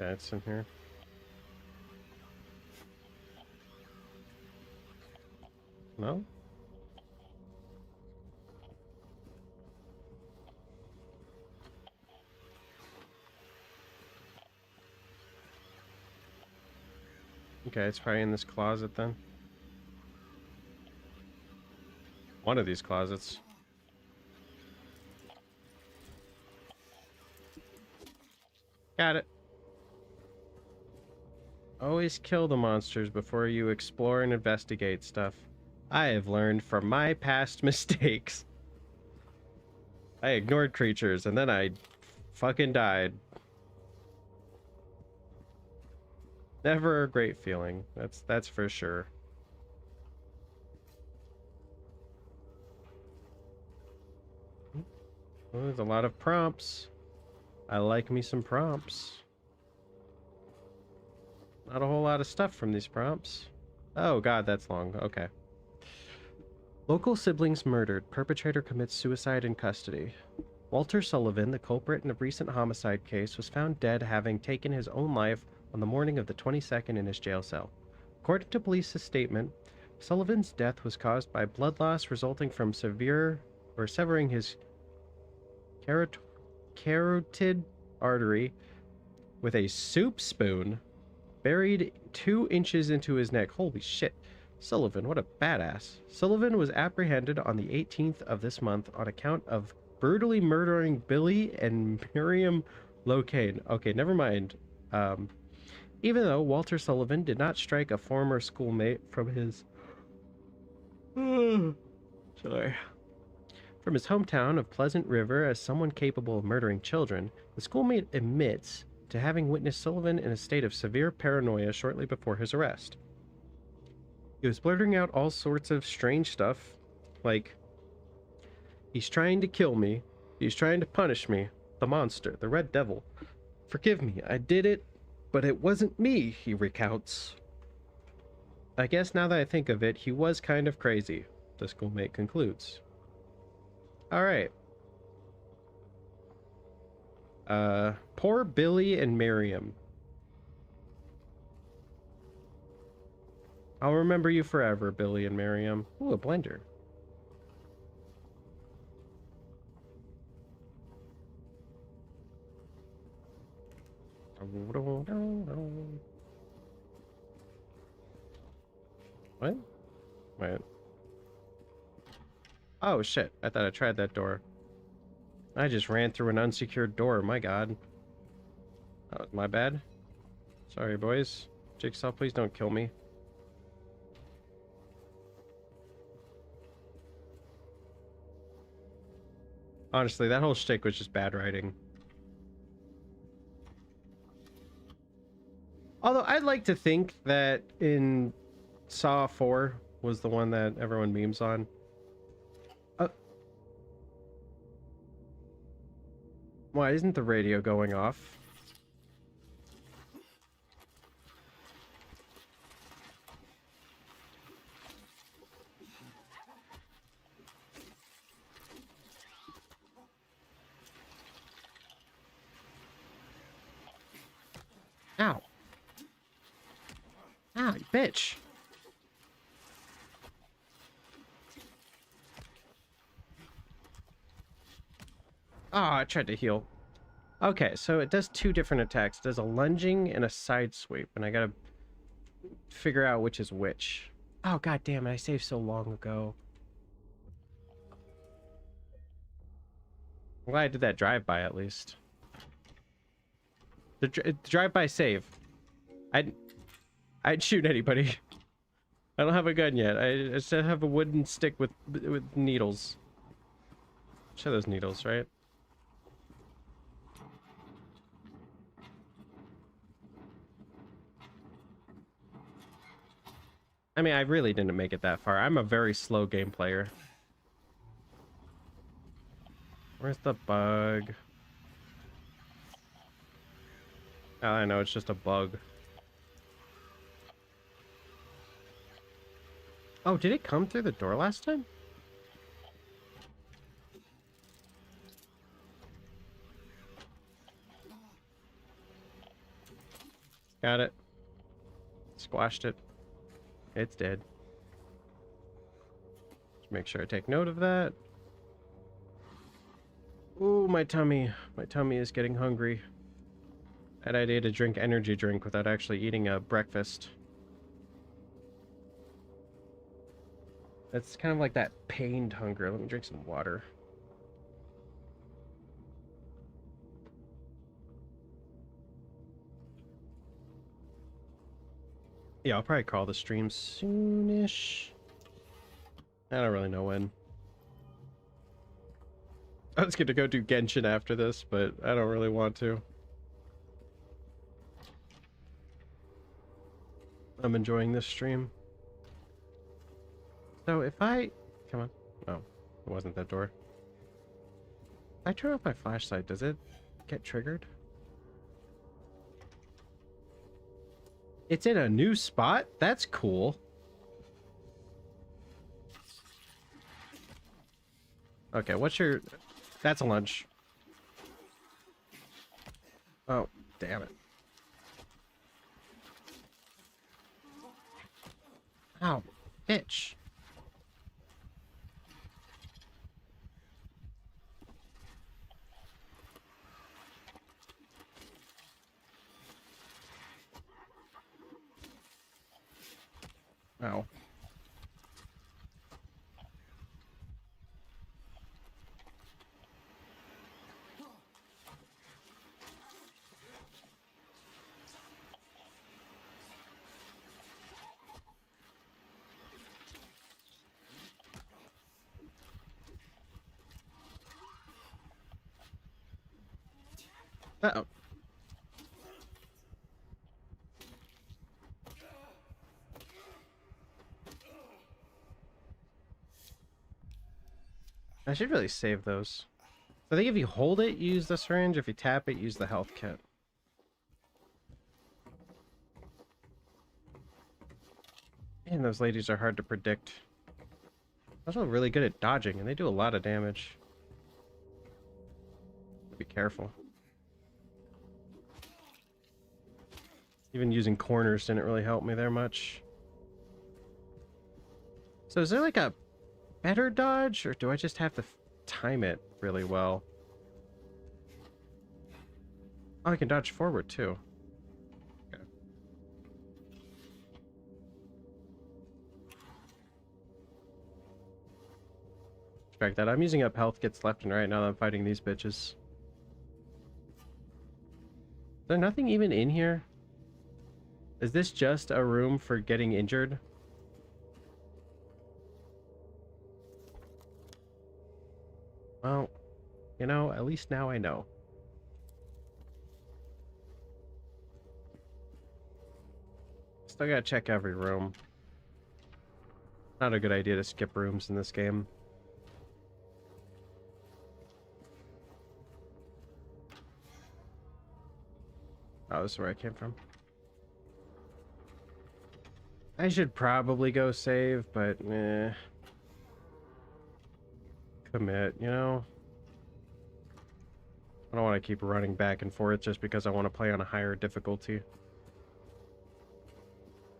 Okay, it's in here. No? Okay, it's probably in this closet then. One of these closets. Got it. Always kill the monsters before you explore and investigate stuff. I have learned from my past mistakes. I ignored creatures and then I fucking died. Never a great feeling. That's for sure. Oh, there's a lot of prompts. I like me some prompts. Not a whole lot of stuff from these prompts. Oh god, that's long. Okay. Local siblings murdered. Perpetrator commits suicide in custody. Walter Sullivan, the culprit in a recent homicide case, was found dead having taken his own life on the morning of the 22nd in his jail cell. According to police's statement, Sullivan's death was caused by blood loss resulting from severing his carotid artery with a soup spoon buried 2 inches into his neck. Holy shit. Sullivan, what a badass. Sullivan was apprehended on the 18th of this month on account of brutally murdering Billy and Miriam Locane. Okay, never mind. Even though Walter Sullivan did not strike a former schoolmate from his sorry. From his hometown of Pleasant River as someone capable of murdering children, the schoolmate admits to having witnessed Sullivan in a state of severe paranoia shortly before his arrest. He was blurting out all sorts of strange stuff, like, he's trying to kill me, he's trying to punish me, the monster, the Red Devil. Forgive me, I did it, but it wasn't me, he recounts. I guess now that I think of it, he was kind of crazy, the schoolmate concludes. Alright. Poor Billy and Miriam. I'll remember you forever, Billy and Miriam. Ooh, a blender. What? Wait. Oh, shit. I thought I tried that door. I just ran through an unsecured door. My god. That was my bad. Sorry, boys. Jigsaw, please don't kill me. Honestly, that whole shtick was just bad writing. Although, I'd like to think that in Saw 4 was the one that everyone memes on. Why isn't the radio going off? Ow. Ow, you bitch. Oh, I tried to heal. Okay, so it does two different attacks. It does a lunging and a side sweep, and I gotta figure out which is which. Oh, god damn it, I saved so long ago. I'm glad I did that drive-by at least. The drive-by save. I'd shoot anybody. I don't have a gun yet. I just have a wooden stick with needles. Show those needles, right? I mean, I really didn't make it that far. I'm a very slow game player. Where's the bug? Oh, I know, it's just a bug. Oh, did it come through the door last time? Got it. Squashed it. It's dead. Just make sure I take note of that. Ooh, my tummy. My tummy is getting hungry. Bad idea to drink energy drink without actually eating a breakfast. That's kind of like that pained hunger. Let me drink some water. Yeah, I'll probably call the stream soonish. I don't really know when. I was gonna go do Genshin after this, but I don't really want to. I'm enjoying this stream. So if I... Come on. Oh, it wasn't that door. If I turn off my flashlight, does it get triggered? It's in a new spot? That's cool. Okay, what's your... That's a lunch. Oh, damn it. Ow, bitch. Ow. Uh-oh. I should really save those. I think if you hold it, use the syringe. If you tap it, use the health kit. Man, those ladies are hard to predict. Also really good at dodging, and they do a lot of damage. Be careful. Even using corners didn't really help me there much. So is there like a better dodge, or do I just have to time it really well? Oh, I can dodge forward too. Okay. Respect that. I'm using up health kits left and right now that I'm fighting these bitches. Is there nothing even in here? Is this just a room for getting injured? Well, you know, at least now I know. Still gotta check every room. Not a good idea to skip rooms in this game. Oh, this is where I came from. I should probably go save, but eh. Commit, you know? I don't want to keep running back and forth just because I want to play on a higher difficulty.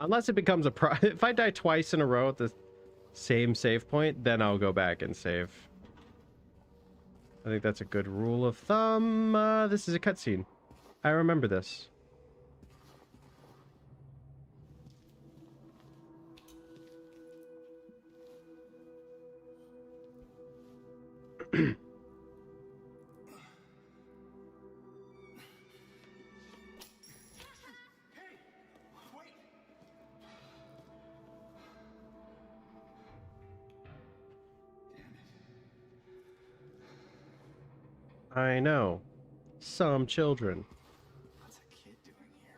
Unless it becomes a if I die twice in a row at the same save point, then I'll go back and save. I think that's a good rule of thumb. This is a cutscene. I remember this. I know. Some children. What's a kid doing here?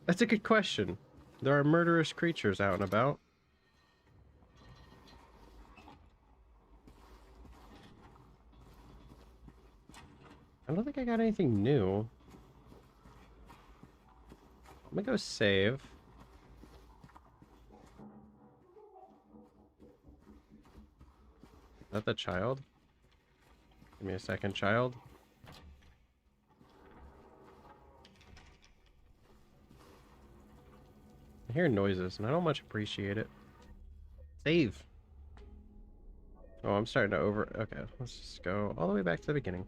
That's a good question. There are murderous creatures out and about. I don't think I got anything new. I'm gonna go save. Is that the child? Give me a second, child. I hear noises, and I don't much appreciate it. Save. Oh, I'm starting to Okay, let's just go all the way back to the beginning.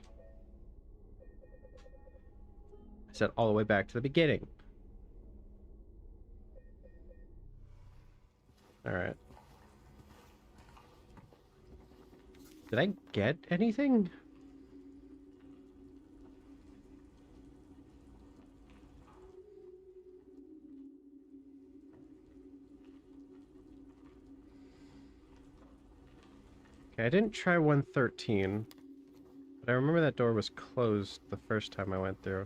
I said all the way back to the beginning. Alright. Did I get anything? Okay, I didn't try 113, but I remember that door was closed the first time I went through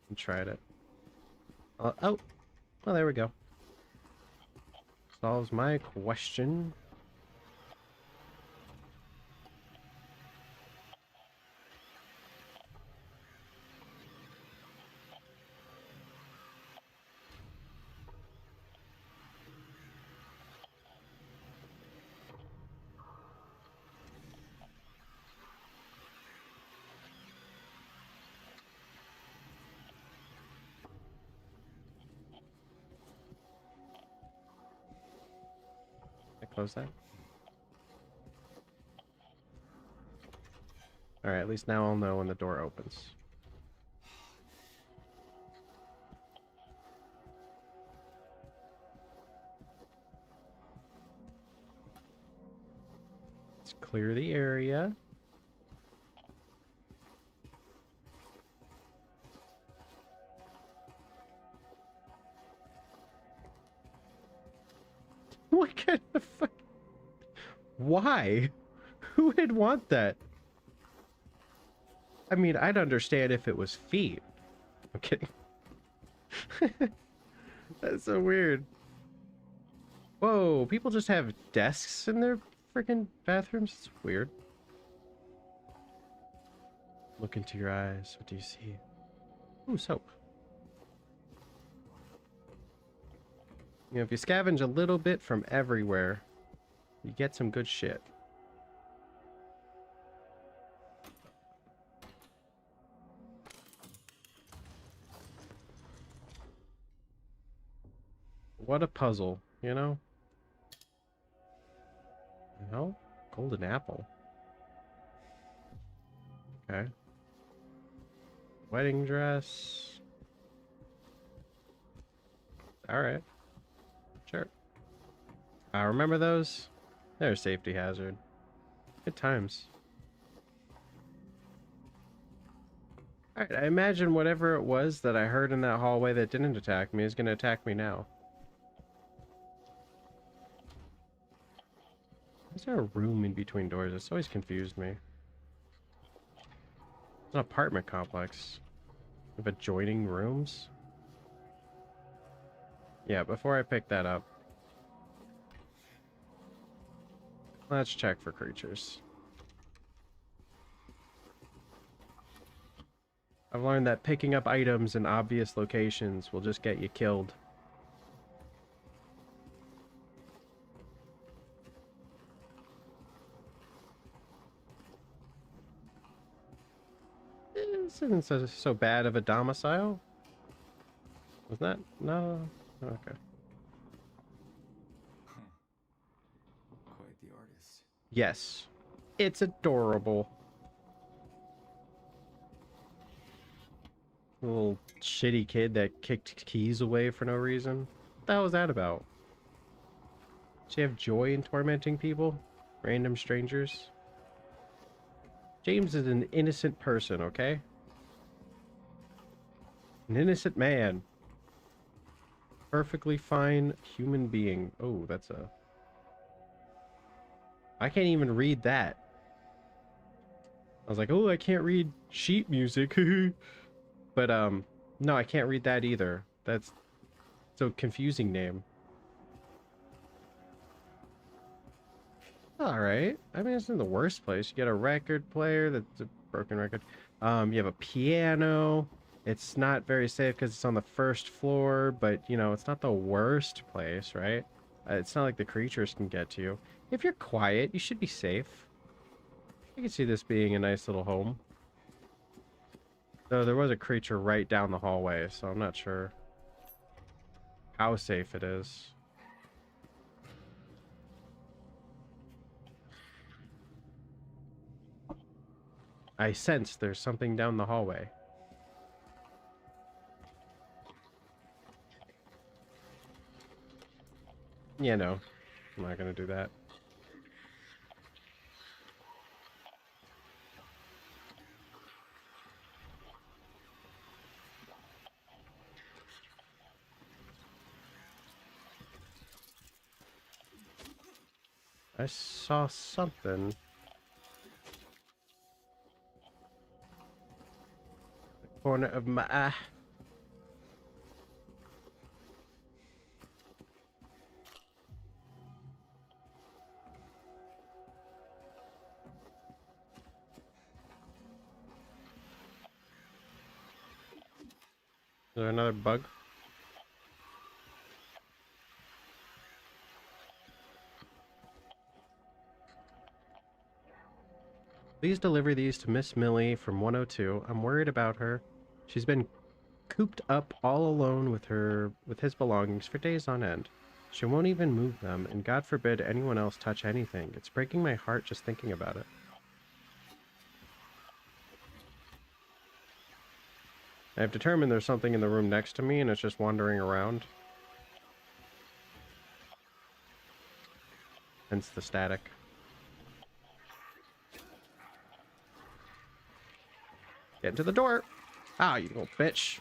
and tried it. Oh, well, there we go. Solves my question. Close that. Alright, at least now I'll know when the door opens. Let's clear the area. What kind of fuck? Why? Who would want that? I mean, I'd understand if it was feet. I'm kidding. That's so weird. Whoa, people just have desks in their freaking bathrooms? It's weird. Look into your eyes. What do you see? Ooh, soap. You know, if you scavenge a little bit from everywhere, you get some good shit. What a puzzle, you know? No? Golden apple. Okay. Wedding dress. Alright. Sure. Remember those? They're a safety hazard. Good times. Alright, I imagine whatever it was that I heard in that hallway that didn't attack me is going to attack me now. Is there a room in between doors? It's always confused me. It's an apartment complex with adjoining rooms. Yeah, before I pick that up, let's check for creatures. I've learned that picking up items in obvious locations will just get you killed. This isn't so bad of a domicile. Was that? No. Okay. Huh. Quite the artist. Yes. It's adorable. Little shitty kid that kicked keys away for no reason. What the hell was that about? Does she have joy in tormenting people? Random strangers? James is an innocent person, okay? An innocent man. Perfectly fine human being. Oh, that's a... I can't even read that. I was like, oh, I can't read sheet music. But, no, I can't read that either. That's so confusing name. Alright. I mean, it's in the worst place. You get a record player that's a broken record. You have a piano. It's not very safe because it's on the first floor, but, you know, it's not the worst place, right? It's not like the creatures can get to you. If you're quiet, you should be safe. I can see this being a nice little home. Though there was a creature right down the hallway, so I'm not sure how safe it is. I sense there's something down the hallway. Yeah, no. I'm not gonna do that. I saw something. The corner of my eye. Is there another bug? Please deliver these to Miss Millie from 102. I'm worried about her. She's been cooped up all alone with his belongings for days on end. She won't even move them, and God forbid anyone else touch anything. It's breaking my heart just thinking about it. I've determined there's something in the room next to me, and it's just wandering around. Hence the static. Get into the door! Ah, you little bitch!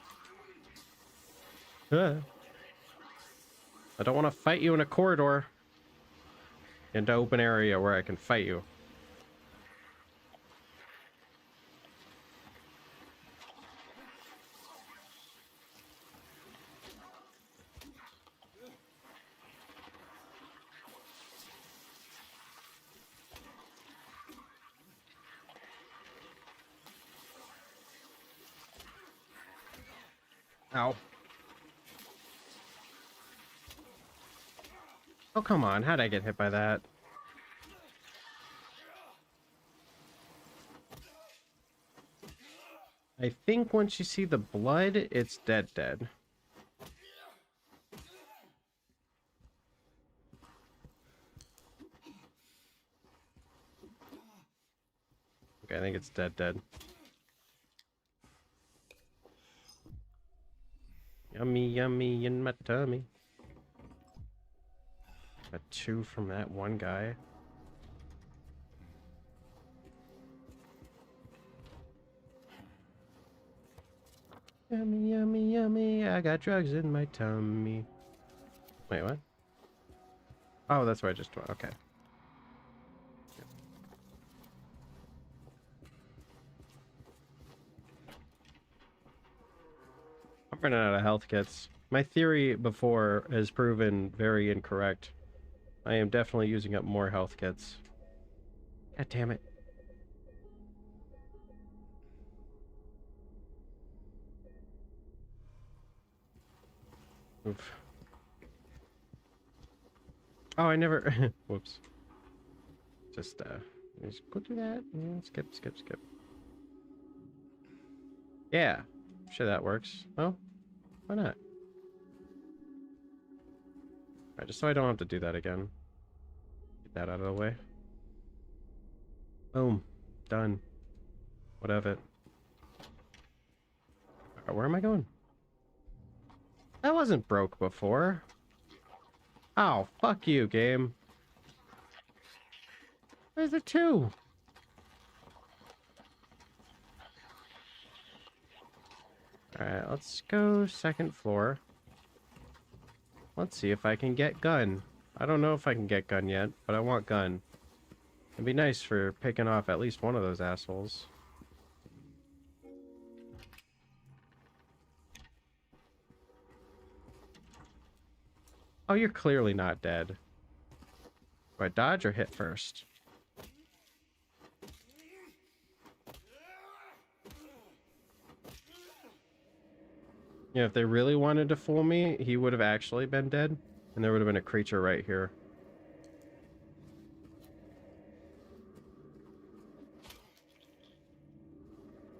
I don't want to fight you in a corridor. Into open area where I can fight you. Ow. Oh, come on. How'd I get hit by that? I think once you see the blood, it's dead. Okay, I think it's dead. Yummy in my tummy. A 2 from that one guy. Yummy, I got drugs in my tummy. Wait, what? Oh, that's where I just went. Okay. I'm running out of health kits. My theory before has proven very incorrect. I am definitely using up more health kits. God damn it. Oof. Oh, I never... Whoops. Just go do that. Yeah, skip, skip, skip. Yeah. Sure, that works. Well, why not? Alright, just so I don't have to do that again. Get that out of the way. Boom. Done. What of it? Alright, where am I going? That wasn't broke before. Oh, fuck you, game. Where's the two? Alright, let's go second floor. Let's see if I can get gun. I don't know if I can get gun yet, but I want gun. It'd be nice for picking off at least one of those assholes. Oh, you're clearly not dead. Do I dodge or hit first? Yeah, if they really wanted to fool me, he would have actually been dead, and there would have been a creature right here.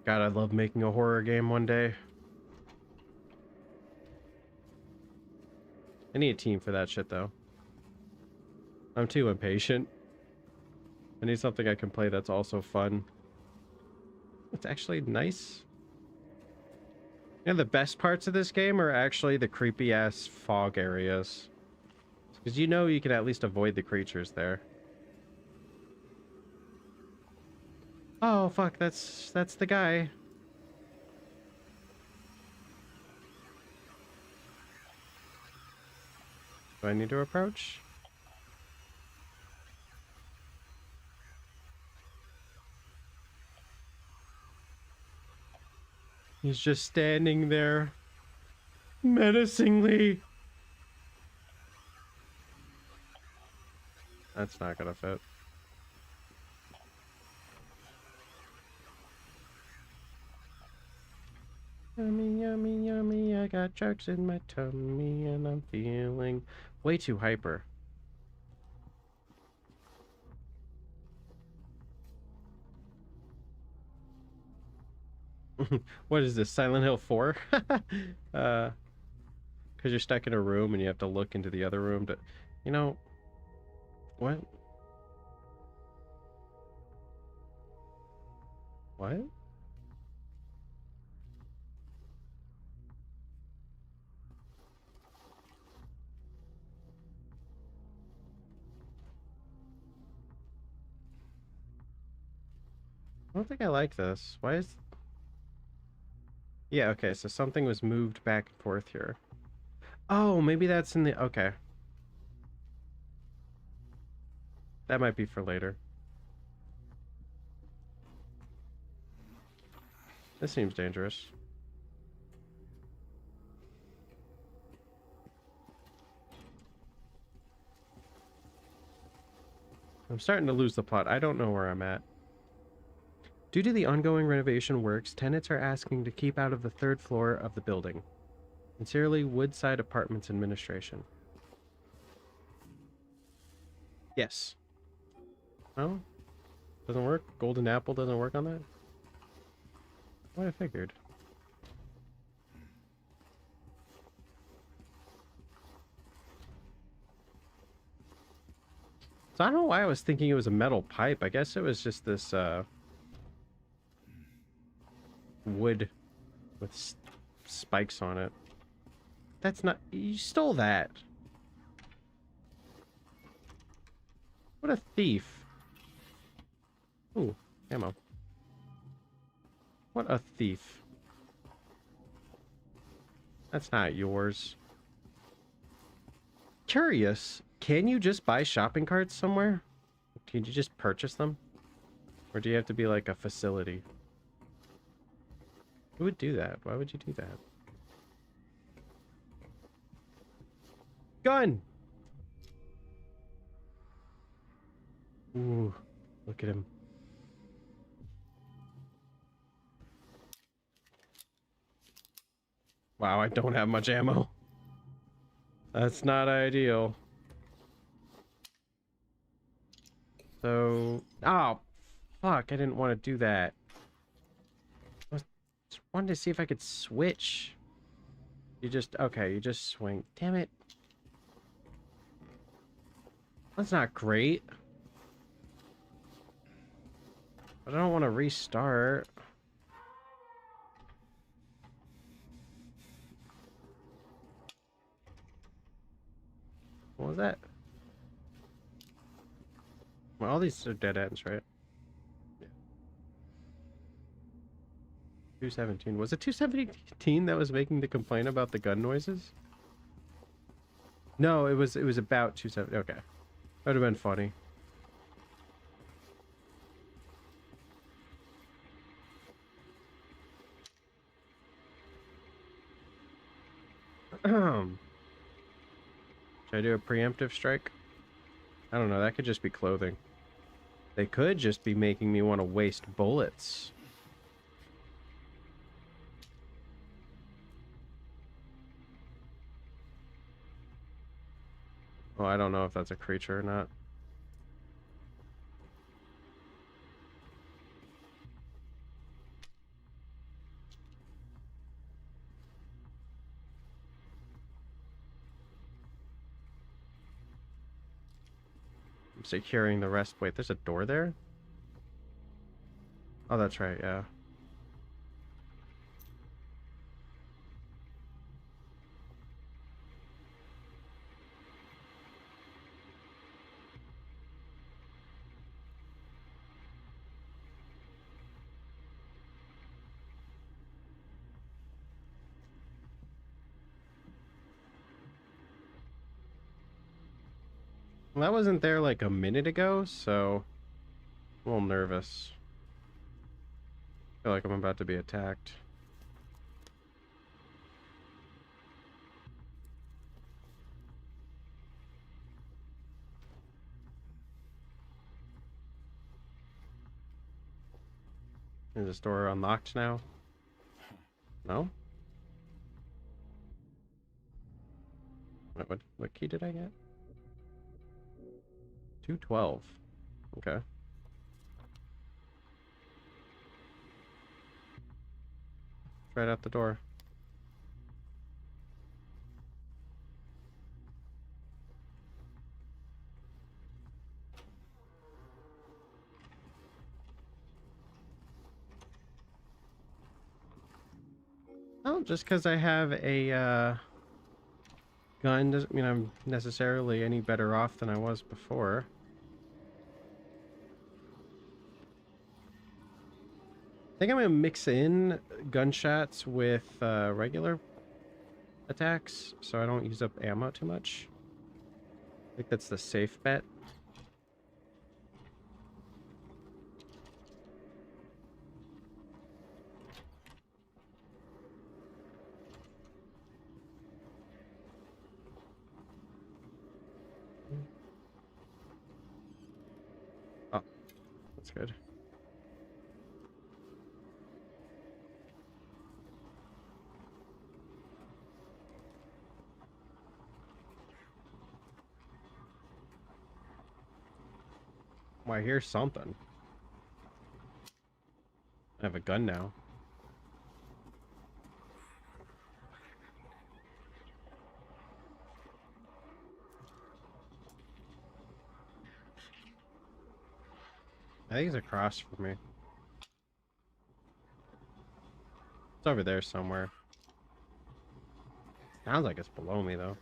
God, I'd love making a horror game one day. I need a team for that shit, though. I'm too impatient. I need something I can play that's also fun. It's actually nice. You know, the best parts of this game are actually the creepy-ass fog areas. Because you know you can at least avoid the creatures there. Oh, fuck, that's the guy. Do I need to approach? He's just standing there. Menacingly. That's not gonna fit. Yummy, yummy, yummy. I got jerks in my tummy and I'm feeling way too hyper. What is this, Silent Hill 4? Because you're stuck in a room and you have to look into the other room to... You know... What? What? I don't think I like this. Why is... Yeah, okay, so something was moved back and forth here. Oh, maybe that's in the... Okay. That might be for later. This seems dangerous. I'm starting to lose the plot. I don't know where I'm at. Due to the ongoing renovation works, tenants are asking to keep out of the third floor of the building. Sincerely, Woodside Apartments Administration. Yes. Oh? Doesn't work? Golden Apple doesn't work on that? What I figured. So I don't know why I was thinking it was a metal pipe. I guess it was just this, wood with spikes on it. That's not... You stole that. What a thief. Ooh, ammo. What a thief. That's not yours. Curious, can you just buy shopping carts somewhere? Can you just purchase them? Or do you have to be like a facility? Who would do that? Why would you do that? Gun! Ooh, look at him. Wow, I don't have much ammo. That's not ideal. So, oh, fuck, I didn't want to do that. I just wanted to see if I could switch. Okay, you just swing. Damn it. That's not great. But I don't want to restart. What was that? Well, all these are dead ends, right? Yeah. 217. Was it 217 that was making the complaint about the gun noises? No, it was about 270. Okay. That would have been funny. Should I do a preemptive strike? I don't know, that could just be clothing. They could just be making me want to waste bullets. Well, I don't know if that's a creature or not. I'm securing the rest. Wait, there's a door there? Oh, that's right, yeah. Well, that wasn't there like a minute ago, so I'm a little nervous. I feel like I'm about to be attacked. Is this door unlocked now? No? What key did I get? 212. Okay. Right out the door. Oh, just because I have a gun doesn't mean I'm necessarily any better off than I was before. I think I'm gonna mix in gunshots with regular attacks so I don't use up ammo too much. I think that's the safe bet. Oh, that's good. Well, I hear something. I have a gun now. I think he's across from me. It's over there somewhere. Sounds like it's below me, though.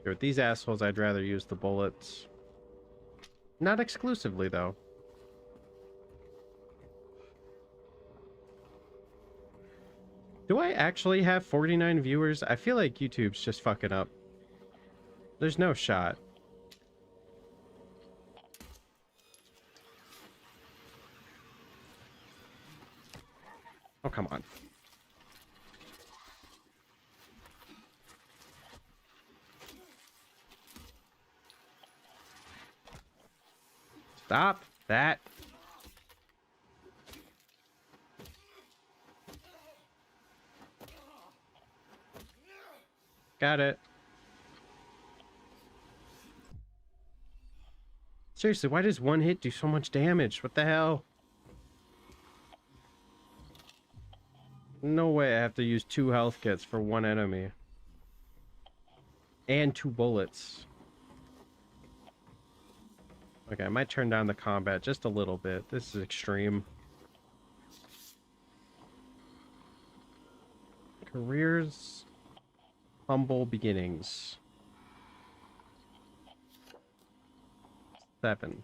Here, with these assholes, I'd rather use the bullets. Not exclusively, though. Do I actually have 49 viewers? I feel like YouTube's just fucking up. There's no shot. Oh, come on. Stop that. Got it. Seriously, why does one hit do so much damage? What the hell? No way I have to use 2 health kits for one enemy. And 2 bullets. Okay, I might turn down the combat just a little bit. This is extreme. Careers. Humble beginnings. 7.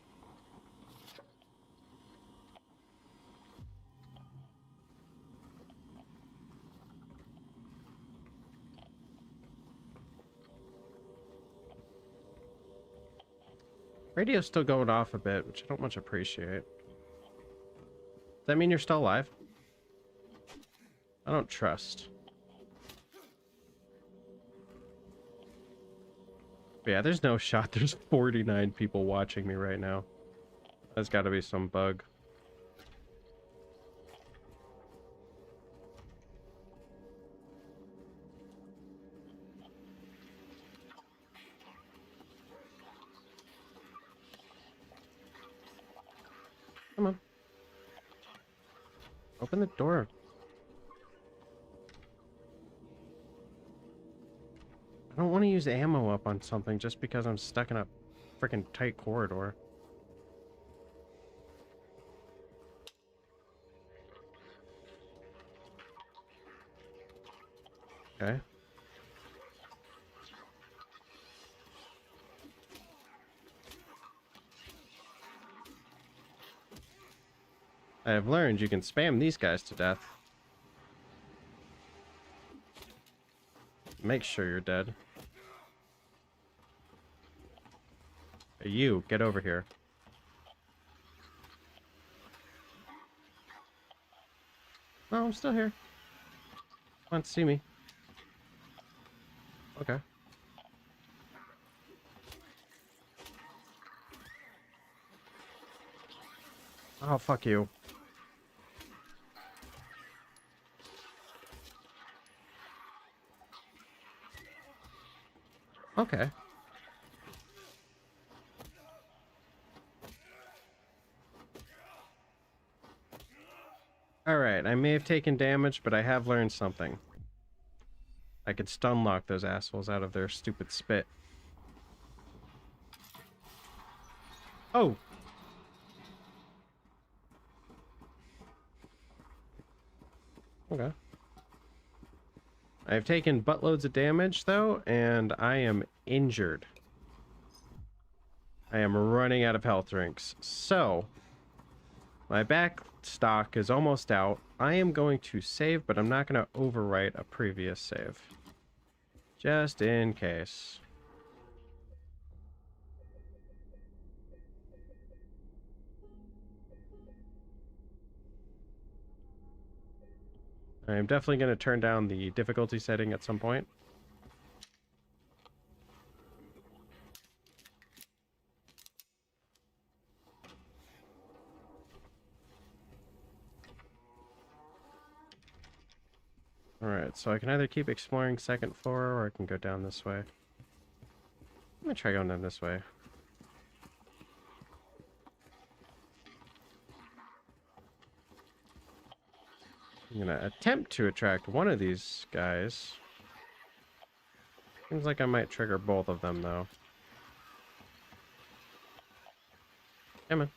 Radio's still going off a bit, which I don't much appreciate. Does that mean you're still alive? I don't trust. But yeah, there's no shot. There's 49 people watching me right now. That's got to be some bug. Come on. Open the door. I don't want to use ammo up on something just because I'm stuck in a freaking tight corridor. Okay. I have learned you can spam these guys to death. Make sure you're dead. Hey, you, get over here. No, I'm still here. Come on, see me. Okay. Oh, fuck you. Okay. Alright, I may have taken damage, but I have learned something. I could stun lock those assholes out of their stupid spit. Oh! Okay. I've taken buttloads of damage, though, and I am injured. I am running out of health drinks. So, my back stock is almost out. I am going to save, but I'm not going to overwrite a previous save. Just in case. I'm definitely going to turn down the difficulty setting at some point. Alright, so I can either keep exploring second floor, or I can go down this way. I'm gonna try going down this way. I'm gonna attempt to attract one of these guys. Seems like I might trigger both of them, though. Come on.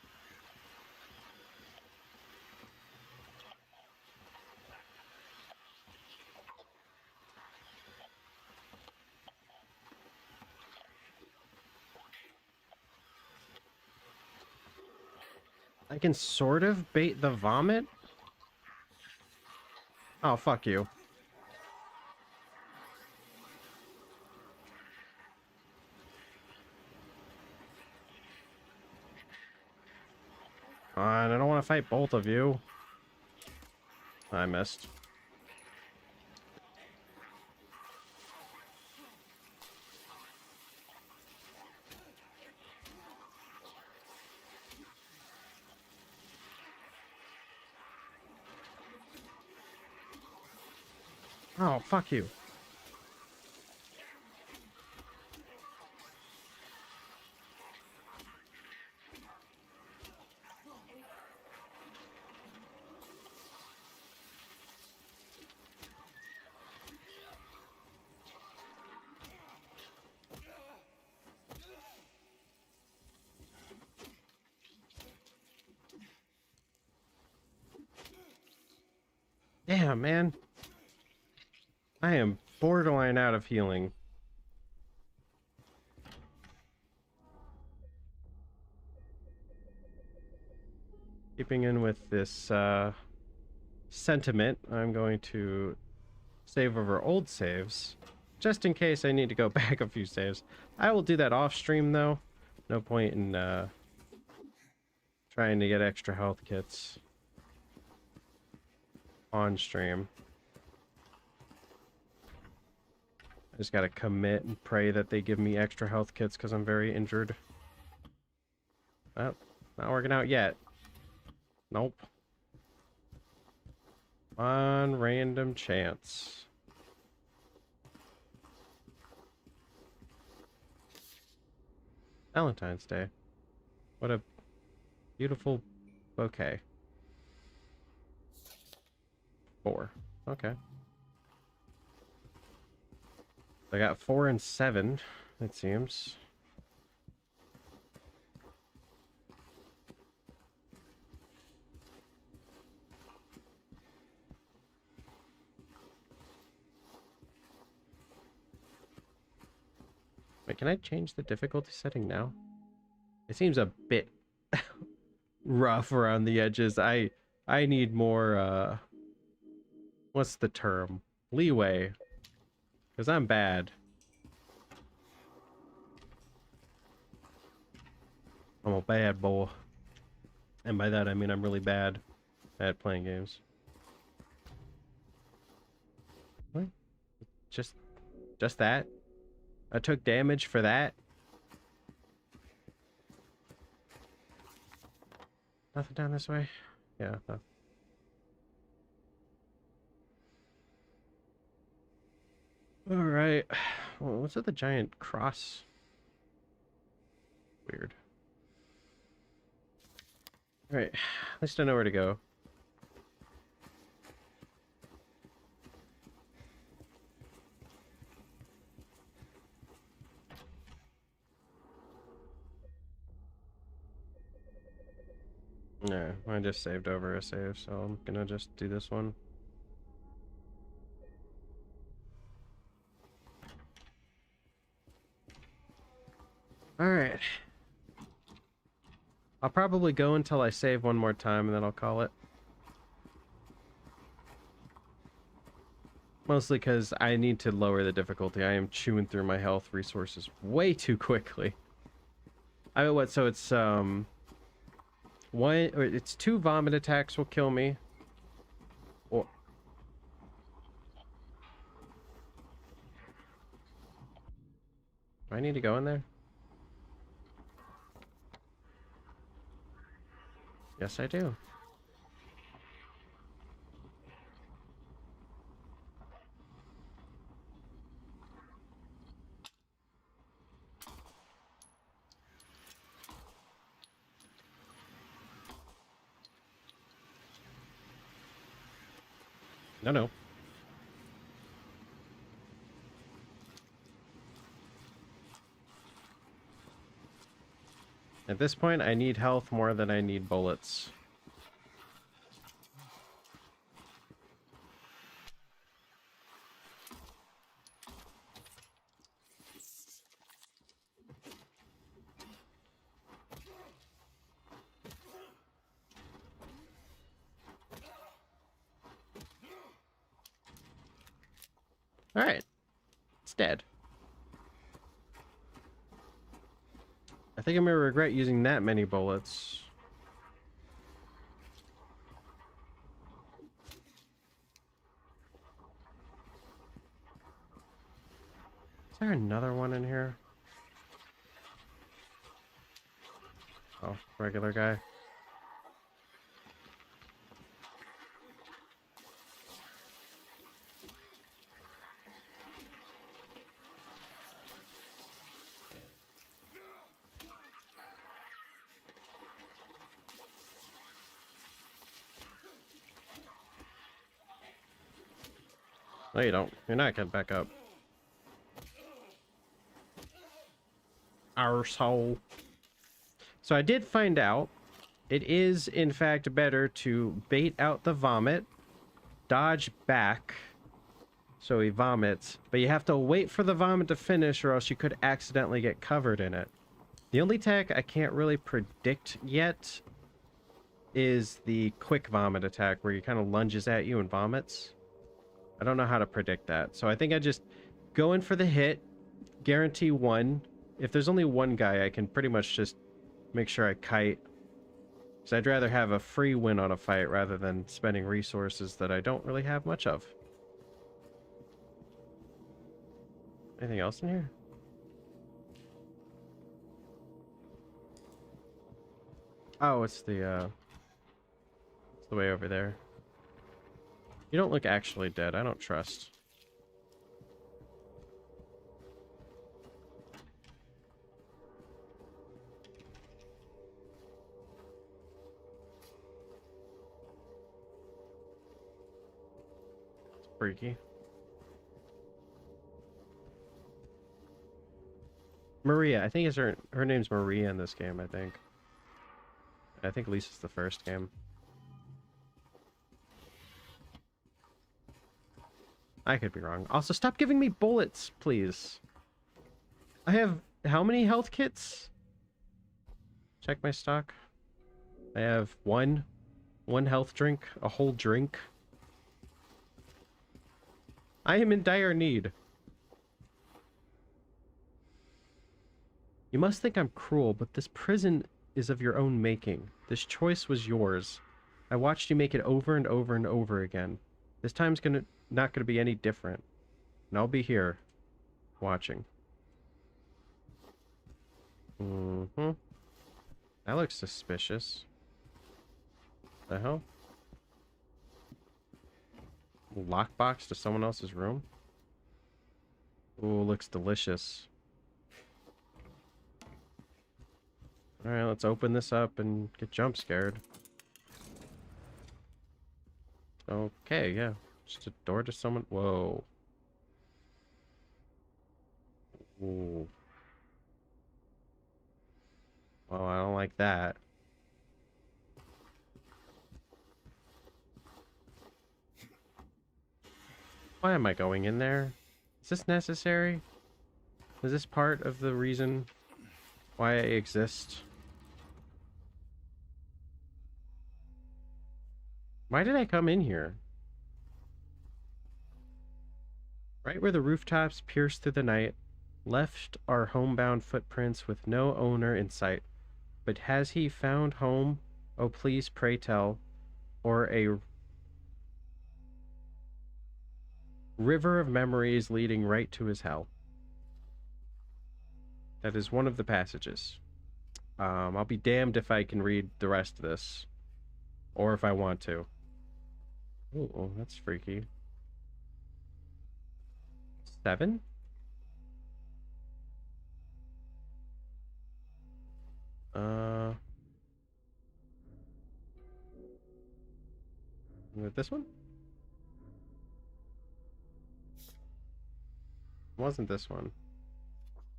I can sort of bait the vomit? Oh, fuck you. Come on, I don't want to fight both of you. I missed. Oh, fuck you. Damn, man. I am borderline out of healing. Keeping in with this sentiment, I'm going to save over old saves, just in case I need to go back a few saves. I will do that off stream, though. No point in trying to get extra health kits on stream. I just gotta commit and pray that they give me extra health kits because I'm very injured. Well, not working out yet. Nope. On random chance. Valentine's Day. What a beautiful bouquet. 4. Okay. I got 4 and 7, it seems. Wait, can I change the difficulty setting now? It seems a bit rough around the edges. I need more, what's the term? Leeway. Because I'm bad. I'm a bad boy. And by that I mean I'm really bad at playing games. What? Just that? I took damage for that? Nothing down this way? Yeah, no. Alright. Well, what's with the giant cross? Weird. Alright. At least I know where to go. No, I just saved over a save, so I'm gonna just do this one. Alright. I'll probably go until I save one more time and then I'll call it. Mostly because I need to lower the difficulty. I am chewing through my health resources way too quickly. I mean, what? So it's it's 2 vomit attacks will kill me. Or do I need to go in there? Yes, I do. No. At this point, I need health more than I need bullets. Alright. It's dead. I think I'm gonna regret using that many bullets. Is there another one in here? Oh, regular guy. No, you don't. You're not getting back up. Arsehole. So I did find out it is, in fact, better to bait out the vomit dodge back so he vomits, but you have to wait for the vomit to finish or else you could accidentally get covered in it. The only attack I can't really predict yet is the quick vomit attack where he kind of lunges at you and vomits. I don't know how to predict that. So I think I just go in for the hit, guarantee one. If there's only one guy, I can pretty much just make sure I kite. Because I'd rather have a free win on a fight rather than spending resources that I don't really have much of. Anything else in here? Oh, it's the way over there. You don't look actually dead. I don't trust. It's freaky. Maria. I think it's her name's Maria in this game, I think. I think Lisa's the first game. I could be wrong. Also, stop giving me bullets, please. I have how many health kits? Check my stock. I have one health drink, a whole drink. I am in dire need. You must think I'm cruel, but this prison is of your own making. This choice was yours. I watched you make it over and over and over again. This time's not gonna be any different. And I'll be here, watching. Mm-hmm. That looks suspicious. The hell? Lockbox to someone else's room? Ooh, looks delicious. Alright, let's open this up and get jump scared. Okay, yeah. Just a door to someone. Whoa. Ooh. Well, I don't like that. Why am I going in there? Is this necessary? Is this part of the reason why I exist? Why did I come in here? Right where the rooftops pierce through the night, left our homebound footprints with no owner in sight. But has he found home? Oh, please, pray tell. Or a river of memories leading right to his hell. That is one of the passages. I'll be damned if I can read the rest of this. Or if I want to. Oh, that's freaky. 7? With this one? Wasn't this one?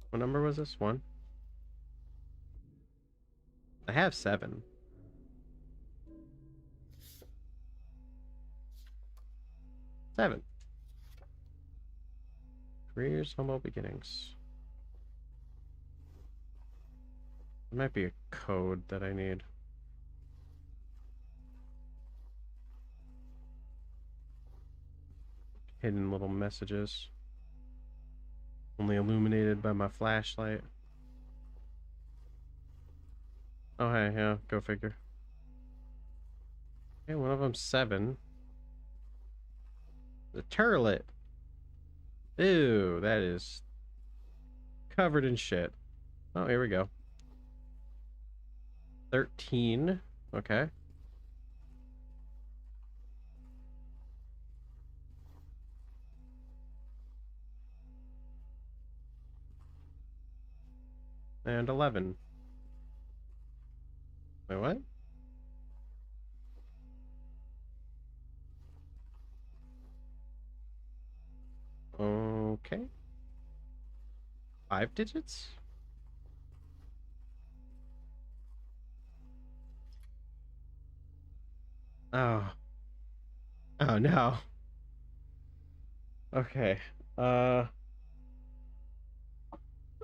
What number was this? 1? I have 7. Seven. Careers, humble beginnings. There might be a code that I need. Hidden little messages. Only illuminated by my flashlight. Oh, hey, yeah, go figure. Okay, one of them's 7. The turlet. Ew, that is covered in shit. Oh, here we go. 13. Okay. And 11. Wait, what? Okay. 5 digits? Oh. Oh no. Okay. Uh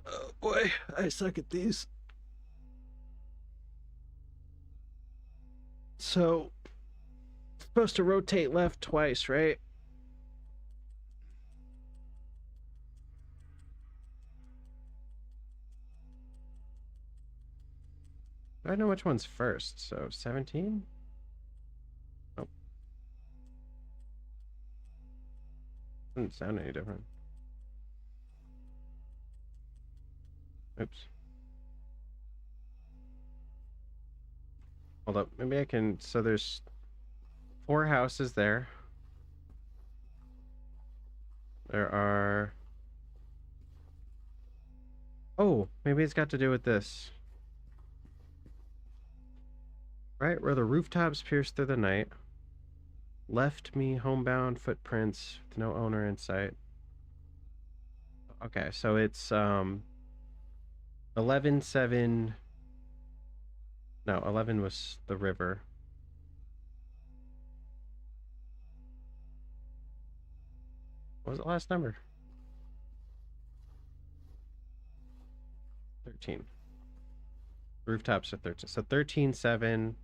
oh boy, I suck at these. So, supposed to rotate left twice, right? I know which one's first. So, 17? Oh, doesn't sound any different. Oops. Hold up. Maybe I can. So, there's 4 houses there. There are. Oh, maybe it's got to do with this. Right where the rooftops pierce through the night. Left me homebound footprints with no owner in sight. Okay, so it's 11-7. No, 11 was the river. What was the last number? 13. Rooftops are 13. So 13, 7,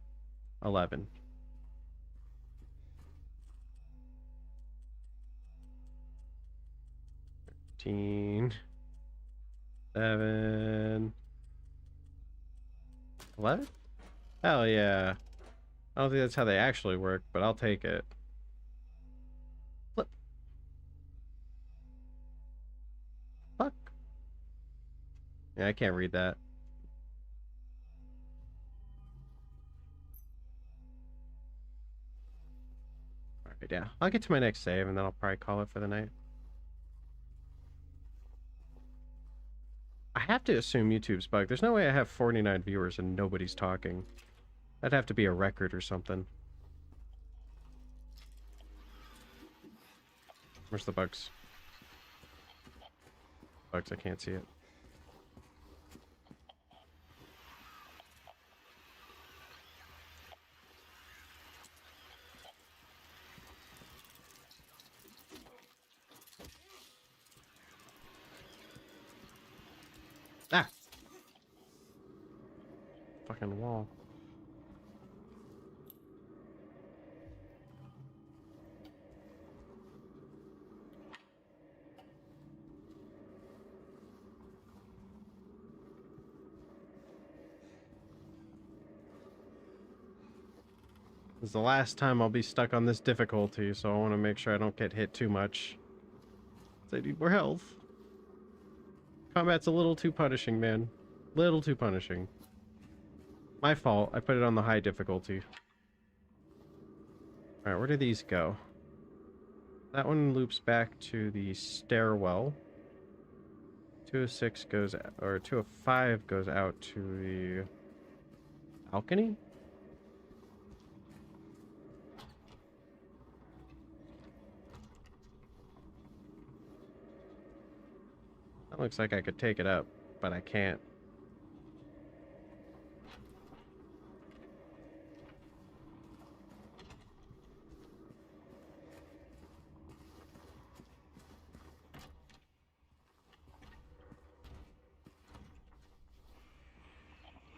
11. 13, 7, 11? Hell yeah. I don't think that's how they actually work, but I'll take it. Flip. Fuck. Yeah, I can't read that. Alright, yeah. I'll get to my next save, and then I'll probably call it for the night. I have to assume YouTube's bugged. There's no way I have 49 viewers and nobody's talking. That'd have to be a record or something. Where's the bugs? Bugs, I can't see it. Ah! Fucking wall. This is the last time I'll be stuck on this difficulty, so I want to make sure I don't get hit too much. I need more health. Combat's a little too punishing, man. Little too punishing. My fault. I put it on the high difficulty. Alright, where do these go? That one loops back to the stairwell. 206 goes, or 205 goes out to the balcony? That looks like I could take it up, but I can't.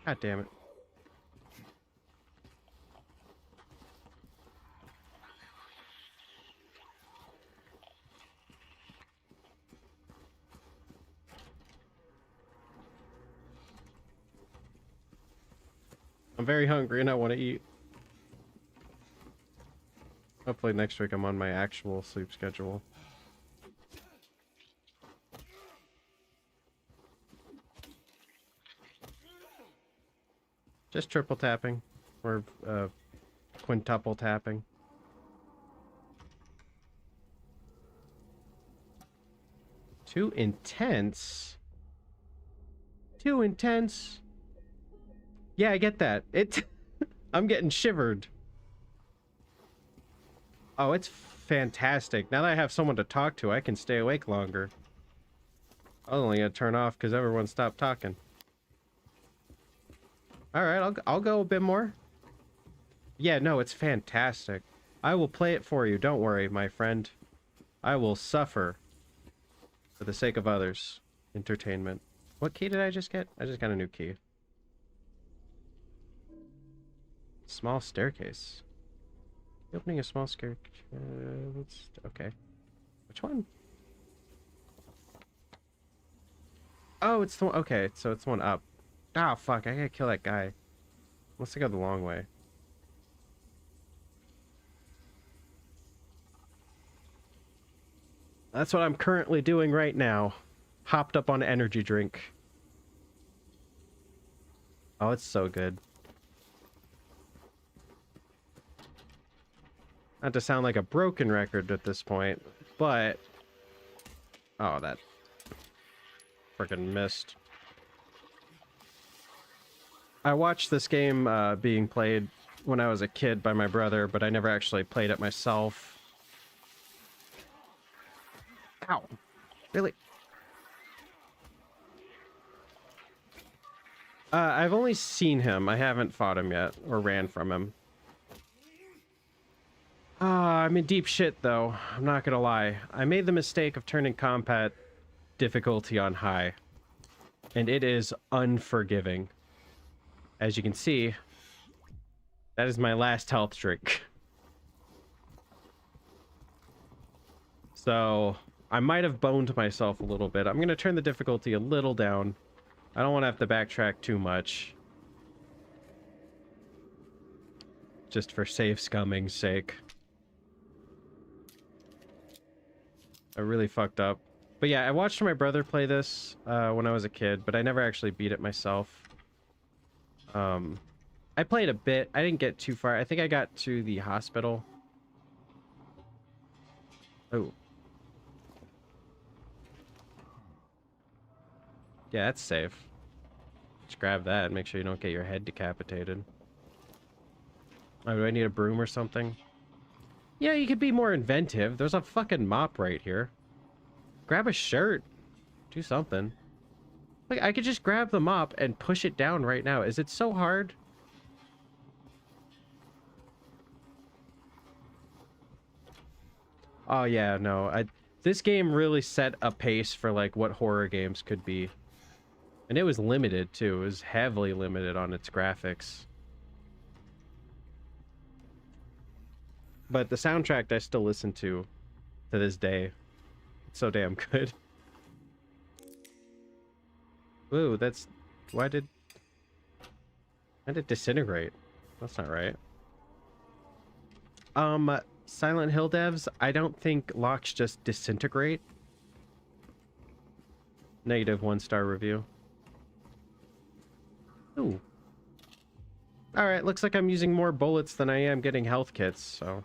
God damn it. I'm very hungry and I want to eat. Hopefully next week I'm on my actual sleep schedule. Just triple tapping. Or quintuple tapping. Too intense? Too intense? Yeah, I get that. I'm getting shivered. Oh, it's fantastic. Now that I have someone to talk to, I can stay awake longer. I was only gonna turn off because everyone stopped talking. Alright, I'll go a bit more. Yeah, no, it's fantastic. I will play it for you. Don't worry, my friend. I will suffer for the sake of others. Entertainment. What key did I just get? I just got a new key. Small staircase. Opening a small staircase. Okay. Which one? Oh, it's the one. Okay, so it's the one up. Ah, fuck. I gotta kill that guy. Unless I go the long way. That's what I'm currently doing right now. Hopped up on energy drink. Oh, it's so good. Not to sound like a broken record at this point, but... Oh, that... Freaking missed. I watched this game being played when I was a kid by my brother, but I never actually played it myself. Ow. Really? I've only seen him. I haven't fought him yet, or ran from him. I'm in deep shit, though. I'm not gonna lie. I made the mistake of turning combat difficulty on high. And it is unforgiving. As you can see, that is my last health drink. So, I might have boned myself a little bit. I'm going to turn the difficulty a little down. I don't want to have to backtrack too much. Just for save scumming's sake. I really fucked up. But yeah, I watched my brother play this when I was a kid, but I never actually beat it myself. I played a bit. I didn't get too far. I think I got to the hospital. Oh. Yeah, that's safe. Just grab that and make sure you don't get your head decapitated. Oh, do I need a broom or something? Yeah, you could be more inventive. There's a fucking mop right here. Grab a shirt. Do something. Like, I could just grab the mop and push it down right now. Is it so hard? Oh, yeah, no. This game really set a pace for, like, what horror games could be. And it was limited, too. It was heavily limited on its graphics. But the soundtrack I still listen to this day. It's so damn good. Ooh, that's... Why did it disintegrate? That's not right. Silent Hill devs, I don't think locks just disintegrate. Negative 1-star review. Ooh. Alright, looks like I'm using more bullets than I am getting health kits, so...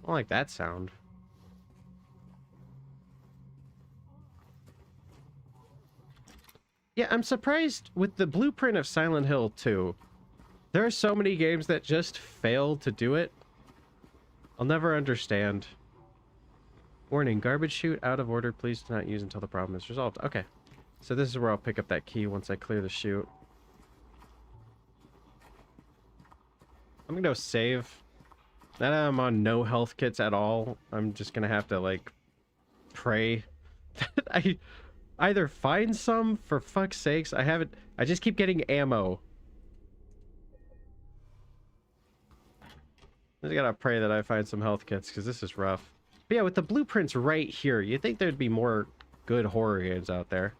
I don't like that sound. Yeah, I'm surprised with the blueprint of Silent Hill 2. There are so many games that just fail to do it. I'll never understand. Warning, garbage chute out of order. Please do not use until the problem is resolved. Okay. So this is where I'll pick up that key once I clear the chute. I'm gonna go save. Now that I'm on no health kits at all, I'm just gonna have to, like, pray that I either find some, for fuck's sakes. I just keep getting ammo. I just gotta pray that I find some health kits, because this is rough. But yeah, with the blueprints right here, you'd think there'd be more good horror games out there.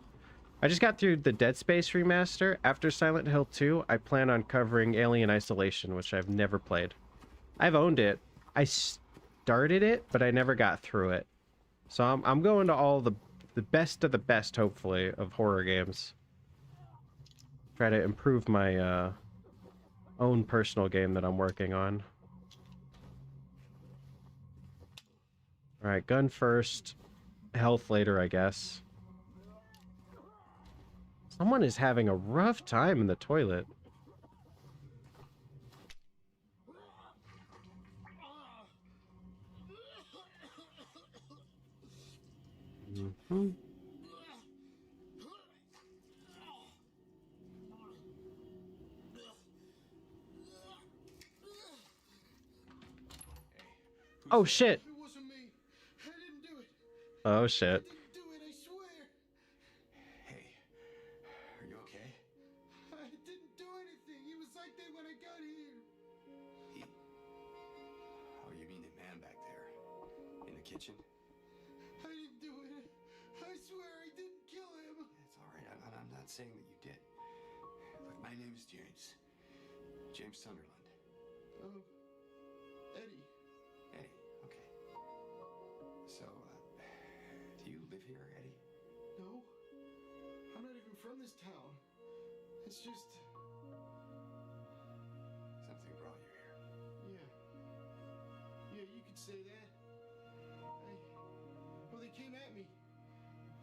I just got through the Dead Space remaster. After Silent Hill 2, I plan on covering Alien Isolation, which I've never played. I've owned it. I started it, but I never got through it. So I'm going to all the best of the best, hopefully, of horror games. Try to improve my own personal game that I'm working on. Alright, gun first. Health later, I guess. Someone is having a rough time in the toilet. Mm-hmm. Oh shit. It wasn't me. I didn't do it. Oh I shit. didn't do it, I swear. Hey, are you okay? I didn't do anything. He was like that when I got here. He... Oh, you mean the man back there? In the kitchen? I didn't do it. I swear I didn't kill him. It's all right. I'm not saying that you did. Look, my name is James. James Sunderland. Oh, Eddie. Eddie, okay. So, do you live here, Eddie? No, I'm not even from this town. It's just, Something brought you here. yeah, you could say that. Well, they came at me.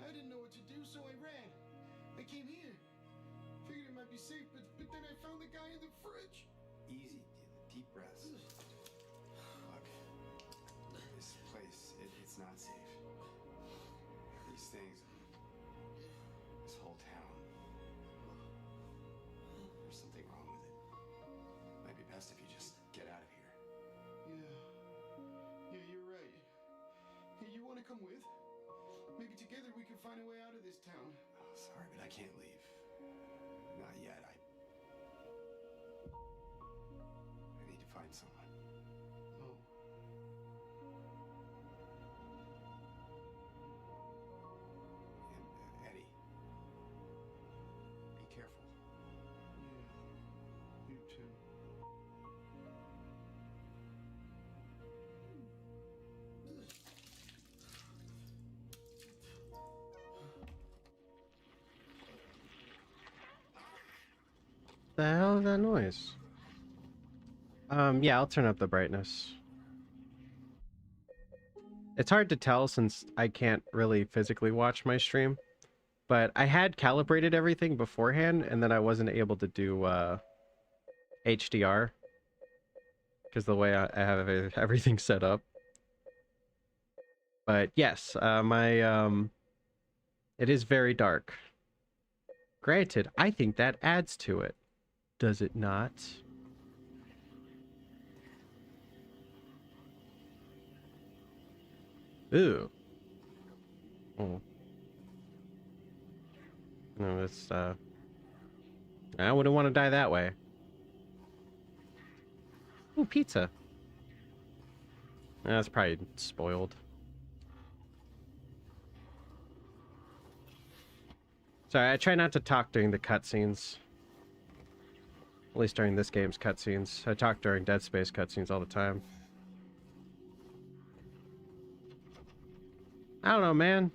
I didn't know what to do, so I ran. I came here. Figured it might be safe, but then I found the guy in the fridge. Easy, deep breaths. Look, this place, it's not safe. These things, this whole town, there's something wrong with it. Might be best if you just get out of here. Yeah, you're right. Hey, you want to come with? Maybe together we can find a way out of this town. Oh, sorry, but I can't leave. Not yet. I need to find someone. Oh. And, Eddie, be careful. Yeah, you too. The hell is that noise? Yeah, I'll turn up the brightness. It's hard to tell since I can't really physically watch my stream, but I had calibrated everything beforehand, and then I wasn't able to do HDR because the way I have everything set up. But yes, it is very dark. Granted, I think that adds to it. Does it not? Ooh. Oh. No, it's I wouldn't want to die that way. Ooh, pizza. That's probably spoiled. Sorry, I try not to talk during the cutscenes. At least during this game's cutscenes. I talk during Dead Space cutscenes all the time. I don't know, man.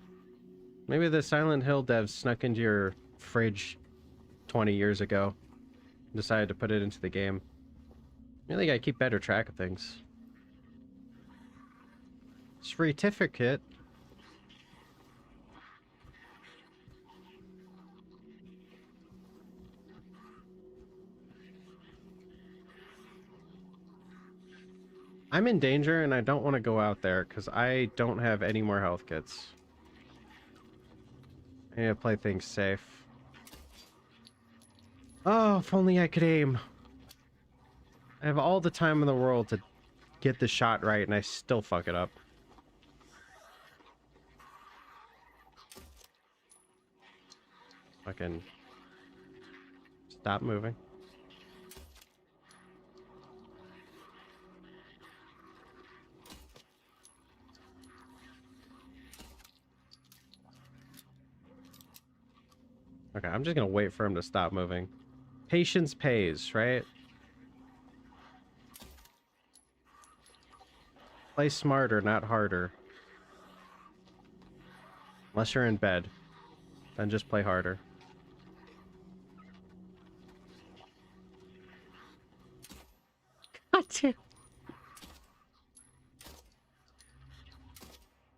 Maybe the Silent Hill devs snuck into your fridge 20 years ago and decided to put it into the game. Really gotta keep better track of things. Certificate. I'm in danger and I don't want to go out there because I don't have any more health kits. I need to play things safe. Oh, if only I could aim. I have all the time in the world to get the shot right and I still fuck it up. Fucking stop moving. Okay, I'm just gonna wait for him to stop moving. Patience pays, right? Play smarter, not harder. Unless you're in bed. Then just play harder. Gotcha.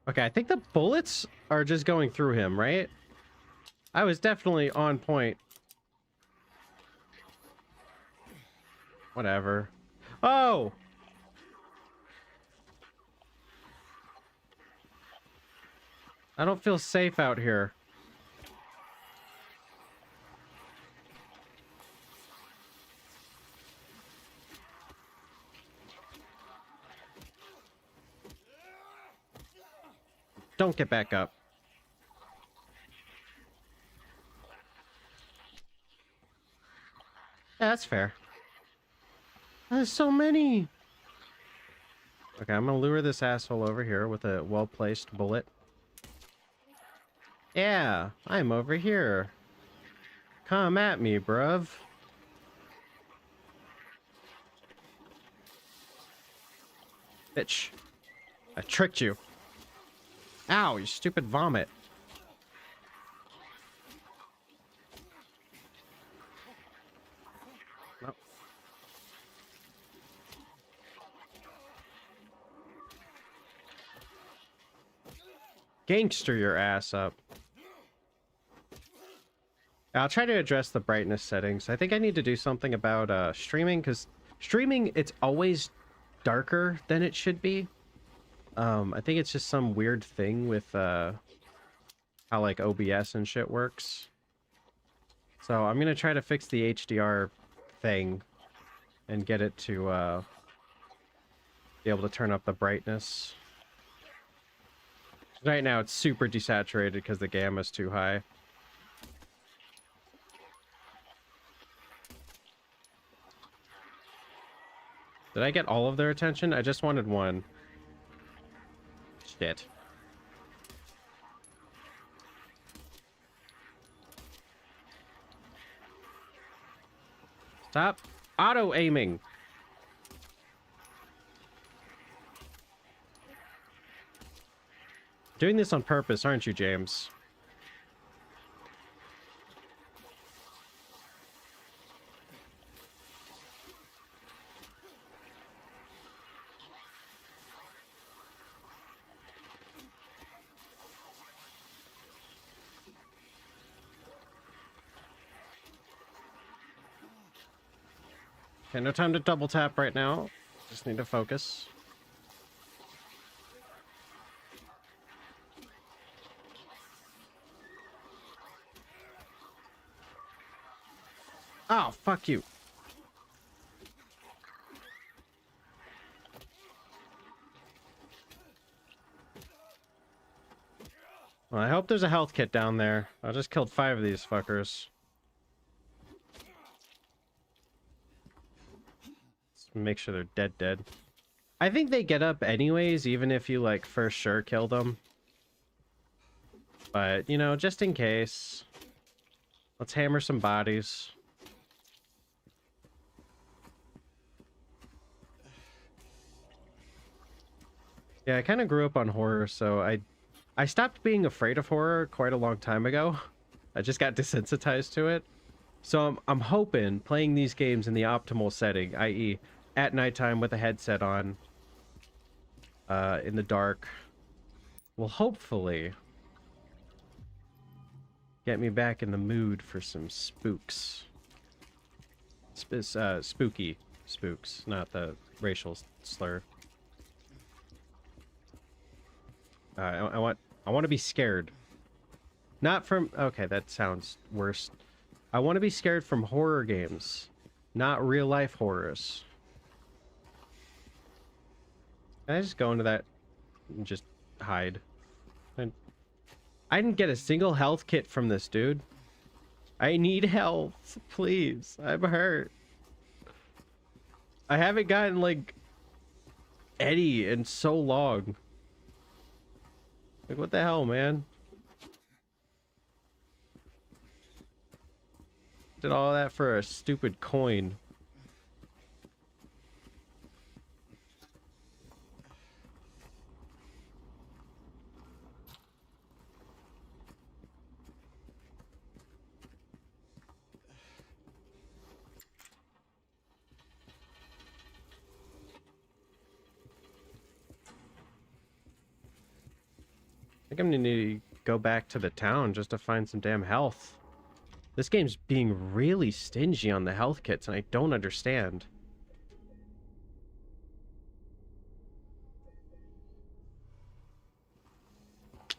Okay, I think the bullets are just going through him, right? I was definitely on point. Whatever. Oh! I don't feel safe out here. Don't get back up. Yeah, that's fair. There's so many. Okay, I'm gonna lure this asshole over here with a well-placed bullet. Yeah, I'm over here. Come at me, bruv. Bitch. I tricked you. Ow, you stupid vomit. No. Gangster your ass up. I'll try to address the brightness settings. I think I need to do something about streaming, because streaming, it's always darker than it should be. I think it's just some weird thing with how like OBS and shit works. So I'm gonna try to fix the HDR thing and get it to be able to turn up the brightness. Right now it's super desaturated because the gamma's too high. Did I get all of their attention? I just wanted one. Shit. Stop auto-aiming. Doing this on purpose, aren't you, James? Okay, no time to double tap right now. Just need to focus. Oh, fuck you. Well, I hope there's a health kit down there. I just killed 5 of these fuckers. Let's make sure they're dead. I think they get up anyways, even if you, like, for sure kill them. But, you know, just in case. Let's hammer some bodies. Yeah, I kind of grew up on horror, so I stopped being afraid of horror quite a long time ago. I just got desensitized to it. So I'm hoping playing these games in the optimal setting, i.e. at nighttime with a headset on, in the dark, will hopefully get me back in the mood for some spooks. Spooky spooks, not the racial slur. I want to be scared. Not from... Okay, that sounds worse. I want to be scared from horror games, not real life horrors. Can I just go into that and just hide? I didn't get a single health kit from this dude. I need health, please. I'm hurt. I haven't gotten, like, any in so long. Like, what the hell, man? Did all that for a stupid coin. I think I'm gonna need to go back to the town just to find some damn health. This game's being really stingy on the health kits, and I don't understand.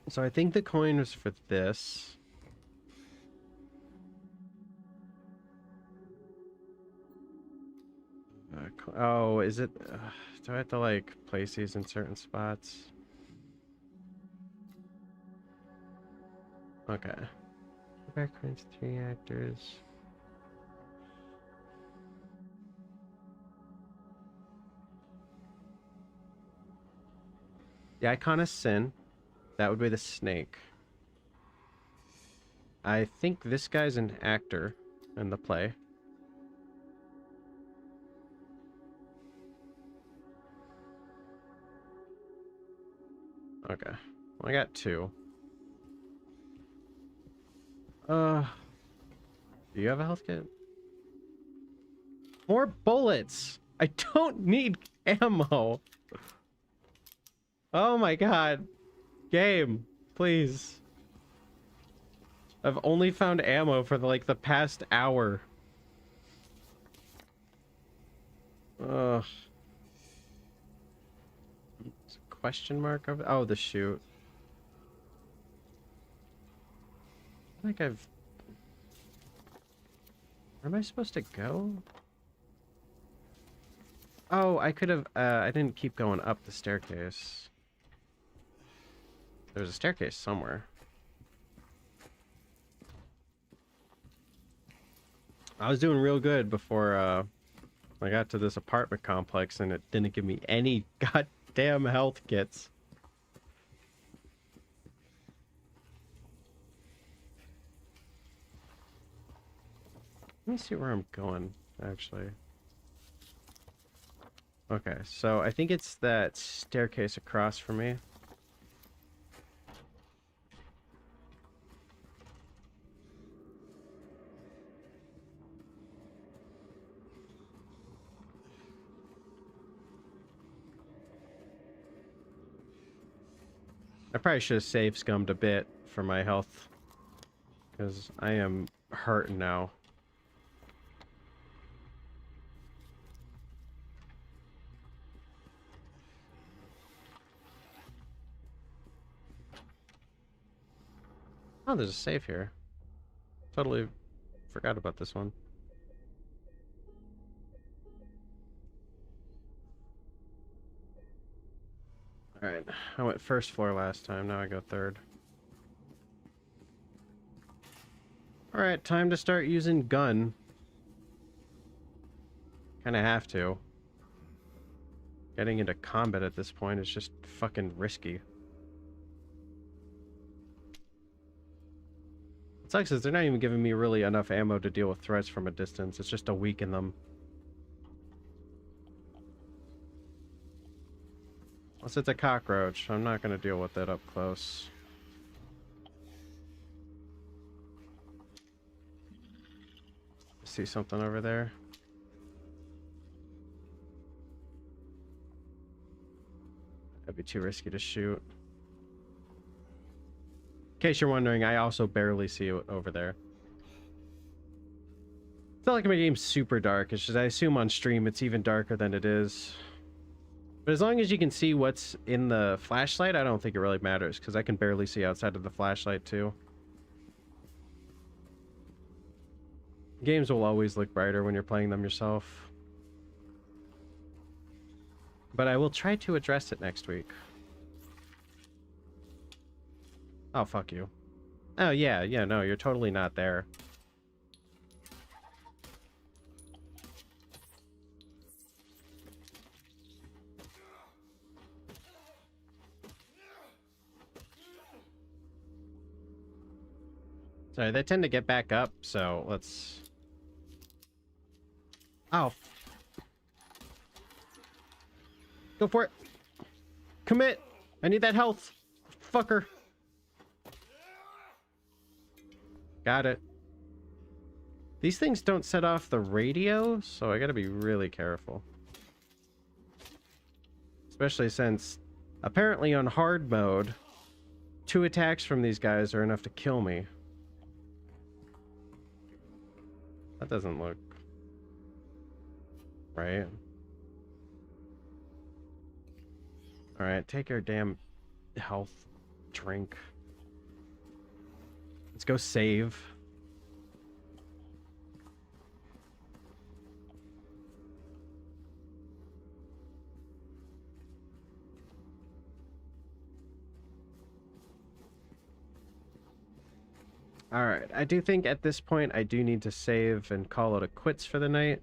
So I think the coin was for this. Oh, is it... do I have to, like, place these in certain spots? Okay. Backgrounds, 3 actors. The icon of sin. That would be the snake. I think this guy's an actor in the play. Okay. Well, I got 2. Do you have a health kit? More bullets! I don't need ammo! Oh my god. Game, please. I've only found ammo for like the past hour. Ugh. Question mark over? Oh, the chute. I think I've... Where am I supposed to go? Oh, I could have... I didn't keep going up the staircase. There's a staircase somewhere. I was doing real good before I got to this apartment complex and it didn't give me any goddamn health kits. Let me see where I'm going, actually. Okay, so I think it's that staircase across from me. I probably should have save scummed a bit for my health, because I am hurting now. Oh, there's a save here. Totally forgot about this one. Alright, I went first floor last time, now I go third. Alright, time to start using gun. Kinda have to. Getting into combat at this point is just fucking risky. What sucks is they're not even giving me really enough ammo to deal with threats from a distance. It's just to weaken them. Unless it's a cockroach, I'm not going to deal with it up close. See something over there? That'd be too risky to shoot. In case you're wondering, I also barely see it over there. It's not like my game's super dark. It's just I assume on stream it's even darker than it is. But as long as you can see what's in the flashlight, I don't think it really matters, because I can barely see outside of the flashlight too. Games will always look brighter when you're playing them yourself. But I will try to address it next week. Oh, fuck you. Oh, yeah, no, you're totally not there. Sorry, they tend to get back up, so let's... Oh. Go for it. Commit. I need that health. Fucker. Got it. These things don't set off the radio, so I gotta be really careful. Especially since, apparently on hard mode, 2 attacks from these guys are enough to kill me. That doesn't look right. Alright, take your damn health drink. Let's go save. Alright, I do think at this point I do need to save and call it a quits for the night.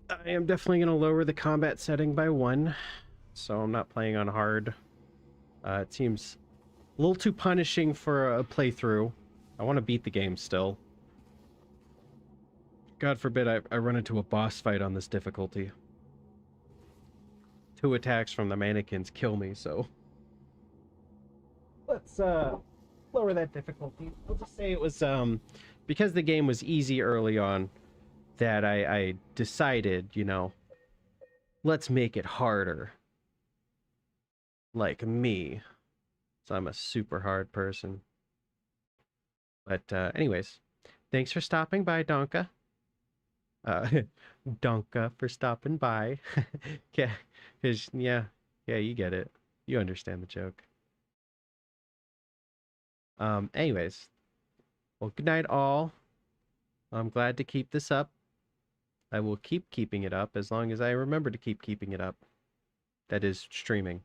I am definitely going to lower the combat setting by 1, so I'm not playing on hard. It seems a little too punishing for a playthrough. I want to beat the game still. God forbid I run into a boss fight on this difficulty. 2 attacks from the mannequins kill me, so... Let's, lower that difficulty. We'll just say it was, because the game was easy early on, that I decided, you know, let's make it harder. Like me. So I'm a super hard person. But, anyways, thanks for stopping by, Donka. Donka for stopping by. Yeah, yeah, you get it. You understand the joke. Anyways, well, good night, all. I'm glad to keep this up. I will keep keeping it up as long as I remember to keep keeping it up. That is streaming.